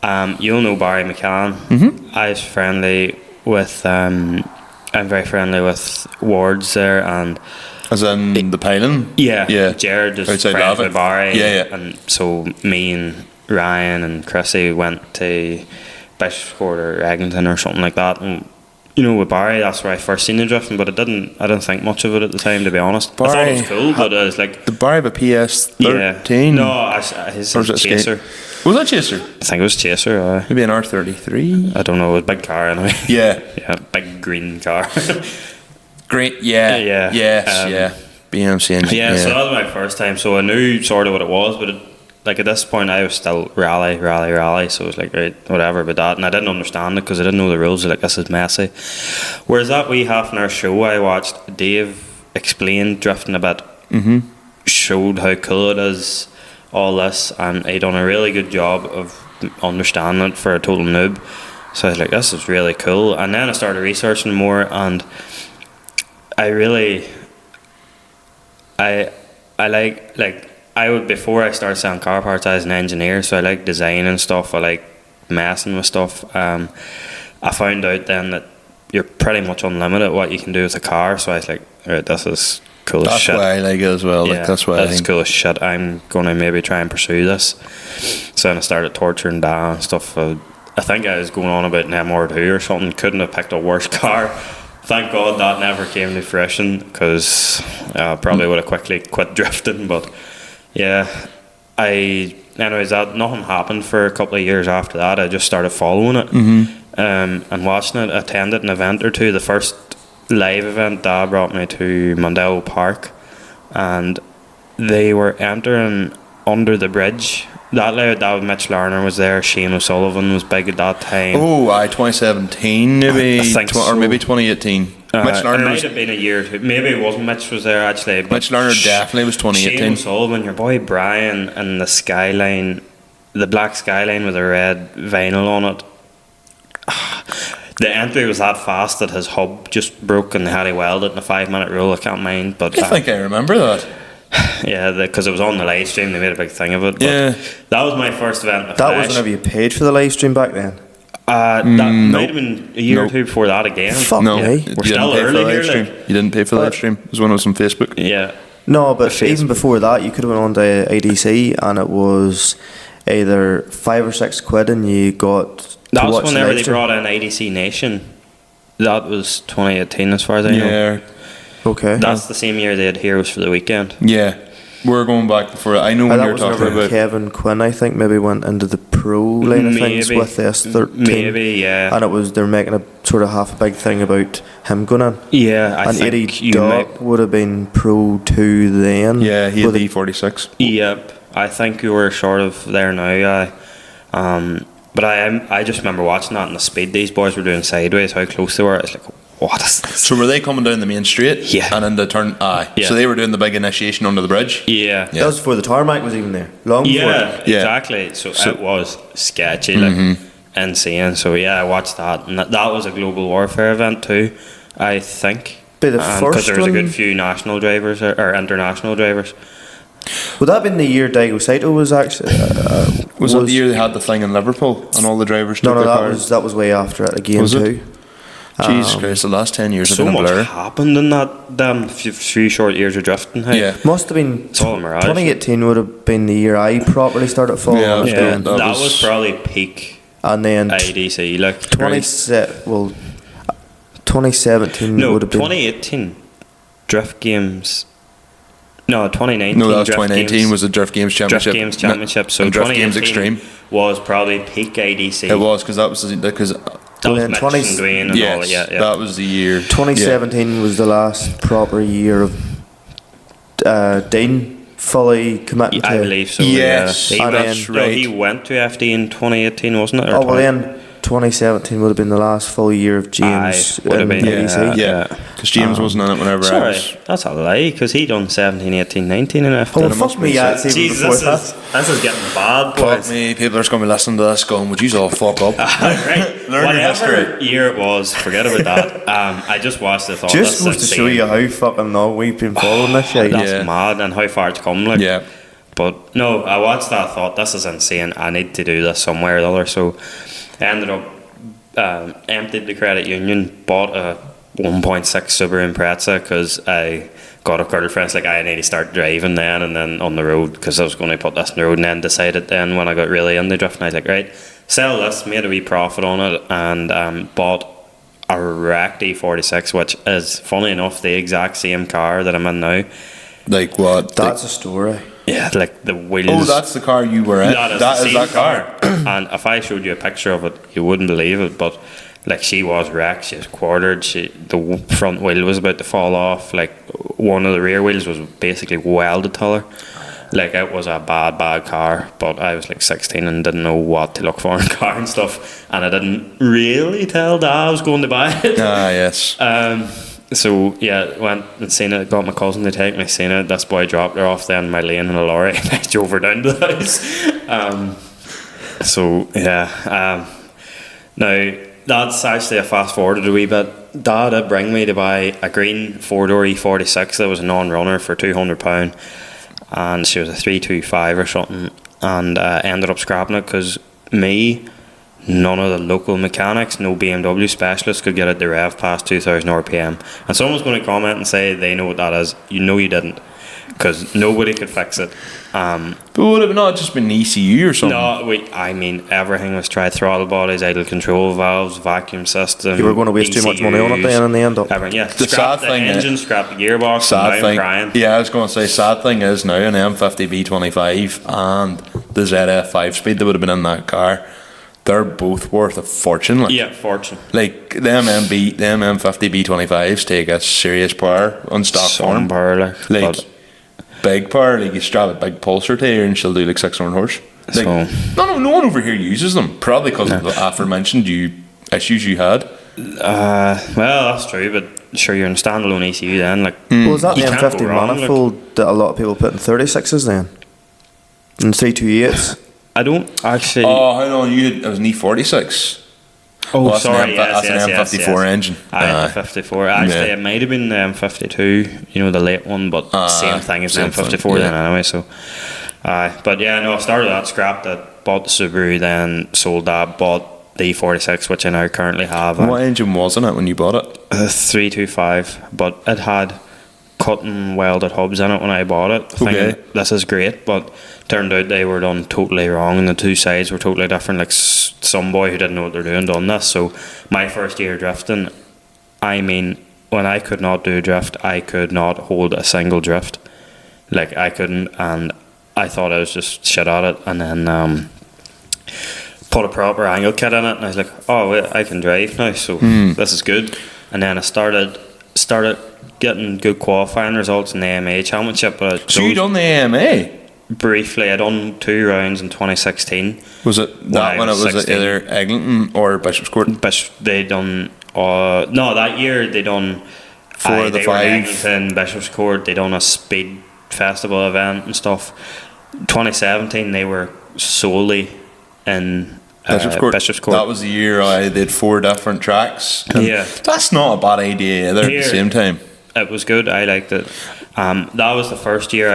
You'll know Barry McCann. I was friendly with, I'm very friendly with Wards there, and As in the piling? yeah, Yeah. Jared is Outside friends Lava. with Barry. Yeah. And so me and Ryan and Chrissy went to Bishopscourt or Eglinton or something like that. And, with Barry, that's where I first seen the drifting, but I didn't think much of it at the time, to be honest. I thought it was cool, but it was like, The Barry of a PS13? no, his Or was it Chaser. Was that Chaser? I think it was Chaser. Maybe an R33? I don't know, it was a big car anyway. Yeah. Yeah, big green car. Great, yeah. Yeah. Yes, yeah. BMC engine. Yeah, so that was my first time. So I knew sort of what it was, but like at this point I was still rally, so it was like, right, whatever about that, and I didn't understand it because I didn't know the rules. Like, this is messy. Whereas that wee half an hour show I watched, Dave explained drifting a bit, showed how cool it is, all this, and he done a really good job of understanding it for a total noob. So I was like, this is really cool. And then I started researching more, and I really, I like I would, before I started selling car parts, I was an engineer, so I like designing stuff, I like messing with stuff. I found out then that you're pretty much unlimited what you can do with a car, so I was like, right, this is cool as shit. That's why I like it as well. Like, that's why I think cool as shit. I'm gonna maybe try and pursue this. So then I started torturing Dan and stuff. I think I was going on about an MR2 or something. Couldn't have picked a worse car. Thank God that never came to fruition, because I probably would have quickly quit drifting. But yeah, anyways, that nothing happened for a couple of years after that. I just started following it and watching it. Attended an event or two. The first live event, Dad brought me to Mondello Park, and they were entering under the bridge. That was Mitch Larner was there. Shane O'Sullivan was big at that time. 2017 maybe, I think or maybe 2018. Mitch Larner, it might have been a year or two. Maybe it wasn't. Mitch was there actually. But Mitch Larner definitely was 2018. Shane O'Sullivan, your boy Brian, and the Skyline, the black Skyline with a red vinyl on it. The entry was that fast that his hub just broke, and they had to weld it in a 5-minute rule. I can't mind, but I think I remember that. Yeah, because it was on the live stream, they made a big thing of it. But Yeah, that was my first event. That was whenever you paid for the live stream back then. That might have been a year or two before that again. Fuck no, me. you We're still didn't pay for the early live here, stream. like. You didn't pay for the live stream. It was when it was on Facebook. Yeah. No, but Facebook. even before that, you could have went on to ADC, and it was either 5 or 6 quid, and you got to That was watch the whenever live they stream. brought in IDC Nation. That was 2018 as far as I know. Yeah, Okay. That's the same year they had Heroes for the Weekend. yeah. We're going back before. I know when that you're was talking whenever about. Kevin Quinn, I think, maybe went into the pro line of things Maybe. with the S13. Maybe, yeah. And it was, they're making a sort of half a big thing about him going in. Yeah, I And think Eddie you Dock might. would have been pro 2 then. Yeah, he had With the E46. Yep, I think you were sort of there now, but I just remember watching that in the speed these boys were doing sideways, how close they were. It's like, what is this? So were they coming down the main straight? Yeah. And in the turn, aye. Yeah. So they were doing the big initiation under the bridge. Yeah. That was before the tarmac was even there. Long before. Yeah, Yeah. exactly. So it was sketchy, like insane. So yeah, I watched that, and that was a global warfare event too, I think. Be the Because first there was a one- good few national drivers or international drivers. Would that have been the year Daigo Saito was actually? Was that the year they had the thing in Liverpool and all the drivers No, took no, their that cars? was way after it again Was it? too. Jesus Christ, the last 10 years have So been a much blur. happened in that damn few short years of drifting. Hey? Yeah. Must have been It's all a mirage. 2018 would have been the year I properly started following Yeah, it yeah. again. That That was was- probably peak And then IDC. Like 2017 no, would have been 2018 drift games. No, 2019. No, that was drift 2019 games, was the Drift Games Drift Championship. Games Championship. So and Drift Games 2018 Extreme. was probably peak IDC. It was because that was because That was then Mitch 20 and Dwayne and all yes, that. Yeah. that was the year. 2017 was the last proper year of Dean fully committing I to. believe so. Yes, yeah. that's No, right. he went to FD in 2018, wasn't it? Or Oh well, 20 then 2017 would have been the last full year of James Aye, would have in been, ADC. Yeah, because James wasn't in it whenever I Sorry, was. that's a lie, because he done 17, 18, 19 in FD. Oh fuck me, yeah, it's even Jesus, before this is getting bad, Fuck boys. me, people are just going to be listening to this going, would you all fuck up? Right, Learn your whatever history. year it was, forget about that. I just watched the thought. Just this goes is to show insane. you how fucking long we've been following this shit. That's Yeah. mad, and how far it's come. Like. Yeah. But no, I watched that, thought this is insane. I need to do this somewhere or the other. So I ended up emptied the credit union, bought a 1.6 Subaru Impreza because I got a girlfriend. Like I need to start driving then and then on the road because I was going to put this on the road. And then decided then when I got really into drifting, I was like, right, sell this, made a wee profit on it, and bought a wrecked E46, which is funny enough the exact same car that I'm in now. Like what? That's a story. Yeah, like the wheels. Oh, that's the car you were in. That is the same car. And if I showed you a picture of it, you wouldn't believe it. But like she was wrecked, she was quartered. The front wheel was about to fall off. Like one of the rear wheels was basically welded to her. Like, it was a bad car, but I was like 16 and didn't know what to look for in a car and stuff, and I didn't really tell Dad I was going to buy it. Ah, yes. So yeah, went and seen it, got my cousin to take me, seen it. This boy dropped her off then in my lane in a lorry, and I drove her down to the house. So yeah, now that's actually a fast forwarded a wee bit. Dad did bring me to buy a green 4-door E46 that was a non-runner for £200, and she was a 325 or something, and ended up scrapping it because none of the local mechanics, no BMW specialists could get it to rev past 2,000 RPM. And someone's going to comment and say they know what that is. You know you didn't, because nobody could fix it. But would it not just been ECU or something? No, I mean, everything was tried: throttle bodies, idle control valves, vacuum system. You were going to waste too much money on it then in the end. Everything, yeah. The Scrap the engine, scrap the gearbox, and now I'm crying. Yeah, I was going to say, sad thing is now an M50 B25 and the ZF 5-speed that would have been in that car, they're both worth a fortune. Like. Yeah, fortune. Like the M50 B25s take a serious power on stock form. Power, like big power. Like you strap a big pulsar to her and she'll do like 600 horse. Like, no one over here uses them. Probably because of the aforementioned issues you had. Well, that's true, but sure, you're in standalone ECU then. Like, well, is that the you can't M50 go wrong, manifold that a lot of people put in 36s then? And 328s? I don't actually. Oh, how long you had? It was an E46. Oh, well, sorry, that's an M54 engine. I had the 54. Actually, it might have been the M52, the late one, but same thing as the M54 then anyway. So, but yeah, no, I started that, scrapped it, bought the Subaru, then sold that, bought the E46, which I now currently have. What engine was in it when you bought it? 325, but it had cut and welded hubs in it when I bought it. Thinking, this is great, but turned out they were done totally wrong and the two sides were totally different. Like some boy who didn't know what they're doing done this. So my first year drifting, I mean, when I could not do a drift, I could not hold a single drift. Like I couldn't, and I thought I was just shit at it, and then put a proper angle kit in it, and I was like, oh wait, I can drive now, so this is good. And then I started getting good qualifying results in the AMA Championship. But so you done the AMA? Briefly, I done 2 rounds in 2016. Was it that when it was at either Eglinton or Bishopscourt? They done no, that year they done 4 of the 5 in Bishopscourt. They done a speed festival event and stuff. 2017 they were solely in Bishopscourt. That was the year they did 4 different tracks. Yeah, that's not a bad idea either. At the same time, it was good. I liked it. That was the first year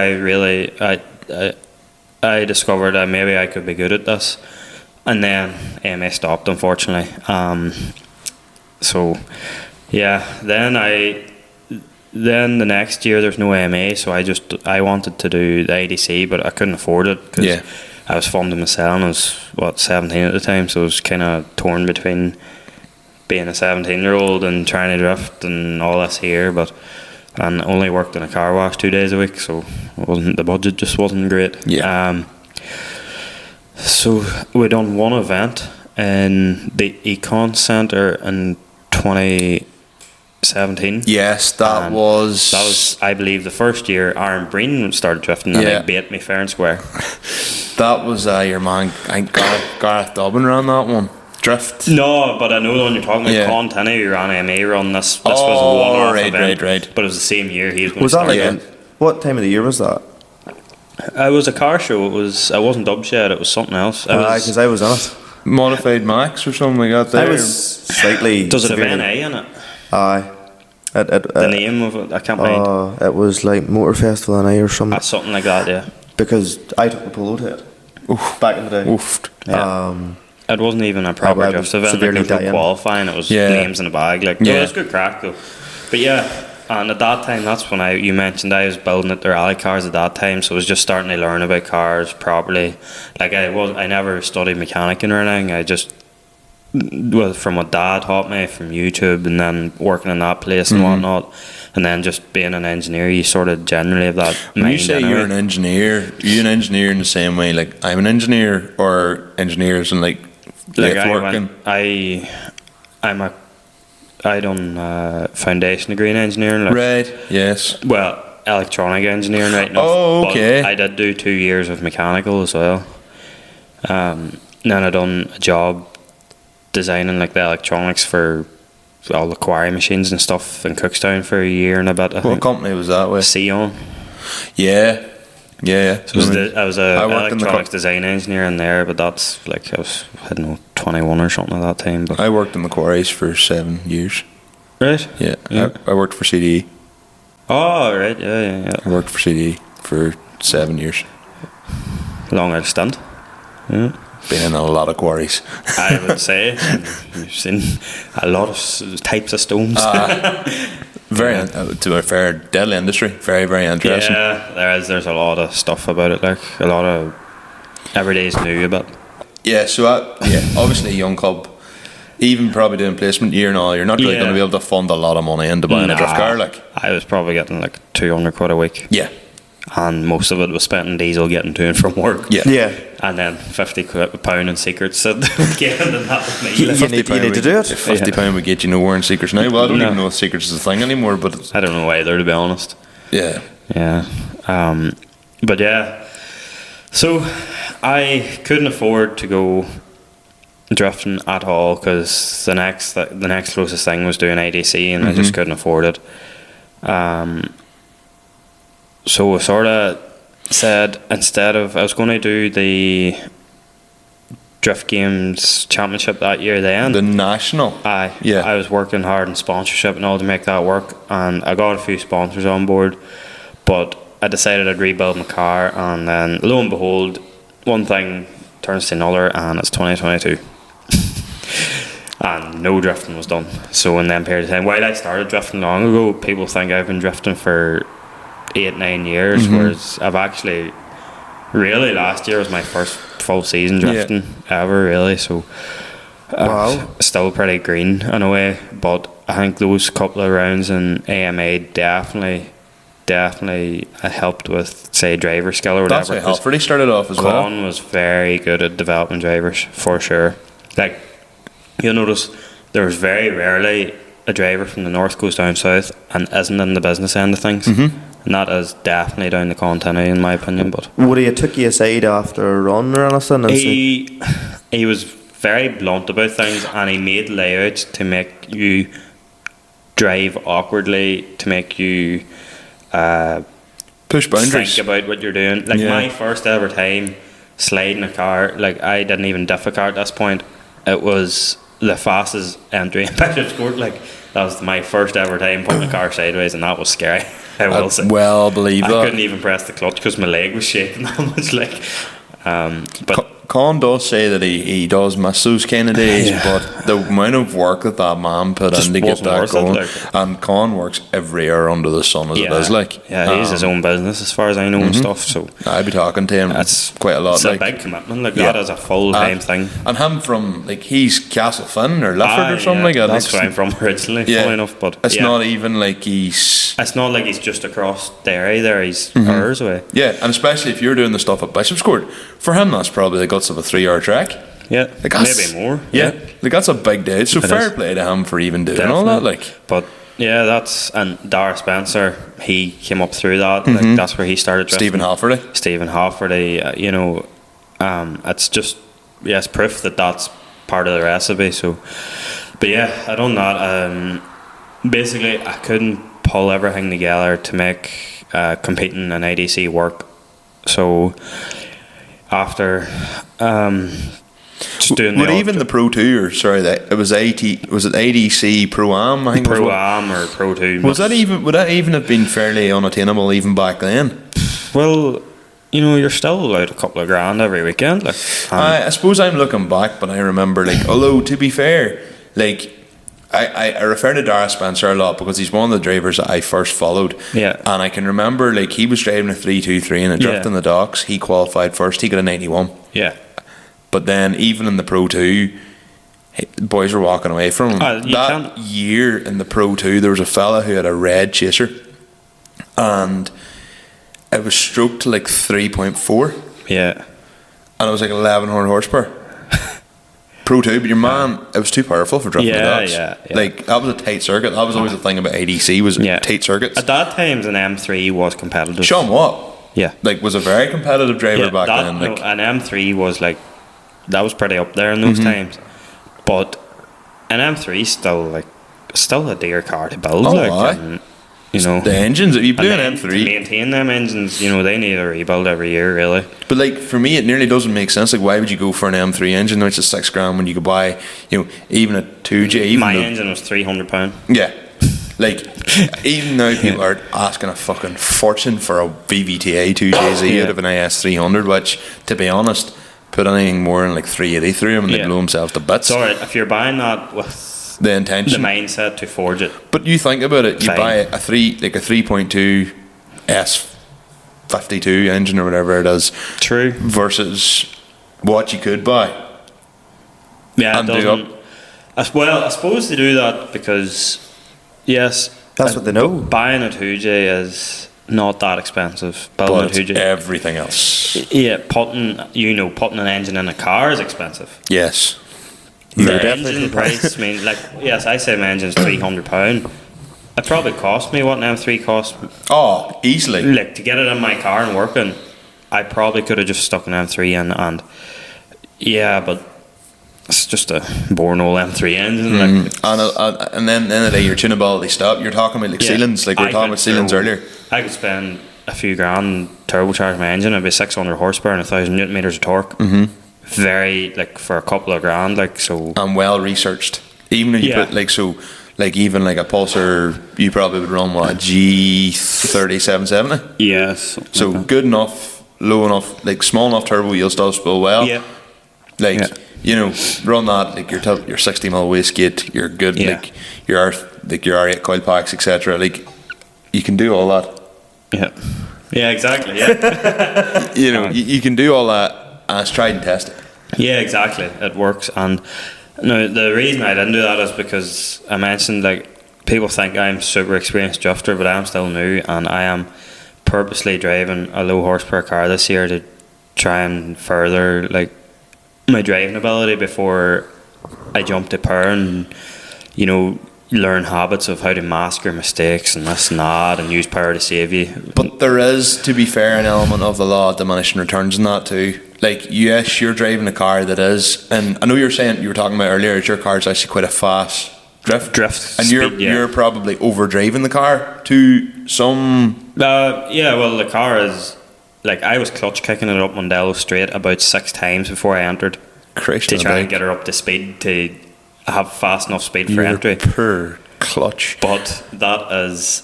I discovered that maybe I could be good at this, and then AMA stopped, unfortunately. So yeah, then the next year there's no AMA, so I wanted to do the ADC, but I couldn't afford it because I was funding myself and I was 17 at the time, so I was kind of torn between being a 17-year-old and trying to drift and all this here, and only worked in a car wash 2 days a week, so the budget just wasn't great. So we done one event in the Econ Centre in 2017. Yes, that was I believe the first year Aaron Breen started drifting, and he beat me fair and square. That was your man, I think Gareth Dobbin ran that one. Drift. No, but I know the one you're talking about. Con Tenney, who ran AMA run. This was a one-off event. Right. But it was the same year he was going to start. That what time of the year was that? It was a car show. It wasn't Dubshed. It was something else. Because I was on it. Modified Max or something like that. There. I was slightly. Does it have an A in it? Aye. The name of it, I can't mind. It was like Motor Festival and or something. Something like that, yeah. Because I took the polo to it. Back in the day. Yeah. It wasn't even a proper drift event. There was no qualifying. It was names in a bag. It was good crack though. But yeah, and at that time, that's when you mentioned I was building the rally cars at that time, so I was just starting to learn about cars properly. Like I never studied mechanicing or anything. I just from what Dad taught me from YouTube, and then working in that place and whatnot, and then just being an engineer, you sort of generally have that mind. When you say you're an engineer, are you an engineer in the same way like I'm an engineer, or engineers and like working? I done foundation degree in engineering. Right. Yes. Well, electronic engineering right now. Oh, okay. But I did do 2 years of mechanical as well. Then I done a job designing like the electronics for all the quarry machines and stuff in Cookstown for a year and a bit. What company was that with? Sion. Yeah. So I was a electronics design engineer in there, but that's like I don't know, 21 or something at that time. But I worked in the quarries for 7 years. right? Yeah. Yeah. I worked for CDE. Oh, right. Yeah. I worked for CDE for 7 years. Long old stint. Yeah. Been in a lot of quarries. I would say you've seen a lot of types of stones. Very, to be fair, deadly industry. Very, very interesting. Yeah, there's a lot of stuff about it. Like a lot of every day's new a bit. Yeah, so obviously young club, even probably doing placement year and all, you're not really going to be able to fund a lot of money into buying a drift car. Like, I was probably getting like 200 quid a week. Yeah. And most of it was spent in diesel getting to and from work. Yeah. And then £50 in secrets. So getting that with me. You need to do it. £50 would get you nowhere in secrets now. Well, I don't even know if secrets is a thing anymore. But I don't know either, to be honest. Yeah. But yeah. So I couldn't afford to go drifting at all because the next closest thing was doing ADC, and I just couldn't afford it. So I sort of said, instead of, I was going to do the Drift Games Championship that year then. The national? I was working hard in sponsorship and all to make that work, and I got a few sponsors on board, but I decided I'd rebuild my car, and then lo and behold, one thing turns to another, and it's 2022. And no drifting was done. So in that period of time, while I started drifting long ago, people think I've been drifting for 8-9 years, whereas I've actually, really, last year was my first full season drifting ever, really. So still pretty green in a way, but I think those couple of rounds in AMA definitely helped with, say, driver skill or whatever. That's how Halford started off as well. Con was very good at developing drivers, for sure. Like, you'll notice there was very rarely a driver from the north goes down south and isn't in the business end of things. And that is definitely down the continent, in my opinion. But would he have took you aside after a run or anything? He was very blunt about things, and he made layouts to make you drive awkwardly, to make you push boundaries, think about what you're doing. Like my first ever time sliding a car, like I didn't even diff a car at this point. It was the fastest entry in Bishopsport. Like, that was my first ever time putting a car sideways, and that was scary. I will say. Well, believe that. I couldn't even press the clutch because my leg was shaking that much. Like, but Con does say that he does miss those kind of days, but the amount of work that man put in to get that going, and Con works every hour under the sun as it is. Like, he's his own business as far as I know and stuff. So I'd be talking to him. It's quite a lot. It's a big commitment. Like, that is a full time thing. And him from, like, he's Castlefin or Lifford or something like that. That's where I'm from originally. Funny enough, but it's not even like he's. It's not like he's just across there either. He's hours away. Yeah, and especially if you're doing the stuff at Bishopscourt, for him that's probably the guts of a 3-hour track. Yeah, like maybe more. Yeah, like that's a big day. So fair play to him for even doing all that. Like, but yeah, and Dara Spencer, he came up through that. Like, that's where he started drifting. Stephen Hafferty. It's just it's proof that that's part of the recipe. So, but yeah, I done that. Basically, I couldn't pull everything together to make competing in ADC work. So after just doing the Pro 2, or sorry, that it was ADC Pro Am, I think. Pro Am or Pro 2. Would that even have been fairly unattainable even back then? Well, you're still allowed a couple of grand every weekend. Like, I suppose I'm looking back, but I remember, like, although to be fair, like, I refer to Dara Spencer a lot because he's one of the drivers that I first followed. Yeah. And I can remember, like, he was driving a 323 in a drift in the docks. He qualified first. He got a 91. Yeah. But then even in the Pro 2, the boys were walking away from him. That year in the Pro 2, there was a fella who had a red chaser, and it was stroked to like 3.4. Yeah. And it was like 1100 horsepower. Pro 2, but your man, it was too powerful for drifting the docks. Yeah. Like, that was a tight circuit. That was always the thing about ADC, was tight circuits. At that time, an M3 was competitive. Sean Watt, Yeah. like, was a very competitive driver back then. Like, an M3 was like, that was pretty up there in those times. But an M3 still a dear car to build. And, you know, the engines, if you do an to M3, maintain them engines, you know, they need a rebuild every year, really. but like, for me, it nearly doesn't make sense. Like, why would you go for an M3 engine, which is $6,000, when you could buy, you know, even a 2J? My engine was £300. Yeah. Like, even now people are asking a fucking fortune for a VVTA 2JZ out of an IS300, which, to be honest, put anything more than like 380 through them and they blow themselves to bits. Sorry, if you're buying that with the intention, the mindset to forge it. But you think about it, you buy a 3.2 S52 engine or whatever it is, true, versus what you could buy. Yeah, it doesn't. Well, I suppose they do that because, yes, that's what they know. Buying a 2J is not that expensive. Building a 2J, everything else. Yeah, putting an engine in a car is expensive. Yes. The engine price, I mean, like, yes, I say my engine's £300. It probably cost me what an M3 cost. Oh, easily. Like, to get it in my car and working, I probably could have just stuck an M3 in, and yeah, but it's just a boring old M3 engine. Like, and then at the end of the day, your tunability stop. You're talking about like sealants, like we were talking about sealants earlier. I could spend a few grand turbocharge my engine. It'd be 600 horsepower and 1,000 newton meters of torque. Very, like, for a couple of grand, like, so. And well researched. Even if you put like, so, like, even like a Pulsar, you probably would run what, a G3770. Yes. So good enough, low enough, like small enough turbo, you'll still spill well. Yeah. Like, you know, run that, like your 60mm wastegate, you're good, like your R8 coil packs, etc. Like, you can do all that. Yeah, exactly. Yeah. You know, you can do all that, and it's tried and tested. Yeah, exactly. It works. And no, the reason I didn't do that is because I mentioned, like, people think I'm super experienced drifter, but I'm still new, and I am purposely driving a low horsepower car this year to try and further, like, my driving ability before I jump to power and, you know, learn habits of how to mask your mistakes and this and that and use power to save you. But there is, to be fair, an element of the law of diminishing returns in that too. Like, yes, you're driving a car that is, and I know you were talking about earlier, your car is actually quite a fast drift, and speed, you're probably overdriving the car to some. Yeah, well, the car is, like, I was clutch kicking it up Mondello Straight about 6 times before I entered to try and get her up to speed to have fast enough speed for entry. Per clutch. But that is,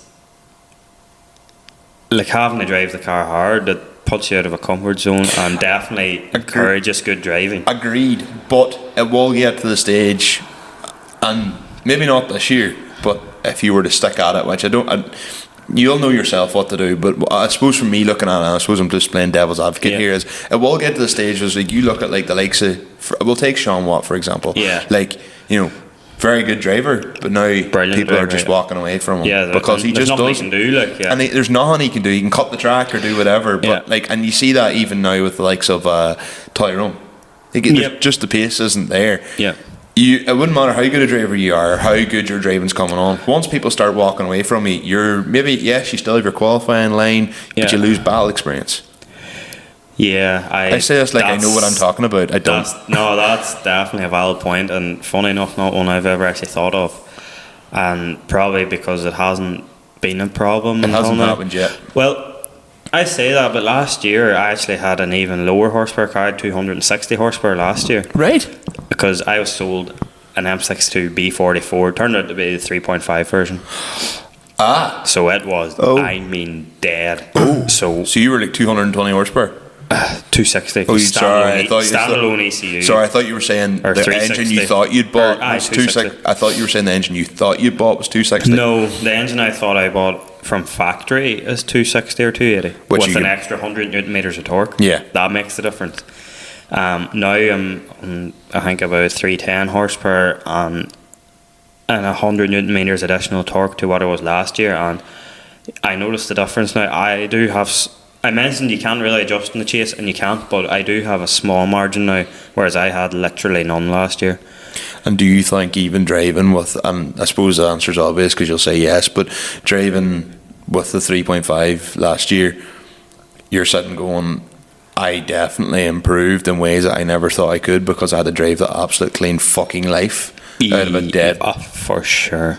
like, having to drive the car hard, it puts you out of a comfort zone and definitely encourages good driving. Agreed, but it will get to the stage, and maybe not this year, but if you were to stick at it, which you'll know yourself what to do, but I suppose for me looking at it, I suppose I'm just playing devil's advocate here, is it will get to the stage where, like, you look at, like, the likes of, we'll take Sean Watt for example, like, you know, very good driver, but now people are just walking away from him because he just doesn't do, like, and there's nothing he can do. He can cut the track or do whatever, but like, and you see that even now with the likes of Tyrone, just the pace isn't there. It wouldn't matter how good a driver you are or how good your driving's coming on. Once people start walking away from you, you're maybe, yes, you still have your qualifying line, but you lose battle experience. I say this like I know what I'm talking about. I don't. That's definitely a valid point, and funny enough, not one I've ever actually thought of, and probably because it hasn't been a problem. It hasn't happened yet. Well, I say that, but last year I actually had an even lower horsepower car, 260 horsepower last year. Right. Because I was sold an M62 B44, turned out to be the 3.5 version. So it was, I mean, dead. So you were like 220 horsepower? 260. Standalone ECU. Sorry, I thought you were saying the engine you thought you'd bought was 260. I thought you were saying the engine you thought you'd bought was 260. No, the engine I thought I bought from factory is 260 or 280, with an extra 100 newton meters of torque. That makes the difference. Now I'm I think about 310 horsepower and 100 newton meters additional torque to what it was last year, and I noticed the difference now. I do have I mentioned you can't really adjust in the chase, and you can't, but I do have a small margin now, whereas I had literally none last year. And do you think even driving with, and I suppose the answer's obvious because you'll say yes, but driving with the 3.5 last year, you're sitting going, I definitely improved in ways that I never thought I could because I had to drive the absolute clean fucking life out of a dead. Oh, for sure.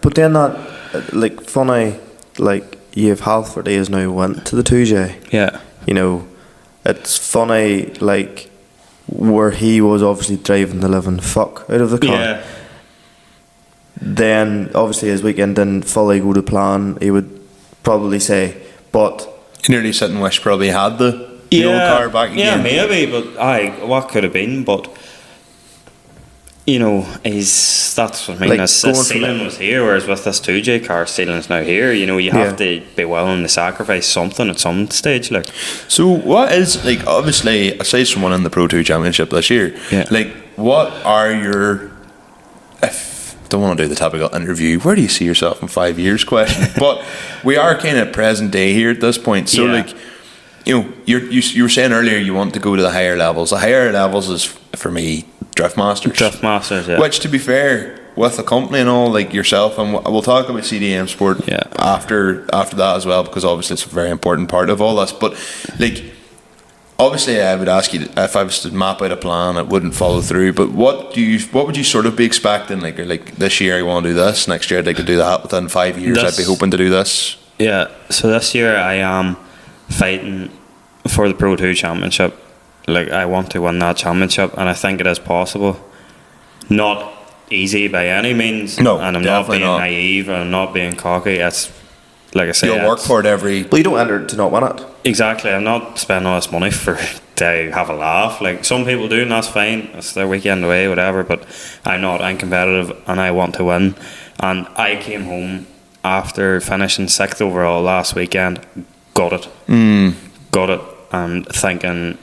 But then that, like, funny, like, you've Halford days now went to the 2J. Yeah. You know, it's funny, like, where he was obviously driving the living fuck out of the car. Yeah. Then, obviously, his weekend didn't fully go to plan, he would probably say, but... You nearly sit and wish probably had the old car back again. Yeah, maybe, but what could have been, but... You know, that's what I mean. Like, His going ceiling was here, whereas with this 2J car, ceiling's now here. You know, you have to be willing to sacrifice something at some stage. Like, so what is, like, obviously, aside from winning the Pro 2 Championship this year, like, what are your, if don't want to do the typical interview, where do you see yourself in 5 years question, but we are kind of present day here at this point, so like, you know, you were saying earlier you want to go to the higher levels. The higher levels is, for me, Drift Masters, yeah. Which, to be fair, with the company and all, like yourself, and we'll talk about CDMSport after that as well, because obviously it's a very important part of all this. But like, obviously, I would ask you if I was to map out a plan, it wouldn't follow through. But what would you sort of be expecting? Like this year, I want to do this. Next year, I'd like to do that. Within 5 years, I'd be hoping to do this. Yeah. So this year, I am fighting for the Pro 2 Championship. Like, I want to win that championship, and I think it is possible. Not easy by any means. No, and I'm not being naive, and I'm not being cocky. It's like I say, you'll work for it But you don't enter to not win it. Exactly. I'm not spending all this money to have a laugh. Like some people do, and that's fine. It's their weekend away, whatever. But I'm not. I'm competitive, and I want to win. And I came home after finishing 6th overall last weekend. Got it, and thinking.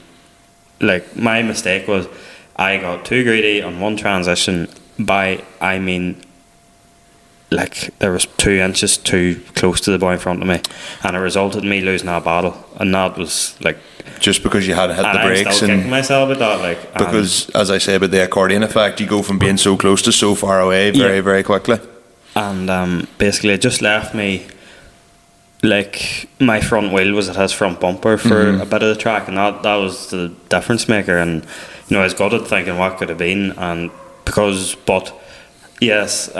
Like, my mistake was I got too greedy on one transition. I mean, like, there was 2 inches too close to the boy in front of me, and it resulted in me losing that battle. And that was like, just because you had to hit the brakes. I'm still kicking myself at that, like, because as I say about the accordion effect, you go from being so close to so far away very, very quickly. And basically, it just left me. Like, my front wheel was at his front bumper for a bit of the track, and that was the difference maker. And you know, I was gutted thinking what could have been, and but yes,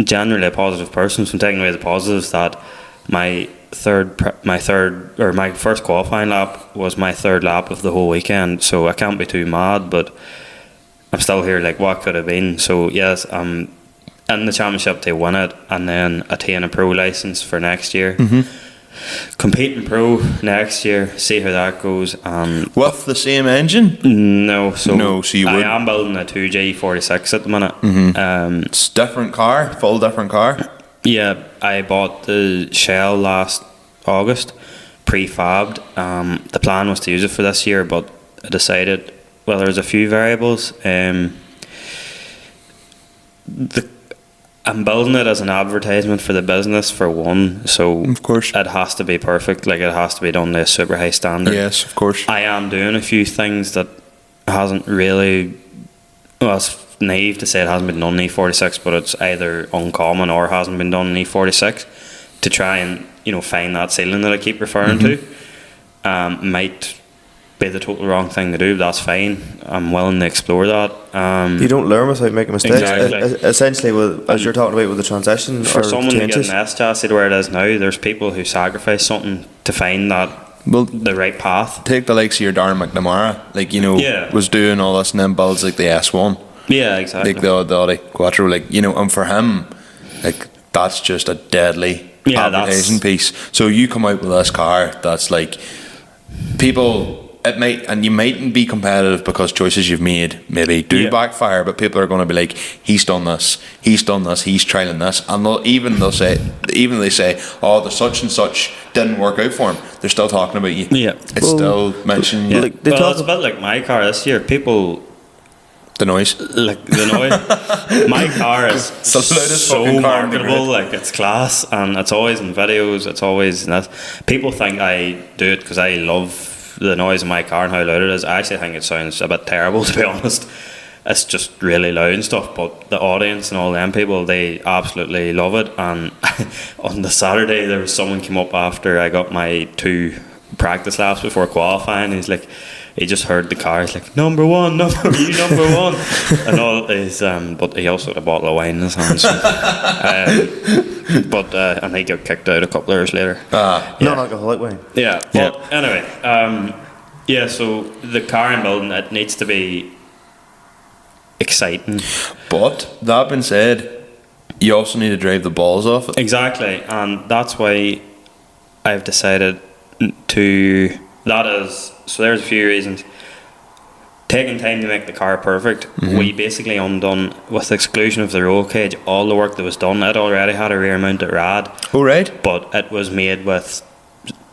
generally a positive person. So I'm taking away the positives, that my first qualifying lap was my 3rd lap of the whole weekend. So I can't be too mad, but I'm still here. Like, what could have been? So yes, in the championship to win it, and then attain a pro license for next year. Compete in pro next year, see how that goes. With the same engine? No, so you would. I am building a 2J E46 at the minute. It's different car, full different car. Yeah, I bought the shell last August, prefabbed. The plan was to use it for this year, but I decided, well, there's a few variables. I'm building it as an advertisement for the business, for one, so of course it has to be perfect. Like, it has to be done to a super high standard. Yes, of course. I am doing a few things that hasn't really, well, it's naive to say it hasn't been done in E46, but it's either uncommon or hasn't been done in E46, to try and, you know, find that ceiling that I keep referring to. Might be the total wrong thing to do, but that's fine. I'm willing to explore that. You don't learn without making mistakes. Exactly. Essentially, as you're talking about with the transition, for someone changes. to get an S chassis to where it is now, there's people who sacrifice something to find that the right path. Take the likes of your Darren McNamara, like, you know, was doing all this and then builds like the S1. Yeah, exactly. Like the Audi Quattro, like, you know, and for him, like, that's just a deadly advertising piece. So you come out with this car that's like, people, it might, and you mightn't be competitive because choices you've made maybe do backfire, but people are going to be like, he's done this, he's trialing this, and they say, oh, the such and such didn't work out for him, they're still talking about you. It's still mentioning you. Like, it's a bit like my car this year. People The noise. Like the noise. My car is the loudest so fucking car in the marketable. grid. Like it's class, and it's always in videos. It's always in that. People think I do it because I love the noise of my car and how loud it is. I actually think it sounds a bit terrible, to be honest. It's just really loud and stuff. But the audience and all them people, they absolutely love it. And on the Saturday, there was someone came up after I got my 2 practice laps before qualifying. He's like, he just heard the car. He's like, number one, you number one, and all is. But he also had a bottle of wine in his hand. So, and he got kicked out a couple of hours later. Non-alcoholic wine. Yeah. But anyway, yeah. So the car I'm building, it needs to be exciting. But that being said, you also need to drive the balls off it. Exactly, and that's why I've decided to. That is. So there's a few reasons. Taking time to make the car perfect. We basically undone, with the exclusion of the roll cage, all the work that was done. It already had a rear mounted rad. Oh, right. But it was made with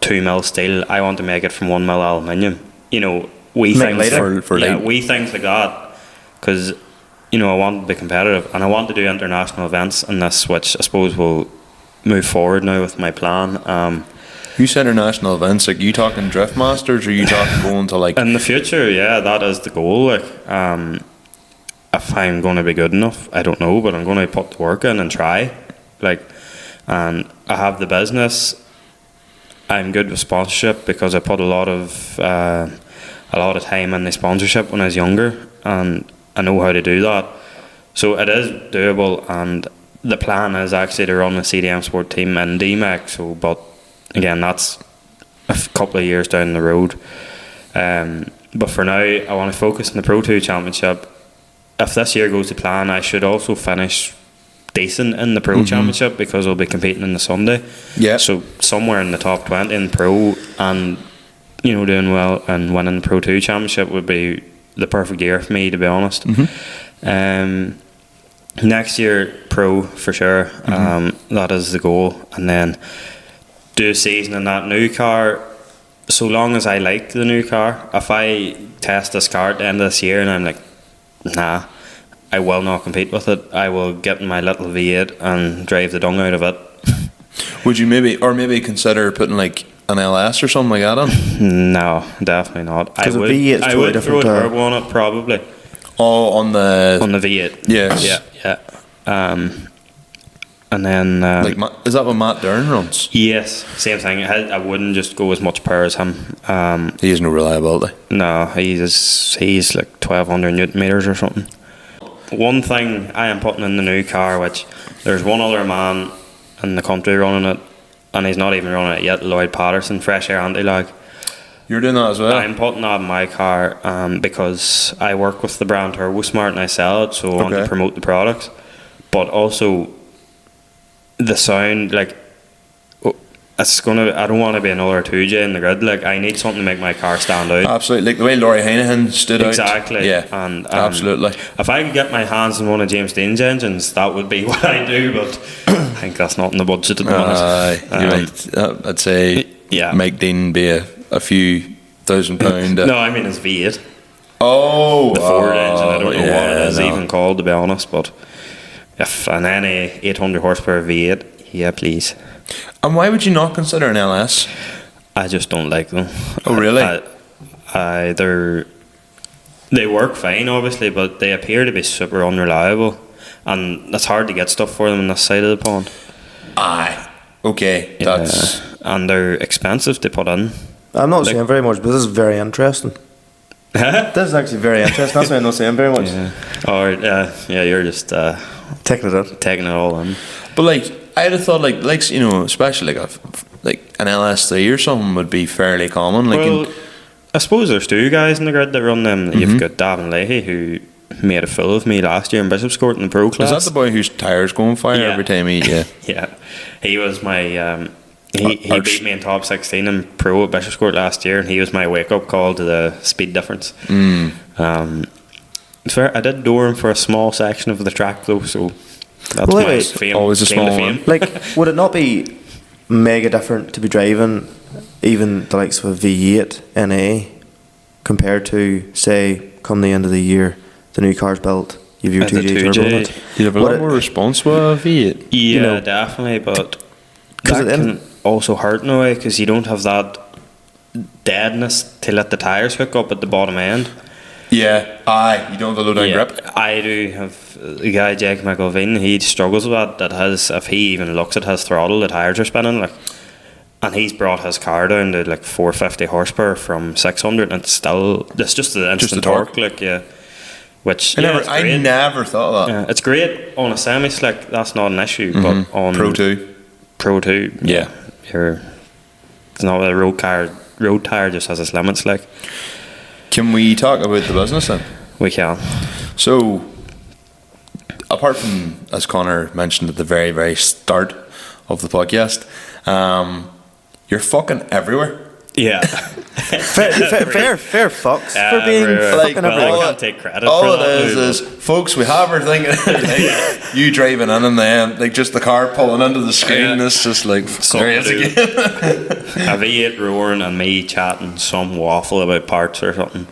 2mm steel. I want to make it from 1mm aluminium. You know, wee Make things later. For yeah, late. wee things like that. Because, you know, I want to be competitive and I want to do international events in this, which I suppose will move forward now with my plan. You said international events, like you talking Drift Masters, or you talking going to like... In the future, yeah, that is the goal. Like, if I'm going to be good enough, I don't know, but I'm going to put the work in and try. Like, and I have the business. I'm good with sponsorship because I put a lot of time in the sponsorship when I was younger, and I know how to do that. So it is doable, and the plan is actually to run the CDMSport team in DMAC. So, but again, that's a couple of years down the road. But for now, I want to focus on the Pro 2 Championship. If this year goes to plan, I should also finish decent in the Pro Championship because I'll be competing in the Sunday. Yeah. So somewhere in the top 20 in Pro, and you know, doing well and winning the Pro 2 Championship would be the perfect year for me, to be honest. Next year, Pro for sure. That is the goal, and then do a season in that new car. So long as I like the new car, if I test this car at the end of this year and I'm like, nah, I will not compete with it, I will get in my little V8 and drive the dung out of it. Would you maybe consider putting like an LS or something like that on? No, definitely not. I 'Cause a would, V8 is I totally would throw a different, turbo on it probably. Oh, on the V8. Yes. Yeah. And then like is that what Matt Dern runs? yes, same thing. I wouldn't just go as much power as him. He has no reliability. No, he's like 1200 newton meters or something. One thing I am putting in the new car, which there's one other man in the country running it, and he's not even running it yet, Lloyd Patterson, fresh air anti-lag. You're doing that as well? I'm putting that in my car because I work with the brand TurboSmart and I sell it, so I want to promote the products. But also the sound, like, I don't want to be another 2J in the grid. Like, I need something to make my car stand out. Absolutely, like the way Laurie Heineken stood Exactly. out. Yeah, and absolutely. If I could get my hands on one of James Dean's engines, that would be what I do. But I think that's not in the budget at the moment. You're right. I'd say Mike Dean be a few £1,000. No, I mean it's V8. Oh, the Ford engine. I don't know what it is even called, to be honest. But if an NA 800 horsepower V8, yeah, please. And why would you not consider an LS? I just don't like them. Oh, really? They work fine, obviously, but they appear to be super unreliable, and it's hard to get stuff for them on this side of the pond. Aye. Okay, that's... And they're expensive to put in. I'm not saying very much, but this is very interesting. This is actually very interesting. That's why I'm not saying very much. Yeah, you're just taking it all in. But like, I'd have thought like you know, especially like an LS3 or something would be fairly common. Like, well, I suppose there's two guys in the grid that run them. You've got Davin Leahy, who made a fool of me last year in Bishopscourt in the pro class. Is that the boy whose tyres go on fire every time he? Yeah. Yeah, he was my. He beat me in top 16 in pro at Bishopscourt last year, and he was my wake up call to the speed difference. Fair, I did door him for a small section of the track though, so that's my fame. Always a small one. Like, would it not be mega different to be driving even the likes of a V8 NA compared to, say, come the end of the year, the new car's built, you've your The 2J turbo in 2J. it. You have a What lot it- more response with a V8. Yeah, You know, definitely, but 'cause that at the can end- also hurt in a way because you don't have that deadness to let the tyres hook up at the bottom end. Yeah, aye. You don't have the low down grip. I do have the guy Jake McElveen. He struggles with that. That has, if he even looks at his throttle, the tires are spinning like. And he's brought his car down to like 450 horsepower from 600, and it's just the instant the torque, torque. like which I it's I great. never thought of that. Yeah, it's great on a semi slick. That's not an issue, but on Pro 2. Pro 2, Yeah. it's not a road car. Road tire just has its limits. Like Can we talk about the business then? we can. So, apart from, as Connor mentioned at the very, very start of the podcast, you're fucking everywhere. Yeah, fair fucks for being everywhere. fucking Well, everywhere. I can't take credit all for it that. is, folks, we have our thing. Like, you driving in and then, like, just the car pulling into the screen. Yeah. It's just like, Something there it is to do. again. A V8 roaring and me chatting some waffle about parts or something.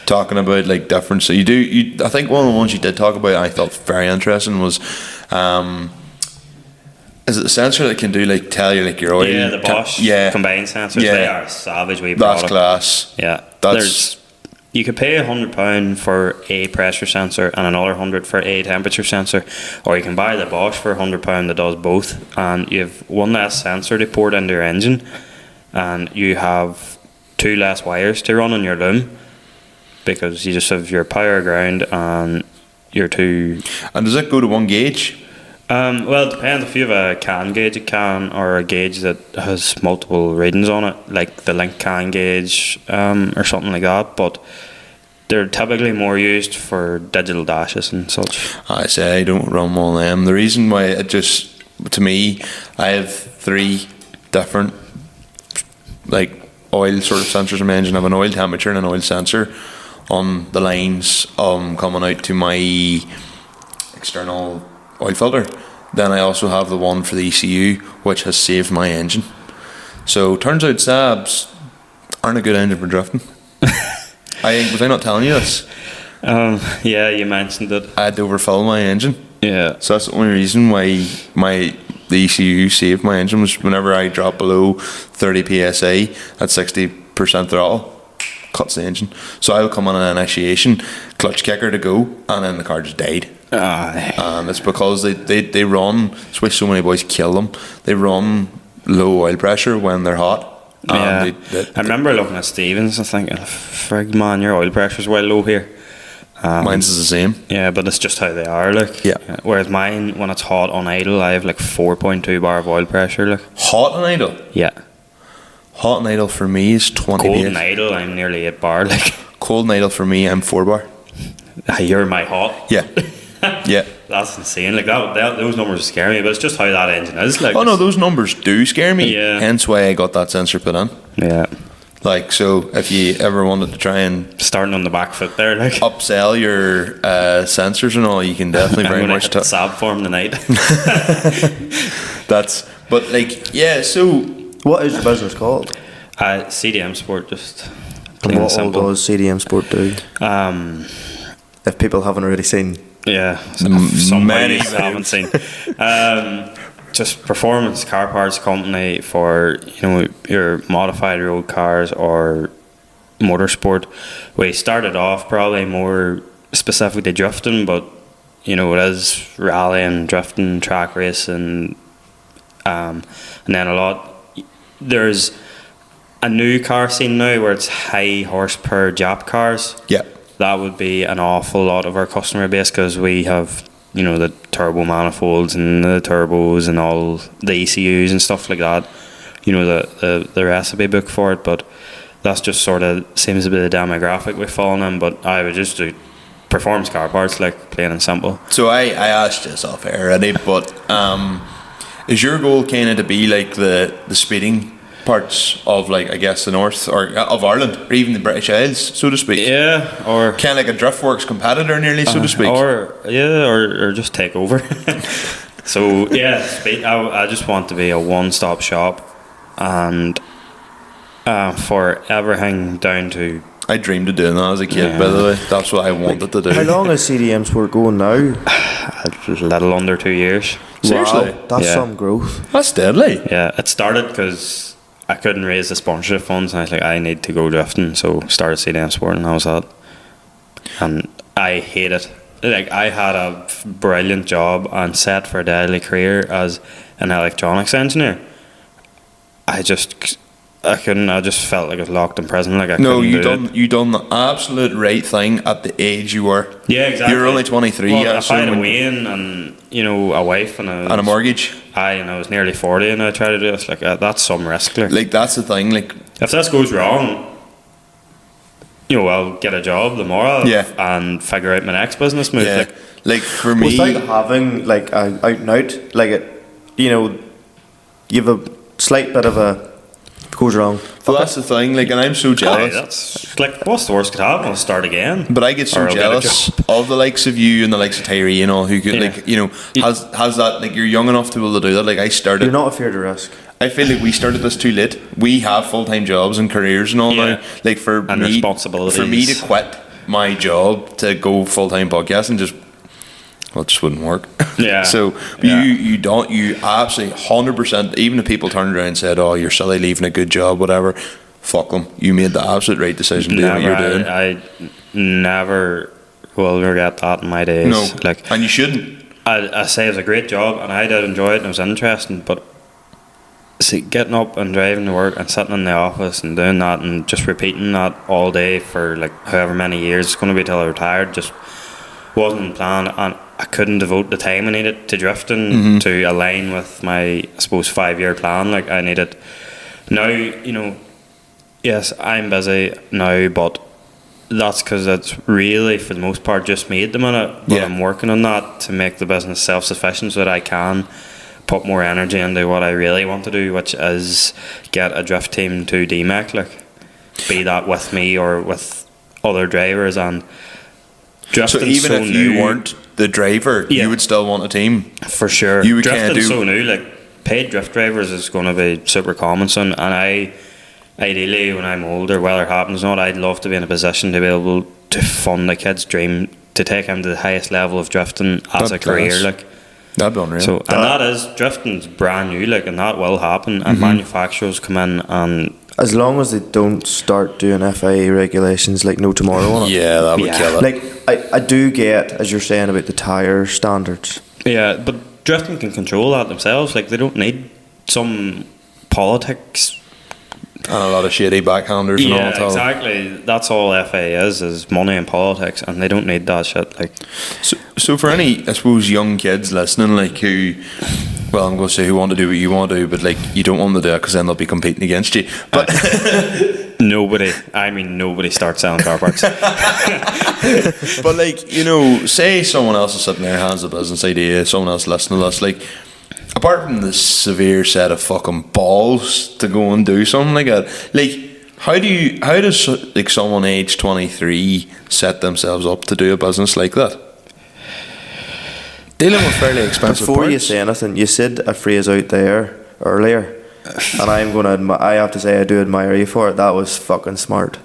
Talking about like different. So I think one of the ones you did talk about, I thought very interesting was, is it the sensor that can do like tell you like your oil? Yeah, the Bosch combined sensors. Yeah. They are savage. We That's product. class. Yeah, That's you could pay £100 for a pressure sensor and another £100 for a temperature sensor, or you can buy the Bosch for £100 that does both, and you have one less sensor to port into your engine, and you have 2 less wires to run on your loom, because you just have your power ground and your 2. And does it go to one gauge? Well, it depends. If you have a CAN gauge, it can, or a gauge that has multiple readings on it, like the Link CAN gauge or something like that. But they're typically more used for digital dashes and such. I say I don't run one of them. The reason why it just, to me, I have 3 different like oil sort of sensors in my engine. I have an oil temperature and an oil sensor on the lines coming out to my external oil filter. Then I also have the one for the ECU, which has saved my engine. So turns out Sabs aren't a good engine for drifting. Was I not telling you this? Yeah, you mentioned it. I had to overfill my engine. Yeah. So that's the only reason why the ECU saved my engine, was whenever I drop below 30 psi at 60% throttle, cuts the engine. So I'll come on an initiation, clutch kicker to go, and then the car just died. And it's because they run, that's why so many boys kill them, they run low oil pressure when they're hot. Yeah. I remember looking at Stevens and thinking, frig man, your oil pressure's well low here. Mine's is the same. Yeah, but it's just how they are, like. Yeah. Whereas mine, when it's hot on idle, I have like 4.2 bar of oil pressure, like. Hot and idle? Yeah. Hot and idle for me is 20 Cold base. and idle, I'm nearly 8 bar, like. Cold and idle for me, I'm 4 bar. You're my hot. Yeah. Yeah. That's insane. Like those numbers scare me, but it's just how that engine is. Like. Oh no, those numbers do scare me. Yeah. Hence why I got that sensor put in. Yeah. Like, so if you ever wanted to try and Starting on the back foot there, like. upsell your sensors and all, you can definitely I'm very gonna much hit the sab form tonight. but like, yeah, so What is the business called? CDMSport, just And plain and what all simple. does CDMsport do? If people haven't already seen. Yeah, many many haven't seen. Just performance car parts company for your modified road cars or motorsport. We started off probably more specifically drifting, but it is rallying, drifting, track racing, and then a lot. There's a new car scene now where it's high horsepower Jap cars. yeah, That would be an awful lot of our customer base, because we have the turbo manifolds and the turbos and all the ECUs and stuff like that, the recipe book for it. But that's just sort of seems to be the demographic we've fallen in. But I would just do performance car parts, like, plain and simple. so I asked this off air already, but is your goal kind of to be like the speeding parts of, like, I guess the north or of Ireland, or even the British Isles, so to speak? Yeah, or Kind of like a Driftworks competitor nearly, so to speak. or just take over. So yeah, I just want to be a one-stop shop, and For everything down to I dreamed of doing that as a kid, by the way. That's what I wanted to do. How long is CDMSport going now? a little under 2 years. Seriously? Wow, that's Yeah. some growth. That's deadly. Yeah, it started because I couldn't raise the sponsorship funds, and I was like, I need to go drifting, so started CDMSport, and that was that. And I hate it. Like, I had a brilliant job and set for a daily career as an electronics engineer. I couldn't. I just felt like I was locked in prison. Like I No, couldn't do you done the absolute right thing at the age you were. Yeah, exactly. You were only 23. Well, Yeah, if I had a win and a wife and and a mortgage. I was nearly 40 and I tried to do this. Like that's some risk. Like that's the thing. Like if this goes wrong, I'll get a job tomorrow. Yeah. And figure out my next business move. yeah, like for me, Without having like a out and out, like it, you have a slight bit of a goes wrong. well, that's the thing. Like, and I'm so Aye, jealous. that's like what's the worst could happen? I'll start again. But I get Or so I'll get a jealous job. of the likes of you and the likes of Tyree and all who could Yeah. has that, like, you're young enough to be able to do that. Like I started. You're not afraid to risk. I feel like we started this too late. We have full time jobs and careers and all Yeah. now. Like And responsibilities. For me to quit my job to go full time podcasting just wouldn't work. Yeah. So Yeah. you absolutely 100%. Even if people turned around and said, "Oh, you're silly leaving a good job," whatever. Fuck them. You made the absolute right decision doing what you're doing. I never will regret that in my days. No, Like and you shouldn't. I say it was a great job and I did enjoy it and it was interesting, but see, getting up and driving to work and sitting in the office and doing that and just repeating that all day for like however many years it's going to be till I retired just wasn't planned, and I couldn't devote the time I needed to drifting to align with my, I suppose, 5-year plan. Like I needed now, yes, I'm busy now, but that's because it's really for the most part just me at the minute. But Yeah. I'm working on that to make the business self-sufficient so that I can put more energy into what I really want to do, which is get a drift team to DMAC, like be that with me or with other drivers. And So drifting's even if you new. weren't the driver, Yeah. you would still want a team. For sure. You would kinda Drifting's do- so new, like paid drift drivers is going to be super common soon, and I ideally when I'm older, whether it happens or not, I'd love to be in a position to be able to fund a kid's dream to take him to the highest level of drifting as That'd a career. class. Like That'd be unreal. so, and that is drifting's brand new, like, and that will happen. And manufacturers come in and As long as they don't start doing FIA regulations like no tomorrow on it. yeah, that would Yeah. kill it. Like I do get, as you're saying, about the tyre standards. yeah, but drifting can control that themselves. Like they don't need some politics. And a lot of shady backhanders and all Yeah, that. exactly. That's all FA is money and politics, and they don't need that shit. Like, So for any, I suppose, young kids listening, like who, well, I'm going to say who want to do what you want to do, but like you don't want them to do it because then they'll be competing against you. But nobody starts selling car parts. but like say someone else is sitting there, hands the business idea, someone else listening to this, like apart from the severe set of fucking balls to go and do something like that, like how does like someone age 23 set themselves up to do a business like that? Dealing with fairly expensive Before you parts. say anything, you said a phrase out there earlier, and I have to say I do admire you for it. That was fucking smart.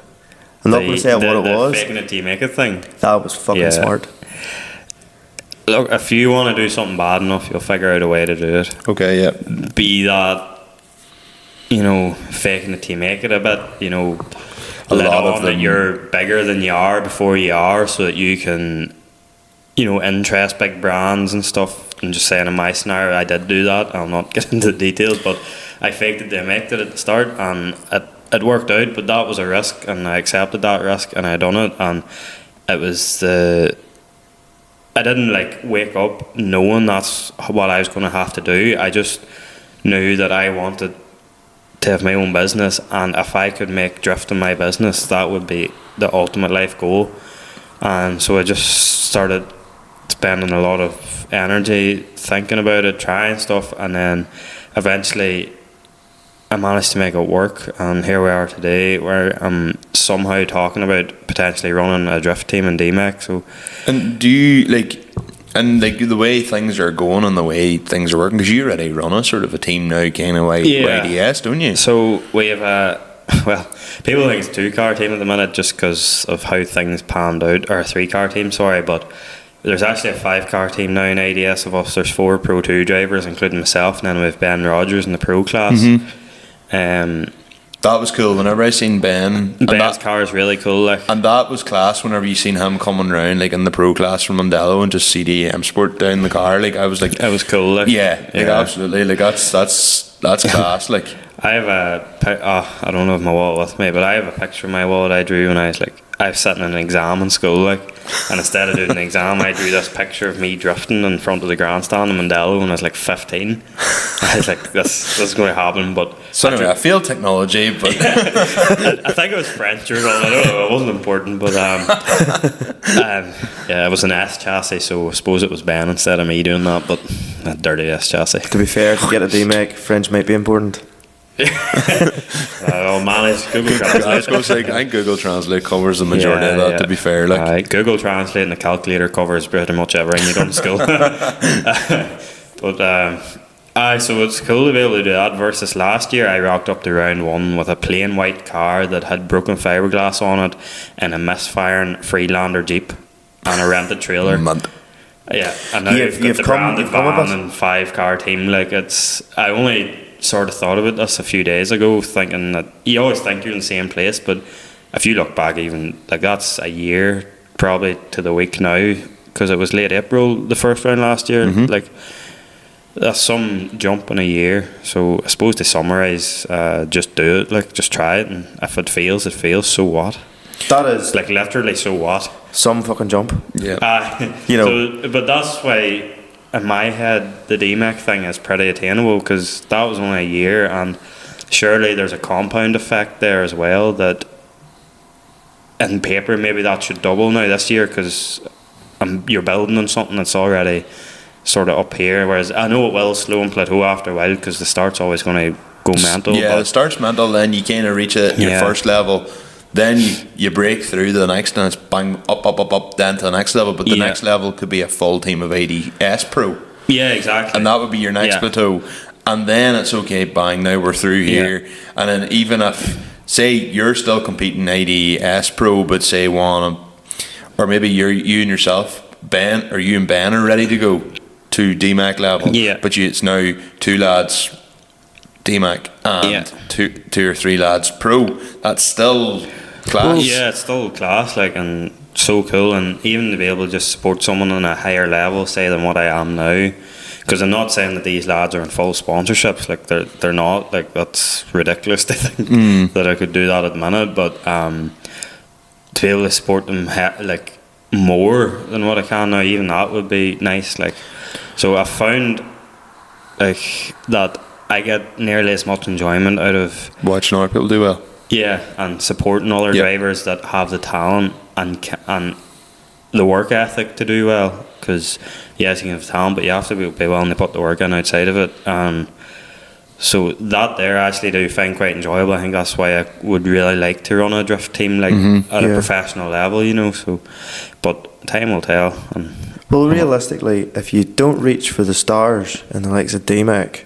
I'm not going to say what it was. Faking it till you make it thing. That was fucking Yeah. smart. Look, if you want to do something bad enough, you'll figure out a way to do it. Okay, yeah. Be that, faking it till you make it a bit, A let lot of on that them- you're bigger than you are before you are, so that you can, interest big brands and stuff. And just saying in my scenario, I did do that. I'll not get into the details, but I faked it till I made it at the start, and it worked out, but that was a risk, and I accepted that risk, and I done it, and it was I didn't wake up knowing that's what I was going to have to do. I just knew that I wanted to have my own business, and if I could make drifting my business, that would be the ultimate life goal. And so I just started spending a lot of energy thinking about it, trying stuff, and then eventually I managed to make it work, and here we are today where I'm somehow talking about potentially running a drift team in DMAC. So And do you the way things are going and the way things are working, because you already run a sort of a team now, kind of like Yeah. YDS, don't you? So we have a well, people think it's a 2-car team at the minute just because of how things panned out, or a 3-car team, sorry, but there's actually a 5-car team now in ADS of us. There's 4 Pro 2 drivers, including myself, and then we have Ben Rogers in the Pro class. That was cool. Whenever I seen Ben, Ben's car is really cool, like. And that was class. Whenever you seen him coming round, like in the Pro class from Mondello and just CDMSport down the car, like I was like, it was cool, like. Yeah, like absolutely, like that's class, like. I have I don't know if my wallet with me, but I have a picture of my wallet I drew when I was like, I was sitting in an exam in school, like, and instead of doing an exam, I drew this picture of me drifting in front of the grandstand in Mondello when I was like 15. I was like, this is going to happen, but so anyway, I failed technology, but I think it was French or something. I don't know, it wasn't important, but yeah, it was an S chassis, so I suppose it was Ben instead of me doing that, but a dirty S chassis. To be fair, to get a DMAC, French might be important. Oh man, it's Google Translate. I was going to say, I think Google Translate covers the majority of that. To be fair, like Google Translate and the calculator covers pretty much everything you done in school. But so it's cool to be able to do that. Versus last year, I rocked up to round 1 with a plain white car that had broken fiberglass on it, and a misfiring Freelander Jeep, and a rented trailer. Yeah, and now you've got the branded van and 5-car team. Like I only sort of thought about this a few days ago, thinking that you always think you're in the same place, but if you look back, even like that's a year probably to the week now, because it was late April the first round last year. Like that's some jump in a year. So I suppose to summarise, just do it, like just try it, and if it fails, so what? That is like literally, so what? Some fucking jump. Yeah. You know. So, but that's why in my head the DMAC thing is pretty attainable, because that was only a year, and surely there's a compound effect there as well, that in paper maybe that should double now this year, because you're building on something that's already sort of up here, whereas I know it will slow and plateau after a while, because the start's always going to go mental. Yeah, the start's mental, then you kind of reach it your first level, then you break through to the next, and it's bang up then to the next level, but the next level could be a full team of ADS Pro. Yeah, exactly. And that would be your next plateau, and then it's okay, bang, now we're through here. And then even if say you're still competing ADS Pro, but say one, or maybe you and yourself, Ben, or you and Ben are ready to go to DMAC level, but it's now 2 lads DMAC and two or 3 lads Pro. That's still class. Yeah, it's still class, like, and so cool, and even to be able to just support someone on a higher level, say, than what I am now. Because I'm not saying that these lads are in full sponsorships, like they're not, like that's ridiculous to think that I could do that at the minute, but to be able to support them like more than what I can now, even that would be nice. Like, so I found like that I get nearly as much enjoyment out of watching other people do well. Yeah, and supporting other drivers that have the talent and the work ethic to do well. Because yes, you can have talent, but you have to be willing to put the work in outside of it. So that there I actually do find quite enjoyable. I think that's why I would really like to run a drift team, like at a professional level, you know. So, but time will tell. Well, realistically, if you don't reach for the stars in the likes of DMAC,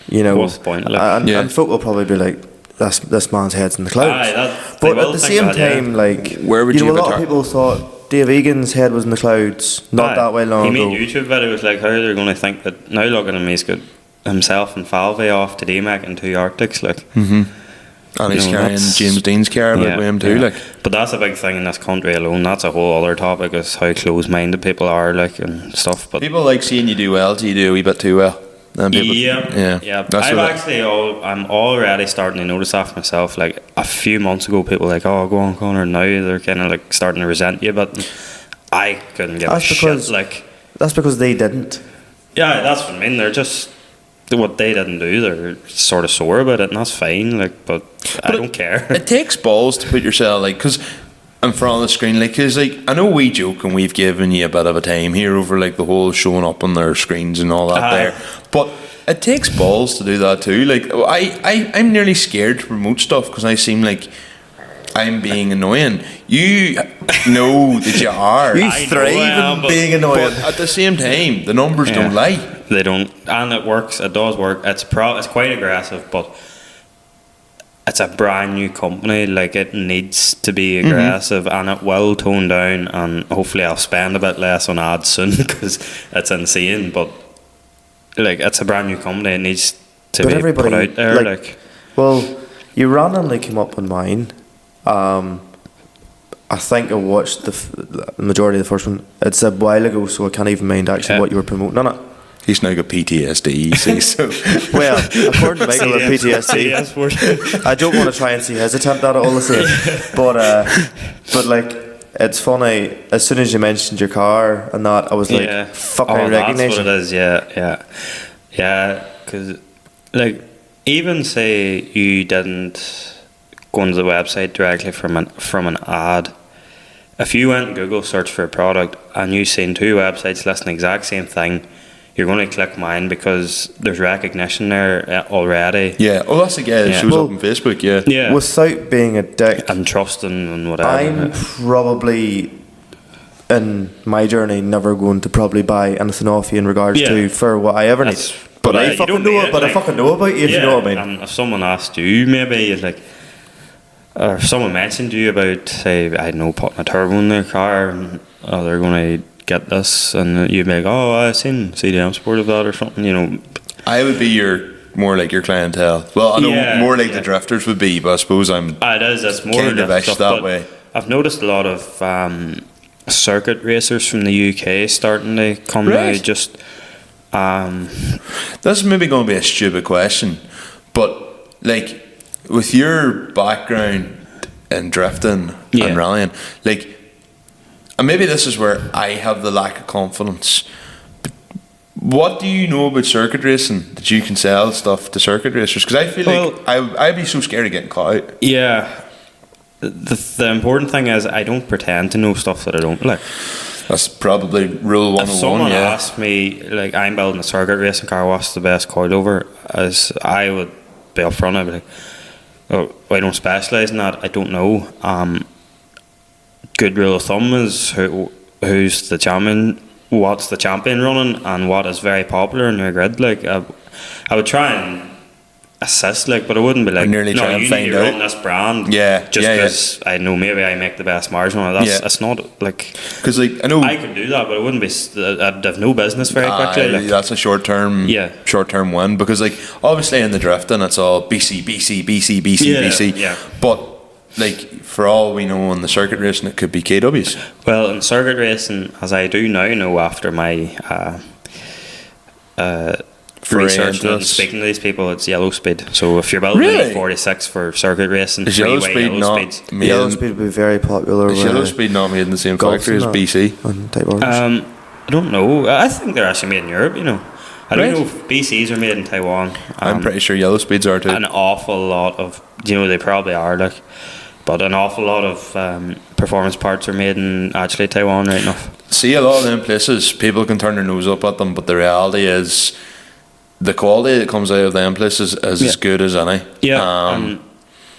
you know, what's the point? And folk will probably be like, this man's head's in the clouds. But at the same time, like, where would you know, a lot of people thought Dave Egan's head was in the clouds not that way long ago. He made YouTube videos like how they're going to think that now look at him, he's got himself and Falvey off to DMAC and 2 Arctics, like. And he's carrying James Dean's car with him too, like. But that's a big thing in this country alone. That's a whole other topic, is how close-minded people are, like, and stuff. But people like seeing you do well, so you do a wee bit too well. And people, I'm already starting to notice that for myself. Like a few months ago, people were like, "Oh, go on, Conor." Now they're kind of like starting to resent you, but I couldn't give a shit. Like, that's because they didn't. Yeah, that's what I mean. They're just what they didn't do. They're sort of sore about it, and that's fine. Like, but I don't care. It takes balls to put yourself like, because in front of the screen, like, because like I know we joke and we've given you a bit of a time here over like the whole showing up on their screens and all that there, but it takes balls to do that too. Like I'm nearly scared to promote stuff because I seem like I'm being annoying. You know that you are. You thrive in being annoying. But at the same time, the numbers don't lie. They don't, and it works. It does work. It's quite aggressive, but it's a brand new company. Like, it needs to be aggressive, and it will tone down. And hopefully, I'll spend a bit less on ads soon because it's insane. But like, it's a brand new company. It needs to But be everybody, put out there. like, well, you randomly came up on mine. I think I watched the majority of the first one. It's a while ago, so I can't even mind actually what you were promoting on it. He's now got PTSD, you see, so... Well, according to Michael, with PTSD, I don't want to try and see his attempt at it all the same. But like, it's funny, as soon as you mentioned your car and that, I was like, fucking recognition. That's what it is, yeah, because, like, even say you didn't go onto the website directly from an ad, if you went and Google search for a product and you seen 2 websites listing the exact same thing, you're going to click mine because there's recognition there already. Yeah, oh, that's the guy that shows up on Facebook, yeah. Without being a dick And trusting and whatever. I'm probably, in my journey, never going to probably buy anything off you in regards to for what I ever need. But I fucking know it. But I fucking know about you, if you know what I mean. And if someone asked you, maybe like, or if someone mentioned to you about, say, I don't know, putting a turbo in their car, and they're going to get this, and you'd be like, oh, I've seen CDMSport of that or something, you know. I would be more like your clientele. Well, I know more like the drifters would be, but I suppose I'm it's more kind of ish that way. I've noticed a lot of circuit racers from the UK starting to come now. Just this is maybe going to be a stupid question, but like, with your background in drifting and rallying, like, and maybe this is where I have the lack of confidence, but what do you know about circuit racing that you can sell stuff to circuit racers? Because I feel like I'd be so scared of getting caught out. Yeah, the important thing is I don't pretend to know stuff that I don't like. That's probably rule 101. If someone asked me, like, I'm building a circuit racing car, what's the best coilover, as I would be upfront, I'd be like, oh, I don't specialise in that, I don't know. Good rule of thumb is who's the champion, what's the champion running, and what is very popular in your grid. Like, I would try and assist, like, but I wouldn't be like, no, you need to run this brand, just because I know maybe I make the best margin on it. That's not like, because like, I know I could do that, but it wouldn't be. I'd have no business very quickly. Like, that's a short term win, because like, obviously in the drifting it's all BC, but like, for all we know in the circuit racing, it could be KWs. Well, in circuit racing, as I do now know after my research and speaking to these people, it's yellow speed. So if you're building an E46 for circuit racing, is yellow speed not made? Yellow speed would be very popular. Is yellow speed not made in the same factory as BC? And Type R? I don't know. I think they're actually made in Europe, you know. I don't know if BCs are made in Taiwan. I'm pretty sure yellow speeds are too. An awful lot of, you know, they probably are, like, but an awful lot of performance parts are made in actually Taiwan right now. See, a lot of them places, people can turn their nose up at them, but the reality is the quality that comes out of them places is as good as any. Yeah,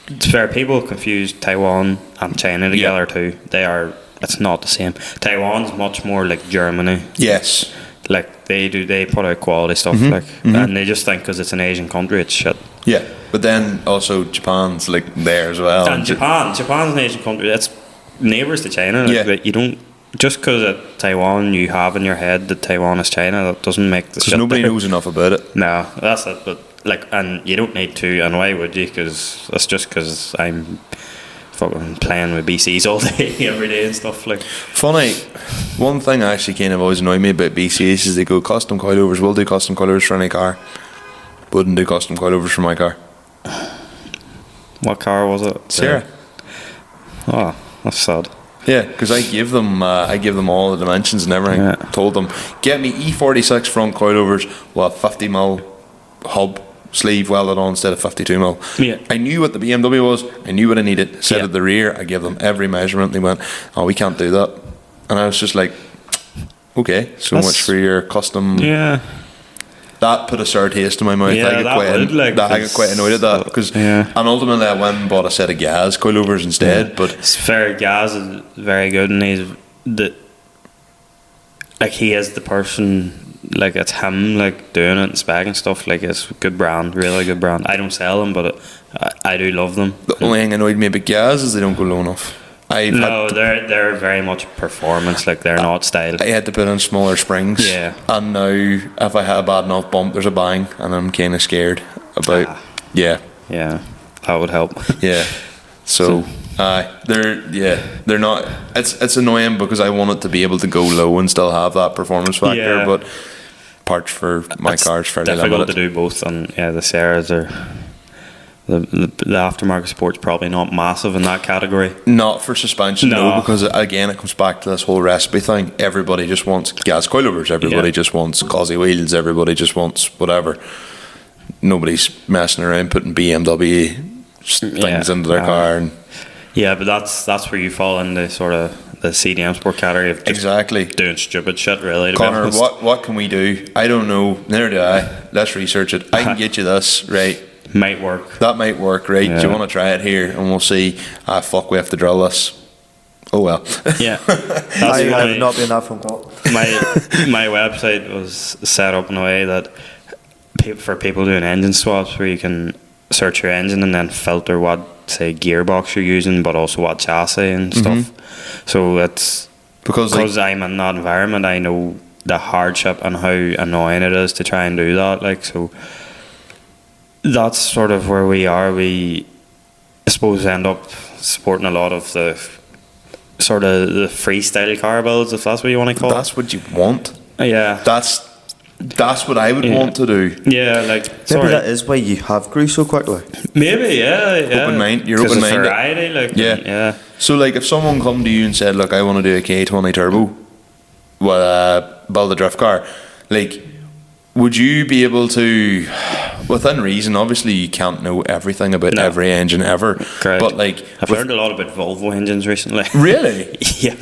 it's fair. People confuse Taiwan and China together too. It's not the same. Taiwan's much more like Germany. Yes. Like, they put out quality stuff, and they just think because it's an Asian country, it's shit. Yeah, but then also Japan's like there as well. And Japan's an Asian country. It's neighbours to China. Like, you don't, just because at Taiwan you have in your head that Taiwan is China, that doesn't make the shit. Because nobody knows enough about it. No, that's it. But like, and you don't need to. And why would you? Because that's just because I'm fucking playing with BCs all day, every day and stuff. Like, funny, one thing actually kind of always annoyed me about BCs is they go custom coilovers. We'll do custom coilovers for any car. Wouldn't do custom coilovers for my car. What car was it? Sierra. Oh, that's sad. Yeah, because I give them all the dimensions and everything. Yeah. Told them, get me E46 front coilovers with 50mm hub sleeve welded on instead of 52mm. Yeah. I knew what the BMW was. I knew what I needed. Set at the rear. I gave them every measurement. They went, oh, we can't do that. And I was just like, okay, so much for your custom. Yeah. That put a sour taste in my mouth. Yeah, I got quite annoyed at that because, and ultimately I went and bought a set of gas coilovers instead. But it's fair. Gas is very good, and he is the person like it's him like doing it and spec and stuff. Like it's a good brand, really good brand. I don't sell them, but I do love them. The only thing annoyed me about Gaz is they don't go low enough. They're very much performance. Like they're not style. I had to put in smaller springs. Yeah. And now if I had a bad enough bump, there's a bang, and I'm kind of scared about. Yeah. Yeah, that would help. Yeah. So they're not. It's annoying because I want it to be able to go low and still have that performance factor, Yeah. but parts for my car's fairly difficult limited. to do both, and the Sierras are the aftermarket sport's probably not massive in that category. Not for suspension, no, No. because again it comes back to this whole recipe thing. Everybody just wants gas coilovers. Everybody just wants Aussie wheels. Everybody just wants whatever. Nobody's messing around putting BMW things into their car. And Yeah, but that's where you fall into sort of the CDMSport category of just exactly doing stupid shit, really. To be Connor, honest. what can we do? I don't know. Neither do I. Let's research it. I can get you this, right? Might work. That might work, right? Yeah. Do you want to try it here? And we'll see. Fuck, we have to drill this. Oh well. Yeah, I have not been that phone call. my website was set up in a way that for people doing engine swaps, where you can search your engine and then filter what, say, gearbox you're using, but also what chassis and stuff. So it's because I'm in that environment, I know the hardship and how annoying it is to try and do that. Like, so that's sort of where we are. We, I suppose, end up supporting a lot of the sort of the freestyle car builds, if that's what you want to call it. That's what you want. Yeah. That's what I would want to do. Yeah, like Maybe that is why you have grew so quickly. Maybe, yeah. Open mind. You're 'Cause of open-minded. variety, like, Yeah. So, like, if someone come to you and said, "Look, I want to do a K20 turbo, build a drift car," like, would you be able to, within reason? Obviously, you can't know everything about every engine ever. Correct. But like, I've learned a lot about Volvo engines recently. Really? Yep.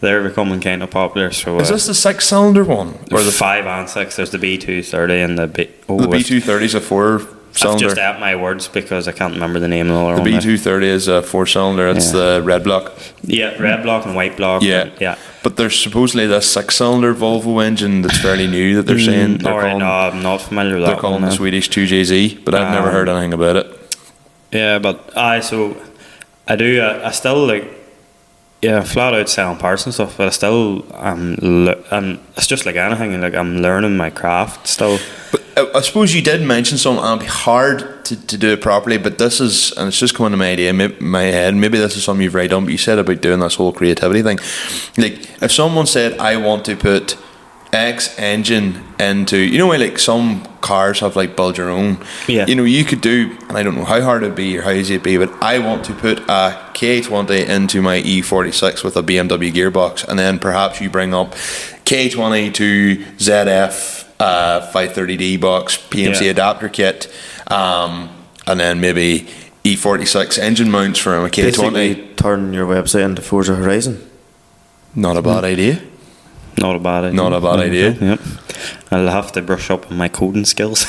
They're becoming kind of popular. So is this the 6-cylinder one or the 5 and 6? There's the B230 and the the B230 is a 4-cylinder. I've just at my words because I can't remember the name of the other The one. B230 is a 4-cylinder. It's the red block. Yeah, red block and white block. Yeah, yeah. But there's supposedly this 6-cylinder Volvo engine that's fairly new that they're saying. No, I'm not familiar with that. They're calling the Swedish 2JZ, but I've never heard anything about it. Yeah, but I still like. Yeah, flat out selling parts and stuff, but I still it's just like anything. Like, I'm learning my craft still. But I suppose you did mention something, and it'd be hard to do it properly. But this is, and it's just coming to my idea, my head. Maybe this is something you've right on. But you said about doing this whole creativity thing. Like, if someone said, "I want to put X engine into," you know, like some cars have like build your own. Yeah. You know, you could do, and I don't know how hard it'd be or how easy it'd be, but I want to put a K20 into my E46 with a BMW gearbox, and then perhaps you bring up K20 to ZF 530D box PMC adapter kit, and then maybe E46 engine mounts for a K20. Basically, turn your website into Forza Horizon. Not a bad idea. Not a bad idea. Not a bad idea. Yep. I'll have to brush up on my coding skills.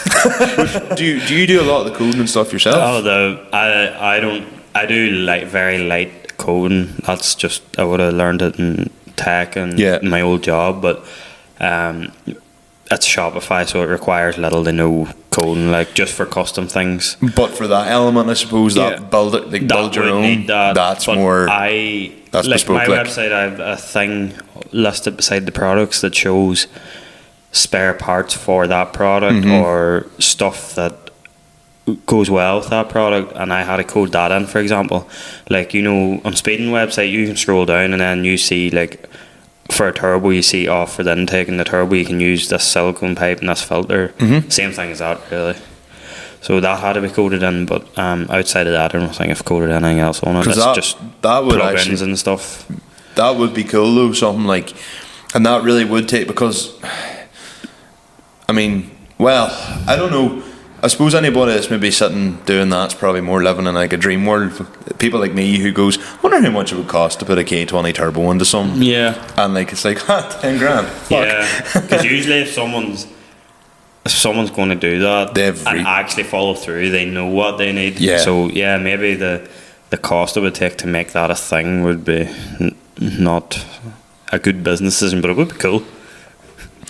do you do a lot of the coding and stuff yourself? I don't. I do like very light coding. That's just, I would have learned it in tech and my old job, but it's Shopify, so it requires little to no coding, like just for custom things. But for that element, I suppose that build your own. Need that, that's but more. That's like bespoke. My website, I have a thing listed beside the products that shows spare parts for that product or stuff that goes well with that product, and I had to code that in. For example, like, you know, on Speeding website, you can scroll down and then you see, like, for a turbo, you see, for the intake in the turbo, you can use this silicone pipe and this filter. Same thing as that, really. So that had to be coded in, but outside of that, I don't think I've coded anything else on it. It's just that would plugins actually, and stuff. That would be cool though, something like, and that really would take, because, I mean, well, I don't know. I suppose anybody that's maybe sitting doing that's probably more living in like a dream world. People like me who goes, I wonder how much it would cost to put a K20 turbo into something. Yeah. And like, it's like, 10 grand. Fuck. Yeah. Because usually if someone's going to do that and actually follow through, they know what they need. Yeah. So yeah, maybe the cost it would take to make that a thing would be not a good business decision, but it would be cool.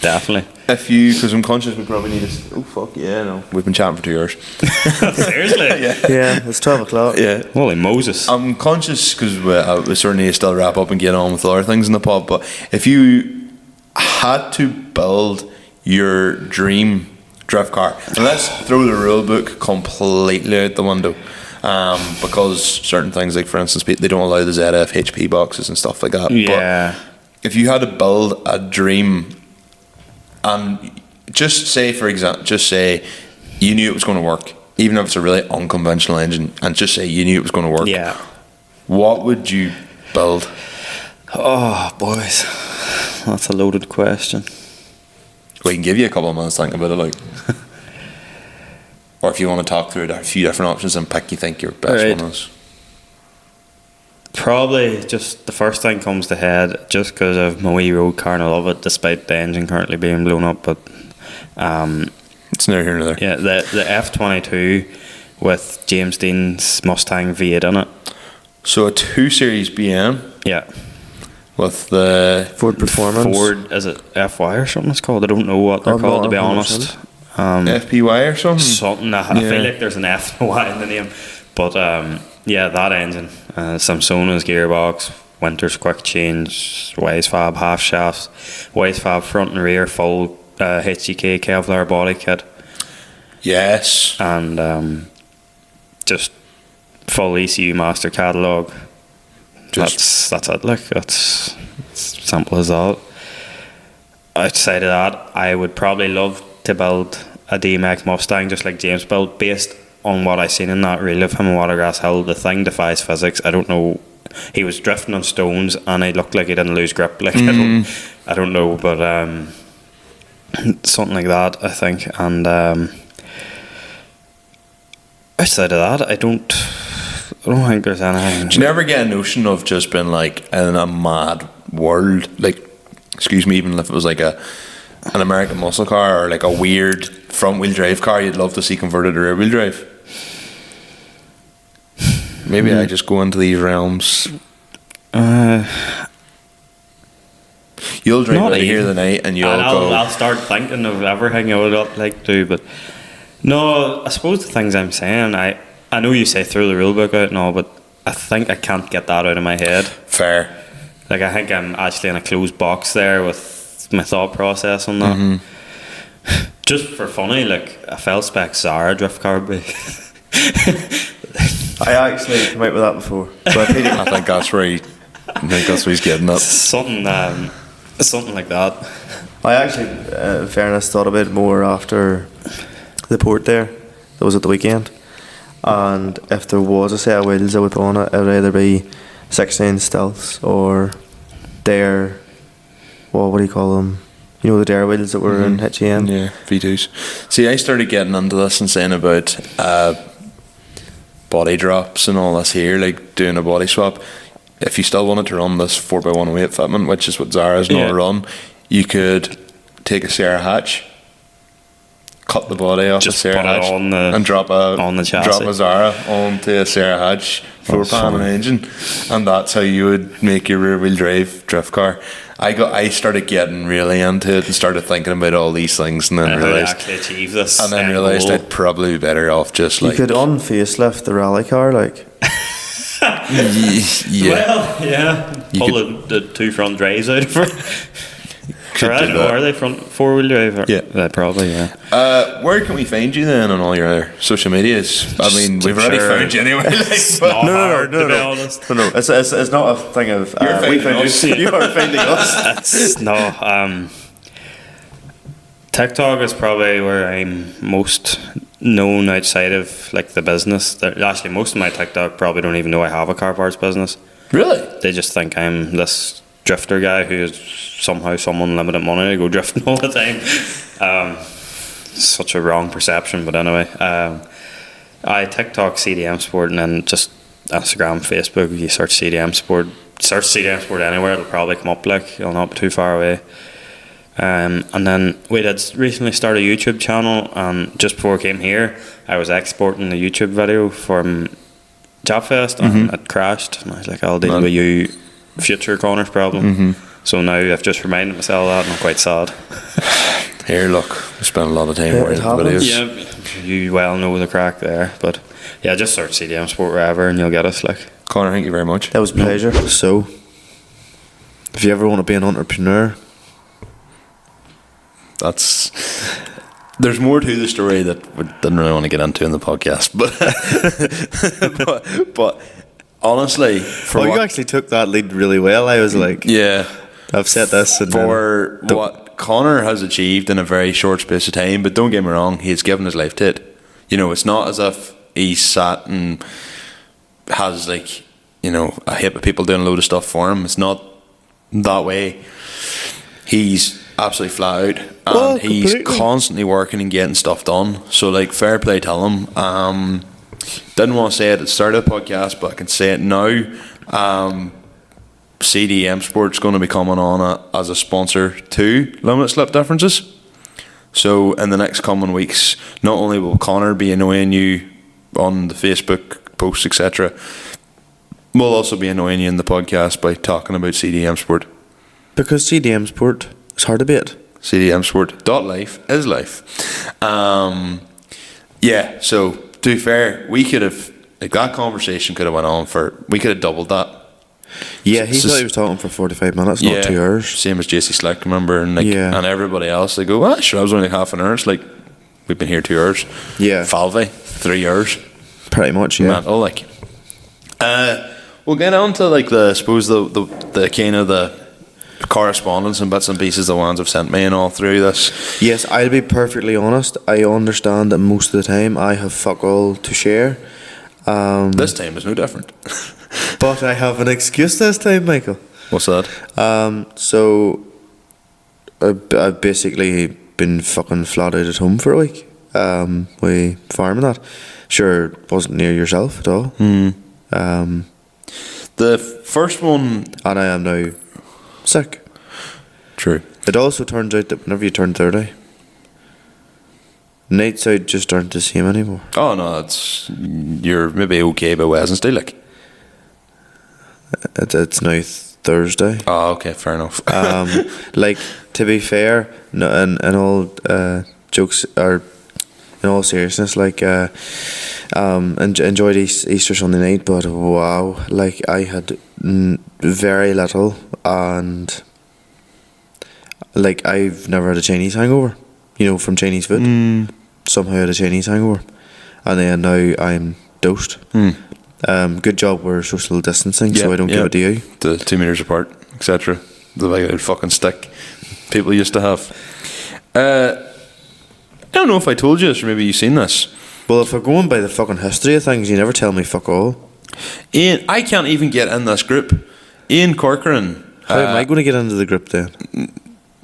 Definitely. If you, because I'm conscious we probably need to. Oh fuck yeah, no. We've been chatting for 2 hours. Seriously? Yeah, it's 12 o'clock. Yeah. Holy Moses. I'm conscious because we certainly need to still wrap up and get on with other things in the pod. But if you had to build your dream drift car, and let's throw the rule book completely out the window. Because certain things, like for instance, they don't allow the ZF HP boxes and stuff like that. Yeah. But if you had to build a dream, and just say, for example, just say you knew it was going to work, even if it's a really unconventional engine, and just say you knew it was going to work. Yeah. What would you build? Oh, boys. That's a loaded question. We can give you a couple of minutes to think about it, like. Or if you want to talk through a few different options and pick you think your best one is. Probably just the first thing comes to head, just because of my wee road car and I love it, despite the engine currently being blown up. But it's neither here nor there. Yeah, the F22 with James Dean's Mustang V8 in it. So a 2 Series BM. Yeah. With the Ford Performance. Ford, is it FY or something it's called? I don't know what they're called, to be honest. FPY or something? Something. I feel like there's an F and Y in the name. But yeah, that engine. Samsona's gearbox, Winter's quick change, Wisefab half shafts, Wisefab front and rear full HGK Kevlar body kit. Yes. And just full ECU master catalogue. That's it. Like, that's simple as that. Outside of that, I would probably love to build a DMX Mustang just like James built, based on what I seen in that reel of him in Watergrass Hill. The thing defies physics. I don't know, he was drifting on stones and he looked like he didn't lose grip, like I don't know, but something like that, I think. And outside of that, I don't think there's anything. Do you never get a notion of just being like in a mad world, like, excuse me, even if it was like an American muscle car or like a weird front wheel drive car you'd love to see converted to rear wheel drive? Maybe I just go into these realms. You'll drink out here the night and I'll start thinking of everything I would like to do. But no, I suppose the things I'm saying, I know you say throw the rule book out and all, but I think I can't get that out of my head. Fair. Like, I think I'm actually in a closed box there with my thought process on that. Just for funny, like a fell spec Zara drift car would be. I actually came out with that before. But I think that's where he's getting at. Something like that. I actually, in fairness, thought about it more after the port there. That was at the weekend. And if there was a set of wheels I would put on it, it would either be 16 stealths or Dare. Well, what do you call them? You know, the Dare wheels that were in HEN? Yeah, V2s. See, I started getting into this and saying about body drops and all this here, like doing a body swap. If you still wanted to run this 4x108 fitment, which is what Zara's not run, you could take a Sierra hatch, cut the body off just a Sierra hatch and drop a Zara onto a Sierra hatch floor pan and engine, and that's how you would make your rear wheel drive drift car. I started getting really into it and started thinking about all these things, and then realised actually achieve this, and then realised I'd probably be better off just like you could unfacelift the rally car, like. Yeah. Well, yeah. Pull the two front drives out of it. Are they front four-wheel drive? Yeah, probably. Yeah. Where can we find you then on all your social medias? I mean, we've already found you anyway. No. No, it's not a thing of we found you. You are finding us. No. TikTok is probably where I'm most known outside of like the business. Actually, most of my TikTok probably don't even know I have a car parts business. Really? They just think I'm this drifter guy who is somehow some unlimited money to go drifting all the time. Such a wrong perception, but anyway. I TikTok CDMSport, and then just Instagram, Facebook. You search CDMSport anywhere, it'll probably come up. Like, you'll not be too far away. And then we did recently start a YouTube channel, and just before I came here I was exporting the YouTube video from Japfest and it crashed, and I was like, I'll deal with you future Connor's problem. So now I've just reminded myself of that, and I'm quite sad. Here, look, we spent a lot of time Yeah, worrying it about happens. videos. Yeah, you well know the crack there, but yeah, just search CDMSport wherever and you'll get us. Like, Conor, thank you very much. That was a pleasure. So, if you ever want to be an entrepreneur, That's. There's more to the story that we didn't really want to get into in the podcast, but honestly, for you actually took that lead really well. I was like, yeah, I've said this, and for what Conor has achieved in a very short space of time. But don't get me wrong, he's given his life to it. You know, it's not as if he's sat and has, like, you know, a heap of people doing a load of stuff for him. It's not that way. He's absolutely flat out, and he's completely. constantly working and getting stuff done. So, like, fair play to him. Didn't want to say it at the start of the podcast, but I can say it now. CDMSport's going to be coming on as a sponsor to Limited Slip Differences. So in the next coming weeks, not only will Conor be annoying you on the Facebook posts, etc., we'll also be annoying you in the podcast by talking about CDMSport. because CDMSport is hard to beat. CDMsport.life is life. Yeah, so to be fair, we could have, like, that conversation could have went on we could have doubled that. Yeah, he So- thought he was talking for 45 minutes, not 2 hours. Same as JC Slick, remember, and like, Yeah. and everybody else. They go, well, sure, I was only half an hour. It's like, we've been here 2 hours. Yeah. Falvey, 3 hours. Pretty much, yeah. Mental, like. We'll get on to, like, I suppose the kind of the correspondence and bits and pieces the ones have sent me and all through this. Yes, I'll be perfectly honest. I understand that most of the time I have fuck all to share. This time is no different. But I have an excuse this time, Michael. What's that? So I've basically been fucking flat out at home for a week. We farming that. Sure, it wasn't near yourself at all. The first one. And I am now sick. True. It also turns out that whenever you turn 30, nights out just aren't the same anymore. Oh no, you're maybe okay by Wednesday, like. It's now Thursday. Oh, okay, fair enough. Like, to be fair, no, in all jokes, or in all seriousness, like, enjoyed Easter Sunday night, but wow, like, I had very little, and like, I've never had a Chinese hangover, you know, from Chinese food. Somehow I had a Chinese hangover, and then now I'm dosed. Good job we're social distancing, so I don't give it to you. The 2 meters apart, etc. The big old fucking stick people used to have. I don't know if I told you this, or maybe you've seen this. Well, if we're going by the fucking history of things, you never tell me fuck all. Ian, I can't even get in this group. Ian Corcoran. How am I going to get into the group then?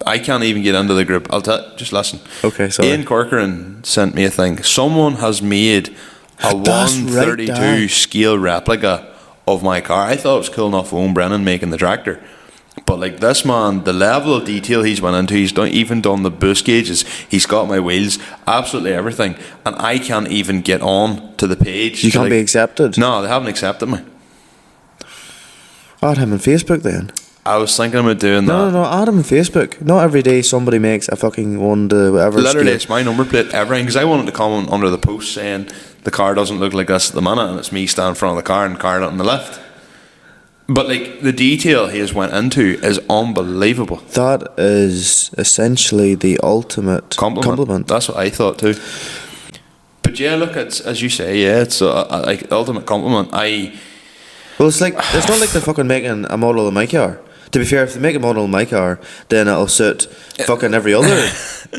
I can't even get into the group. Just listen. Okay, sorry. Ian Corcoran sent me a thing. Someone has made a That's 132 right, scale replica of my car. I thought it was cool enough Owen Brennan making the tractor, but like, this man, the level of detail he's went into, he's even done the boost gauges, he's got my wheels, absolutely everything, and I can't even get on to the page. You can't be accepted? No, they haven't accepted me. Add him on Facebook then. I was thinking about doing that. No, add him on Facebook. Not every day somebody makes a fucking 1 to whatever Literally, scale. it's my number plate, everything, because I wanted to comment under the post saying the car doesn't look like this at the minute, and it's me standing in front of the car and car on the left. But like, the detail he has went into is unbelievable. That is essentially the ultimate compliment. That's what I thought too. But yeah, look, it's, as you say, yeah, it's like ultimate compliment. Well, it's like, it's not like they're fucking making a model of my car. To be fair, if they make a model of my car, then it'll suit fucking every other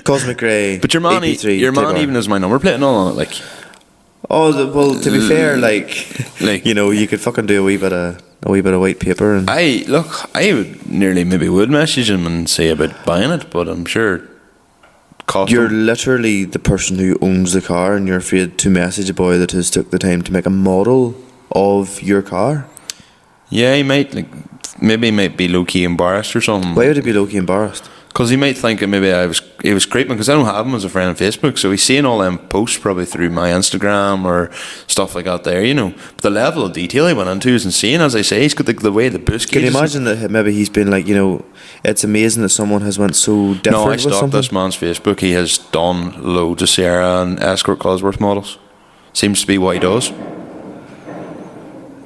Cosmic Grey. But your man EP3 even Type R. has my number plate and all on it, like. Oh, well, to be fair, like, you know, you could fucking do a wee bit of white paper. And I would nearly maybe message him and say about buying it, but I'm sure. You're literally the person who owns the car, and you're afraid to message a boy that has took the time to make a model of your car. Yeah, he might, like, maybe he might be low key embarrassed or something. Why would he be low-key embarrassed? Because he might think that maybe he was creeping, because I don't have him as a friend on Facebook, so he's seeing all them posts probably through my Instagram or stuff like that there, you know. But the level of detail he went into is insane. As I say, he's got the way the boost Can you gauges. imagine that maybe he's been like, you know, it's amazing that someone has went so different No, I with stalked something? this man's Facebook. He has done loads of Sierra and Escort Cosworth models. Seems to be what he does.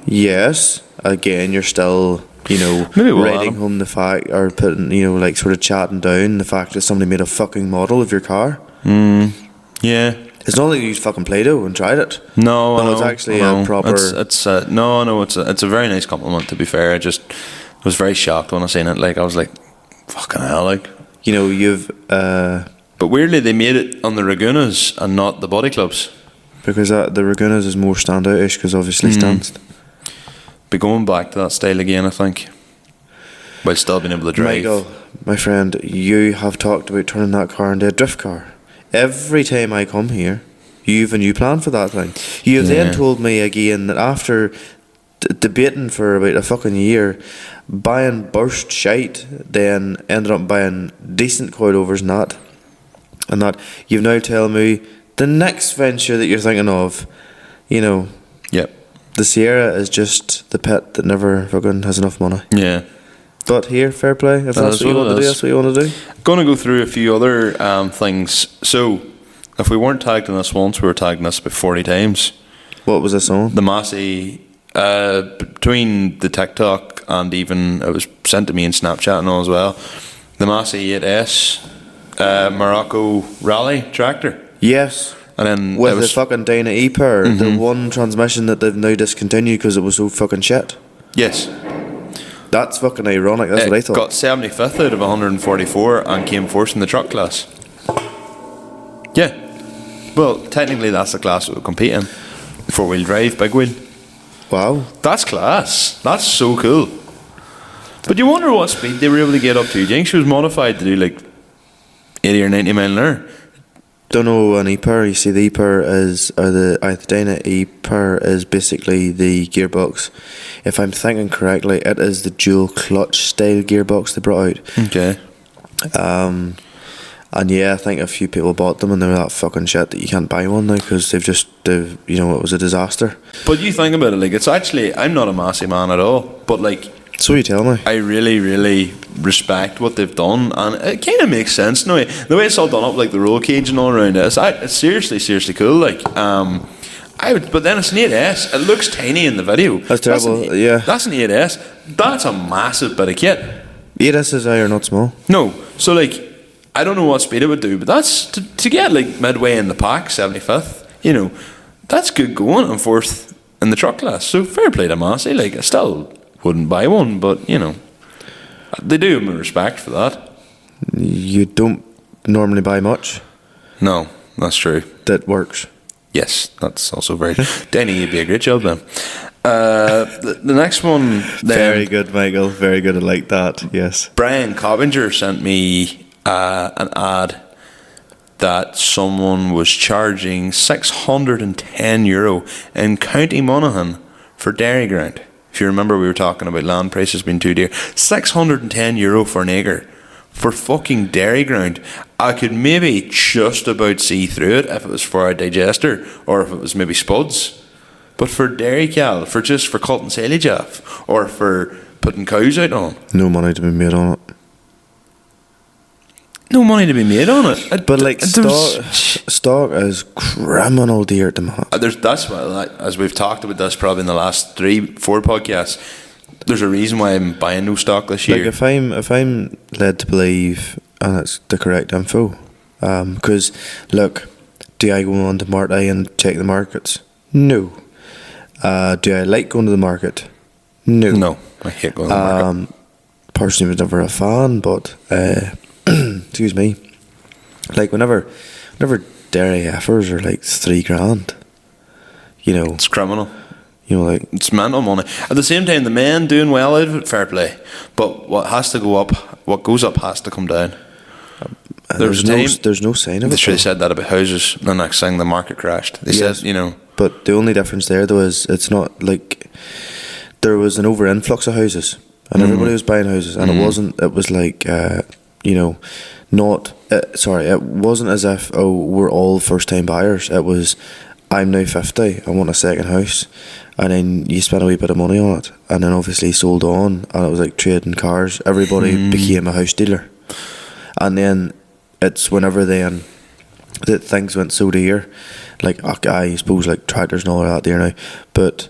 Yes. Again, you're still, you know, Maybe we'll writing add him. home the fact, or putting, you know, like sort of chatting down the fact that somebody made a fucking model of your car. Yeah. It's not like you used fucking Play-Doh and tried it. No, it's actually a proper. It's a very nice compliment. To be fair, I just was very shocked when I seen it. Like I was like, fucking hell, like. You know, you've But weirdly, they made it on the Ragunas and not the body clubs. because the Ragunas is more standout-ish because obviously stanced. Be going back to that style again, I think. While still being able to drive. Michael, my friend, you have talked about turning that car into a drift car. Every time I come here, you've a new plan for that thing. You have then told me again that after debating for about a fucking year, buying burst shite, then ended up buying decent coilovers and that you've now told me the next venture that you're thinking of, you know, Yep. the Sierra is just the pet that never fucking has enough money. Yeah. But here, fair play. If that's is what you what want it to do, is. that's what you want to do. Going to go through a few other things. So, if we weren't tagged in this once, we were tagged in this about 40 times. What was this on? The Massey, between the TikTok and even it was sent to me in Snapchat and all as well, the Massey 8S Morocco Rally tractor. Yes. And then With it the was, fucking Dyna E-Power, the one transmission that they've now discontinued because it was so fucking shit. yes, That's fucking ironic, that's it what I thought. got 75th out of 144 and came fourth in the truck class. Yeah. Well, technically that's the class that would compete in. 4-wheel drive, big wheel. Wow. That's class. That's so cool. But you wonder what speed they were able to get up to. Do you think she was modified to do like 80 or 90 mile an hour? Don't know an E-Power. You see, the E-Power is, or the Dyna E-Power is basically the gearbox. If I'm thinking correctly, it is the dual clutch style gearbox they brought out. Okay. And yeah, I think a few people bought them and they were that fucking shit that you can't buy one now because they've, you know, it was a disaster. But you think about it, like it's actually, I'm not a Massey man at all, but like So you tell me. I really, really respect what they've done, and it kind of makes sense now. The way it's all done up, like the roll cage and all around it, it's seriously cool. Like, but then it's an 8S. It looks tiny in the video. That's terrible, yeah. That's an 8S. That's a massive bit of kit. 8Ss are not small. No, so like, I don't know what speed it would do, but that's to get like midway in the pack, 75th. You know, that's good going and fourth in the truck class. So fair play to Massey. Like, I still wouldn't buy one, but you know, they do have my respect for that. You don't normally buy much No, that's true. that works. Yes, that's also very true. Denny, you'd be a great job then. The next one then, Very good, Michael. Very good. I like that. Yes. Brian Cobbinger sent me an ad that someone was charging €610 in County Monaghan for dairy ground. If you remember, we were talking about land prices being too dear. €610 for an acre for fucking dairy ground. I could maybe just about see through it if it was for a digester or if it was maybe spuds. But for dairy cow, for cutting silage off or for putting cows out on, No money to be made on it. no money to be made on it. But like stock is criminal dear at the moment. That's why, as we've talked about this probably in the last 3-4 podcasts, there's a reason why I'm buying no stock this year. Like if I'm led to believe, and it's the correct info, because look, do I go on to Marty and check the markets? No. Do I like going to the market? No. No, I hate going to the market. Personally, was never a fan, but excuse me. Like whenever dairy heifers are like $3,000, you know, It's criminal. you know, like It's mental money. At the same time, the men doing well out of it, fair play. But what has to go up, what goes up has to come down. there's no sign of They it. should have though. said that about houses. The next thing, the market crashed. They Yes. said, you know, But the only difference there though is it's not like there was an over influx of houses and everybody was buying houses and it wasn't. It was like you know, not it wasn't as if we're all first time buyers. It was, I'm now 50, I want a second house, and then you spent a wee bit of money on it, and then obviously sold on, and it was like trading cars. Everybody became a house dealer, and then it's whenever then that things went so dear, like I suppose like tractors and all that dear now, but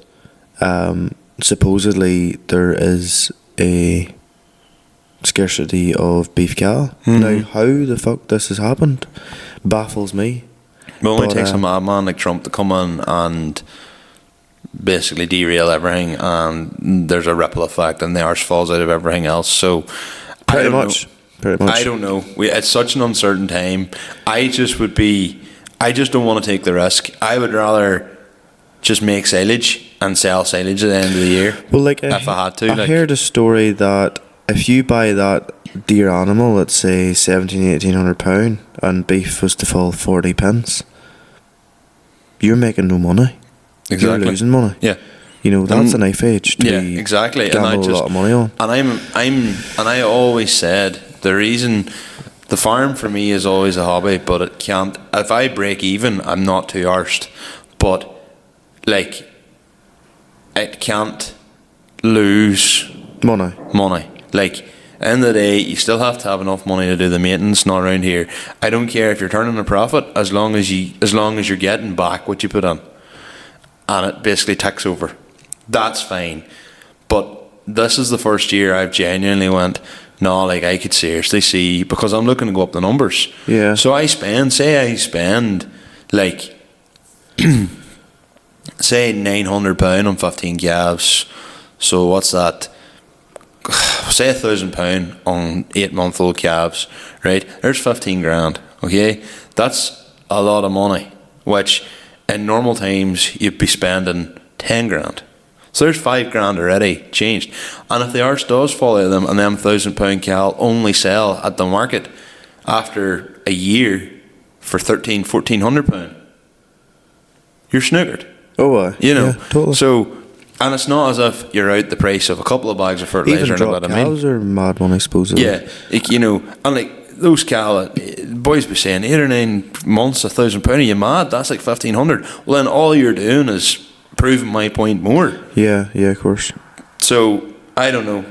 supposedly there is a scarcity of beef cattle. Now, how the fuck this has happened baffles me. It only takes a madman like Trump to come in and basically derail everything, and there's a ripple effect, and the arse falls out of everything else. So, Pretty much. I don't know. It's such an uncertain time. I just don't want to take the risk. I would rather just make silage and sell silage at the end of the year. Well, like if I had to. I heard a story that if you buy that deer animal, let's say £1,700-1,800, and beef was to fall 40 pence, you're making no money. Exactly. You're losing money. Yeah. You know, that's a knife edge to exactly. gamble a lot of money on. And I always said the reason the farm for me is always a hobby, but it can't. If I break even, I'm not too arsed. But like, it can't lose money. Like, end of the day, you still have to have enough money to do the maintenance. Not around here. I don't care if you're turning a profit, as long as you're getting back what you put in, and it basically ticks over. That's fine. But this is the first year I've genuinely went, no, like I could seriously see, because I'm looking to go up the numbers. Yeah. So I spend like say £900 on 15 calves. So what's that? Say £1,000 on 8-month-old calves, right? There's 15 grand. Okay, that's a lot of money, which in normal times you'd be spending 10 grand. So there's 5 grand already changed. And if the arse does fall out of them, and them £1,000 cow only sell at the market after a year for £1,400, you're snookered. Oh, you know, yeah, totally. So. And it's not as if you're out the price of a couple of bags of fertilizer. Even drop cows are mad money, supposedly. Yeah, like, you know, and like those cow, boys be saying 8 or 9 months, £1,000. Are you mad? That's like 1,500. Well, then all you're doing is proving my point more. Yeah, of course. So I don't know.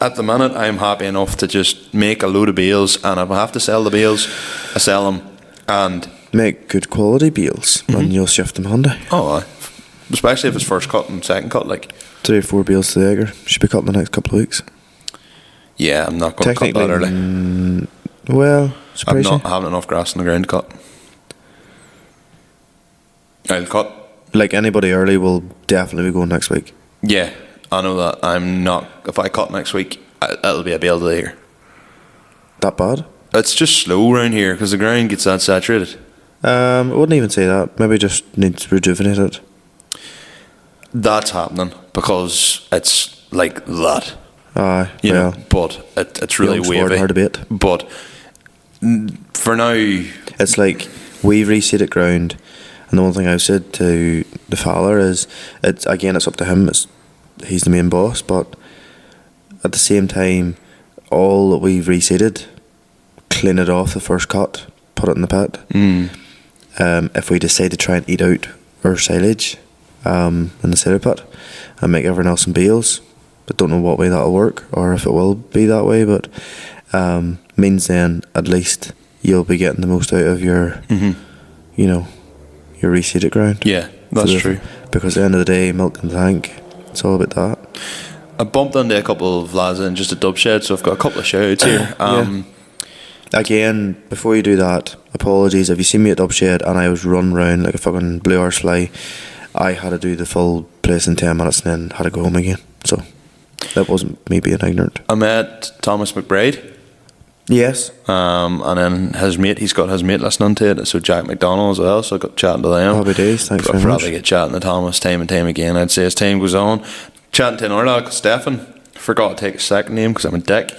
At the minute, I'm happy enough to just make a load of bales, and if I have to sell the bales, I sell them, and make good quality bales, and you'll shift them handy. Oh, aye. Especially if it's first cut and second cut, like 3 or 4 bales to the acre. Should be cut in the next couple of weeks. Yeah, I'm not going to cut that early. Well, I'm not having enough grass in the ground to cut. I'll cut. Like anybody early will definitely be going next week. Yeah, I know that. I'm not. If I cut next week, it'll be a bale to the acre. That bad? It's just slow around here because the ground gets that saturated. I wouldn't even say that. Maybe just needs rejuvenated. That's happening because it's like that. You know, but it's really wavy. Hard debate. But for now, it's like we've reseeded ground, and the one thing I've said to the fella is, it's up to him. He's the main boss, but at the same time, all that we've reseeded, clean it off the first cut, put it in the pit. If we decide to try and eat out our silage in the cider pit and make everyone else in bales, but don't know what way that'll work or if it will be that way, but means then at least you'll be getting the most out of your you know, your reseeded ground. Yeah, that's true. Because at the end of the day, milk in the tank, it's all about that. I bumped into a couple of lads in just a dub shed, so I've got a couple of shout outs here. Again, before you do that, apologies if you see me at dub shed and I was run round like a fucking blue arse fly. I had to do the full place in 10 minutes and then had to go home again. So that wasn't me being ignorant. I met Thomas McBride. Yes. And then he's got his mate listening to it, so Jack McDonald as well, so I got chatting to them. Happy days, thanks very much. I'd rather get chatting to Thomas time and time again, I'd say, as time goes on. Chatting to another lad, Stefan, forgot to take his second name because I'm a dick.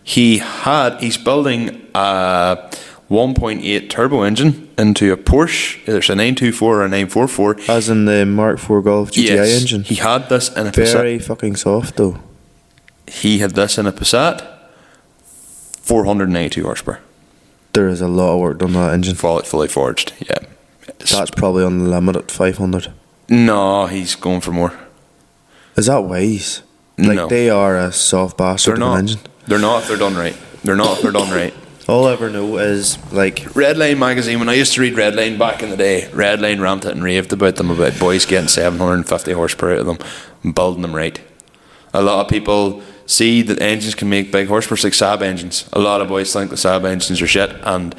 He's building a 1.8 turbo engine into a Porsche. There's a 924 or a 944. As in the Mark IV Golf GTI engine. He had this in a Very fucking soft though. He had this in a Passat 482 horsepower. There is a lot of work done on that engine. Fully forged, yeah. That's probably on the limit at 500. No, he's going for more. Is that wise? Like, No. they are a soft bastard They're of an not. engine. They're not if they're done right. They're not if they're done right. All I ever know is, like, Redline magazine, when I used to read Redline back in the day, Redline ranted and raved about them, about boys getting 750 horsepower out of them and building them right. A lot of people see that engines can make big horsepower, it's like Saab engines. A lot of boys think the Saab engines are shit, and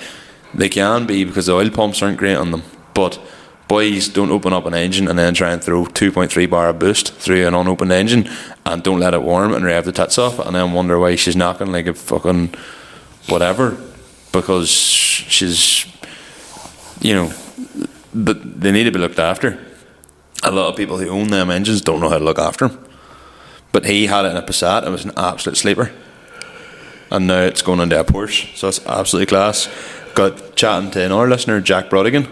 they can be because the oil pumps aren't great on them. But boys don't open up an engine and then try and throw 2.3 bar of boost through an unopened engine and don't let it warm and rev the tits off, and then wonder why she's knocking like a fucking whatever, because she's, you know, but they need to be looked after. A lot of people who own them engines don't know how to look after them. But he had it in a Passat. It was an absolute sleeper, and now it's going into a Porsche, so it's absolutely class. Got chatting to another listener, Jack Brodigan.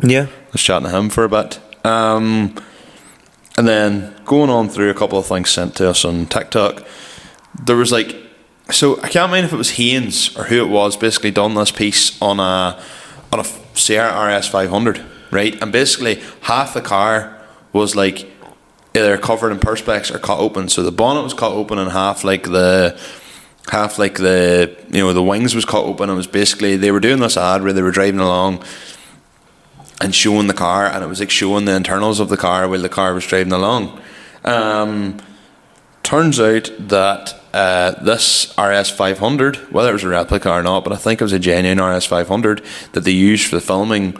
yeah. I was chatting to him for a bit, and then going on through a couple of things sent to us on TikTok. There was like, so I can't mind if it was Haynes or who it was, basically done this piece on a Sierra RS 500, right? And basically half the car was like either covered in perspex or cut open. So the bonnet was cut open, and half like the you know, the wings was cut open. It was basically, they were doing this ad where they were driving along and showing the car, and it was like showing the internals of the car while the car was driving along. Turns out that this RS 500, whether it was a replica or not, but I think it was a genuine RS 500 that they used for the filming,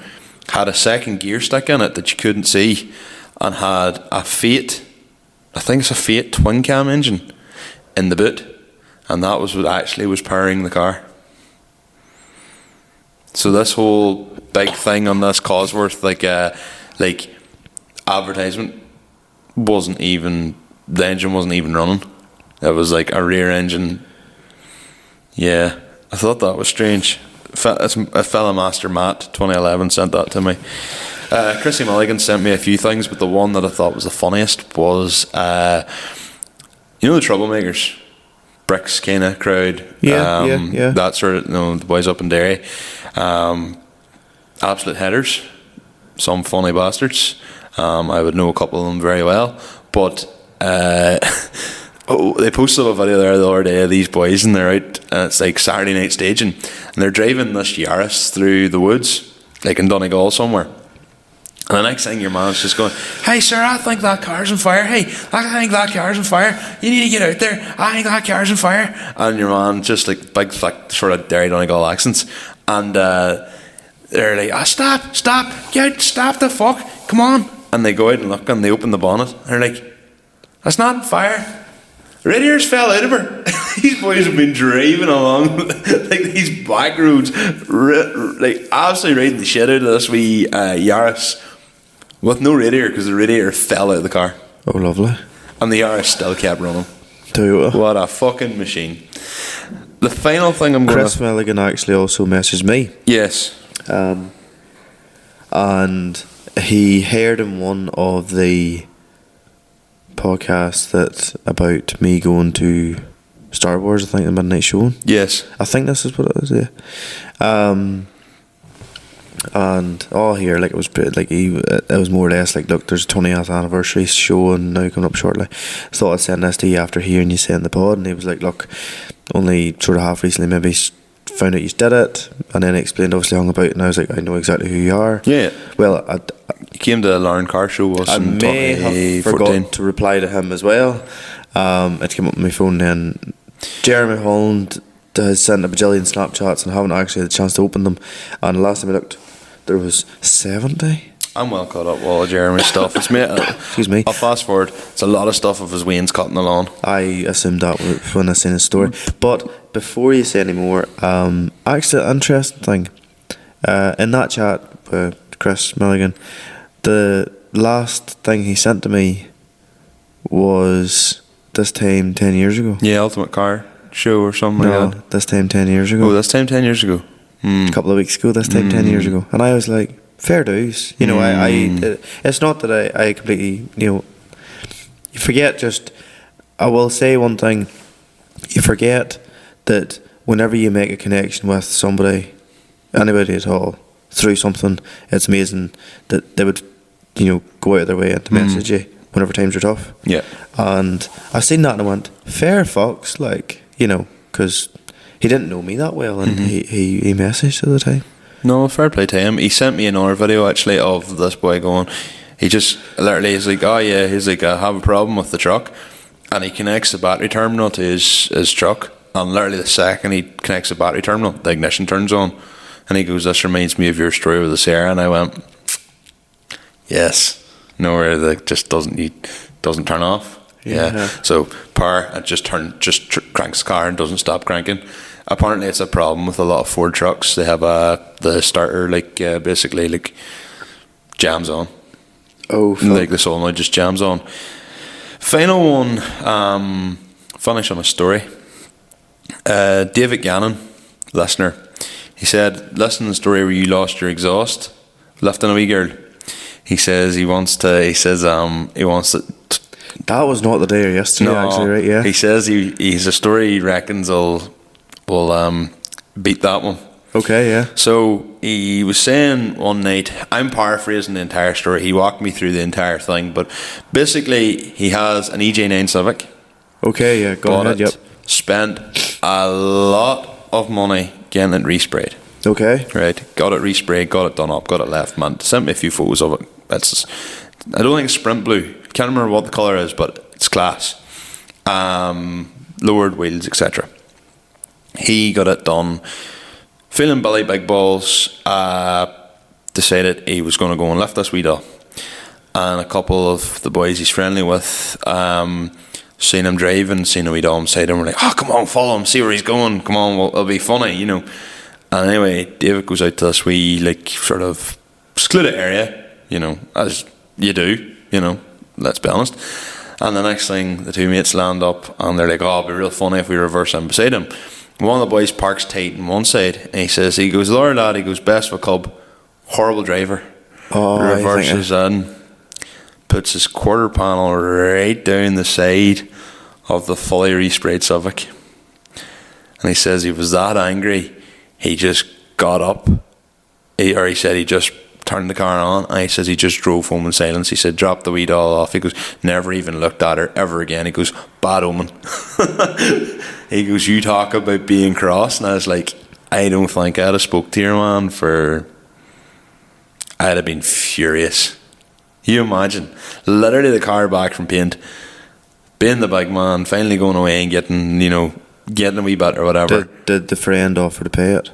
had a second gear stick in it that you couldn't see, and had a Fiat, I think it's a Fiat twin cam engine in the boot, and that was what actually was powering the car. So this whole big thing on this Cosworth, like advertisement, wasn't even, the engine wasn't even running. It was like a rear engine. Yeah, I thought that was strange. A fella Master Matt 2011 sent that to me. Chrissy Mulligan sent me a few things, but the one that I thought was the funniest was, you know, the Troublemakers, Bricks kind of crowd, Yeah. that sort of, you know, the boys up in Derry, absolute headers, some funny bastards. I would know a couple of them very well, but they posted a video there the other day of these boys, and they're out, and it's like Saturday night staging, and they're driving this Yaris through the woods, like in Donegal somewhere. And the next thing your man's just going, "Hey sir, I think that car's on fire. Hey, I think that car's on fire. You need to get out there. I think that car's on fire." And your man just like big thick sort of Derry Donegal accents, and they're like, stop, get out, stop the fuck, come on. And they go out and look, and they open the bonnet, and they're like, "That's not on fire. Radiators fell out of her." These boys have been driving along like these back roads, like absolutely riding the shit out of this wee Yaris with no radiator, because the radiator fell out of the car. Oh, lovely. And the Yaris still kept running. Toyota. What a fucking machine. The final thing I'm going Chris Milligan actually also messaged me. Yes. And he heard in one of the podcasts that about me going to Star Wars, I think, the midnight showing. Yes. I think this is what it is, yeah. And all here, like, it was like it was more or less like, look, there's a 20th anniversary show and now coming up shortly. I thought I'd send this to you after hearing you say in the pod, and he was like, look, only sort of half recently maybe found out you did it, and then he explained obviously hung about it, and I was like, I know exactly who you are. Yeah. Well, You came to the Lauren Carr show was I in may have 2014. forgot to reply to him as well. It came up on my phone then. Jeremy Holland has sent a bajillion Snapchats and haven't actually had a chance to open them, and the last time I looked there was 70. I'm well caught up with all of Jeremy's stuff. It's me. Excuse me. I'll fast forward. It's a lot of stuff of his Wayne's cutting the lawn. I assumed that when I seen his story. But before you say any more, actually, interesting thing. In that chat with Chris Milligan, the last thing he sent to me was this time 10 years ago. Yeah, Ultimate Car Show or something No, like that. this time 10 years ago. Oh, this time 10 years ago. A couple of weeks ago, this time 10 years ago. And I was like, fair dues. You know, it's not that I completely, you know, you forget just, I will say one thing, you forget that whenever you make a connection with somebody, anybody at all, through something, it's amazing that they would, go out of their way and to message you whenever times are tough. Yeah. And I seen that and I went, fair fucks, because he didn't know me that well, and he messaged at the time. No, fair play to him. He sent me another video actually of this boy going. He just literally is like, oh yeah, he's like, I have a problem with the truck, and he connects the battery terminal to his truck, and literally the second he connects the battery terminal, the ignition turns on, and he goes, "This reminds me of your story with the Sierra." And I went, yes, nowhere that just doesn't turn off. Yeah. So power, it just cranks the car and doesn't stop cranking. Apparently, it's a problem with a lot of Ford trucks. They have the starter basically jams on. Oh, fuck. Like the solenoid just jams on. Final one, finish on a story. David Gannon, listener, he said, listen to the story where you lost your exhaust lifting a wee girl. He says he wants to. That was not the day or yesterday, actually, right? Yeah. He says he's a story he reckons will beat that one. Okay, yeah. So he was saying one night, I'm paraphrasing the entire story, he walked me through the entire thing, but basically he has an EJ9 Civic. Okay, yeah, go ahead, yep. Spent a lot of money getting it resprayed. Okay. Right, got it resprayed, got it done up, got it left, man. Sent me a few photos of it. I don't think it's sprint blue. Can't remember what the colour is, but it's class. Lowered wheels, etc. He got it done. Feeling Billy Big Balls, decided he was going to go and lift this wee doll. And a couple of the boys he's friendly with seen him driving, seen a wee doll beside him, were like, oh, come on, follow him, see where he's going, come on, it'll be funny, And anyway, David goes out to this wee, sort of secluded area, as you do, let's be honest. And the next thing, the two mates land up and they're like, oh, it'll be real funny if we reverse him beside him. One of the boys parks tight on one side and he goes, Lord lad, he goes, best of a club, horrible driver. Oh, reverses in, puts his quarter panel right down the side of the fully resprayed Civic. And he says he was that angry, he just got up, he said he just turned the car on, and he says he just drove home in silence. He said, drop the wee doll off. He goes, never even looked at her ever again. He goes, bad omen. He goes, you talk about being cross. And I was like, I don't think I'd have spoke to your man I'd have been furious. You imagine, literally the car back from paint, being the big man, finally going away and getting a wee bit or whatever. Did the friend offer to pay it?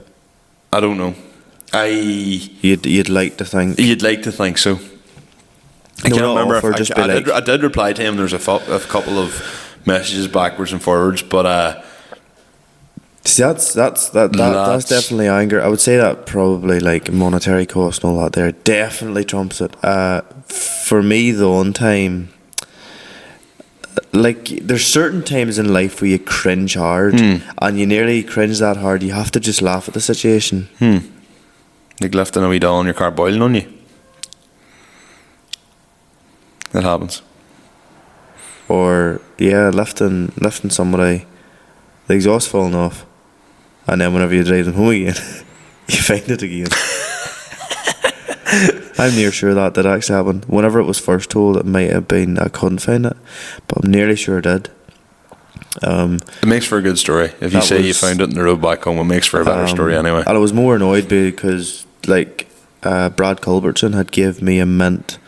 I don't know. You'd like to think. You'd like to think so. I can't remember. I did reply to him. There's a couple of messages backwards and forwards, but see, that's definitely anger. I would say that probably monetary cost and all that there definitely trumps it. For me though, on time, there's certain times in life where you cringe hard, and you nearly cringe that hard. You have to just laugh at the situation. Like lifting a wee doll in your car boiling on you. That happens. Or lifting somebody, the exhaust falling off, and then whenever you drive them home again, you find it again. I'm near sure that did actually happen. Whenever it was first told, it might have been I couldn't find it, but I'm nearly sure it did. It makes for a good story. If you say you found it in the road back home, it makes for a better story anyway. And I was more annoyed because Brad Culbertson had gave me a mint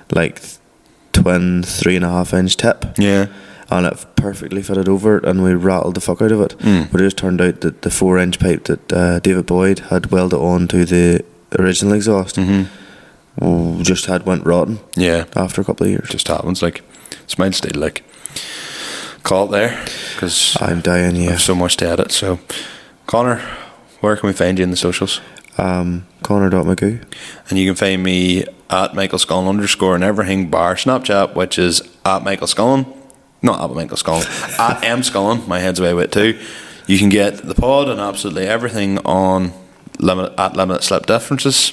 twin 3.5 inch tip. Yeah. And it perfectly fitted over it, and we rattled the fuck out of it. But it just turned out that the 4-inch pipe that David Boyd had welded on to the original exhaust just went rotten. Yeah. After a couple of years. Just happens. It's mine still call it there, because I'm dying. Yeah. I have so much to edit. So, Conor, where can we find you in the socials? Conor.McGoo. And you can find me at Michael Scullin _ and everything bar Snapchat, which is at Michael Scullin. Not at Michael Scullin, at M Scullin. My head's away with it too. You can get the pod and absolutely everything on Limited Slip Differences.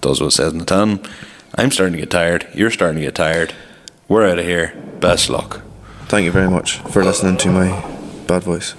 Does what it says in the tin. I'm starting to get tired. You're starting to get tired. We're out of here. Best luck. Thank you very much for listening to my bad voice.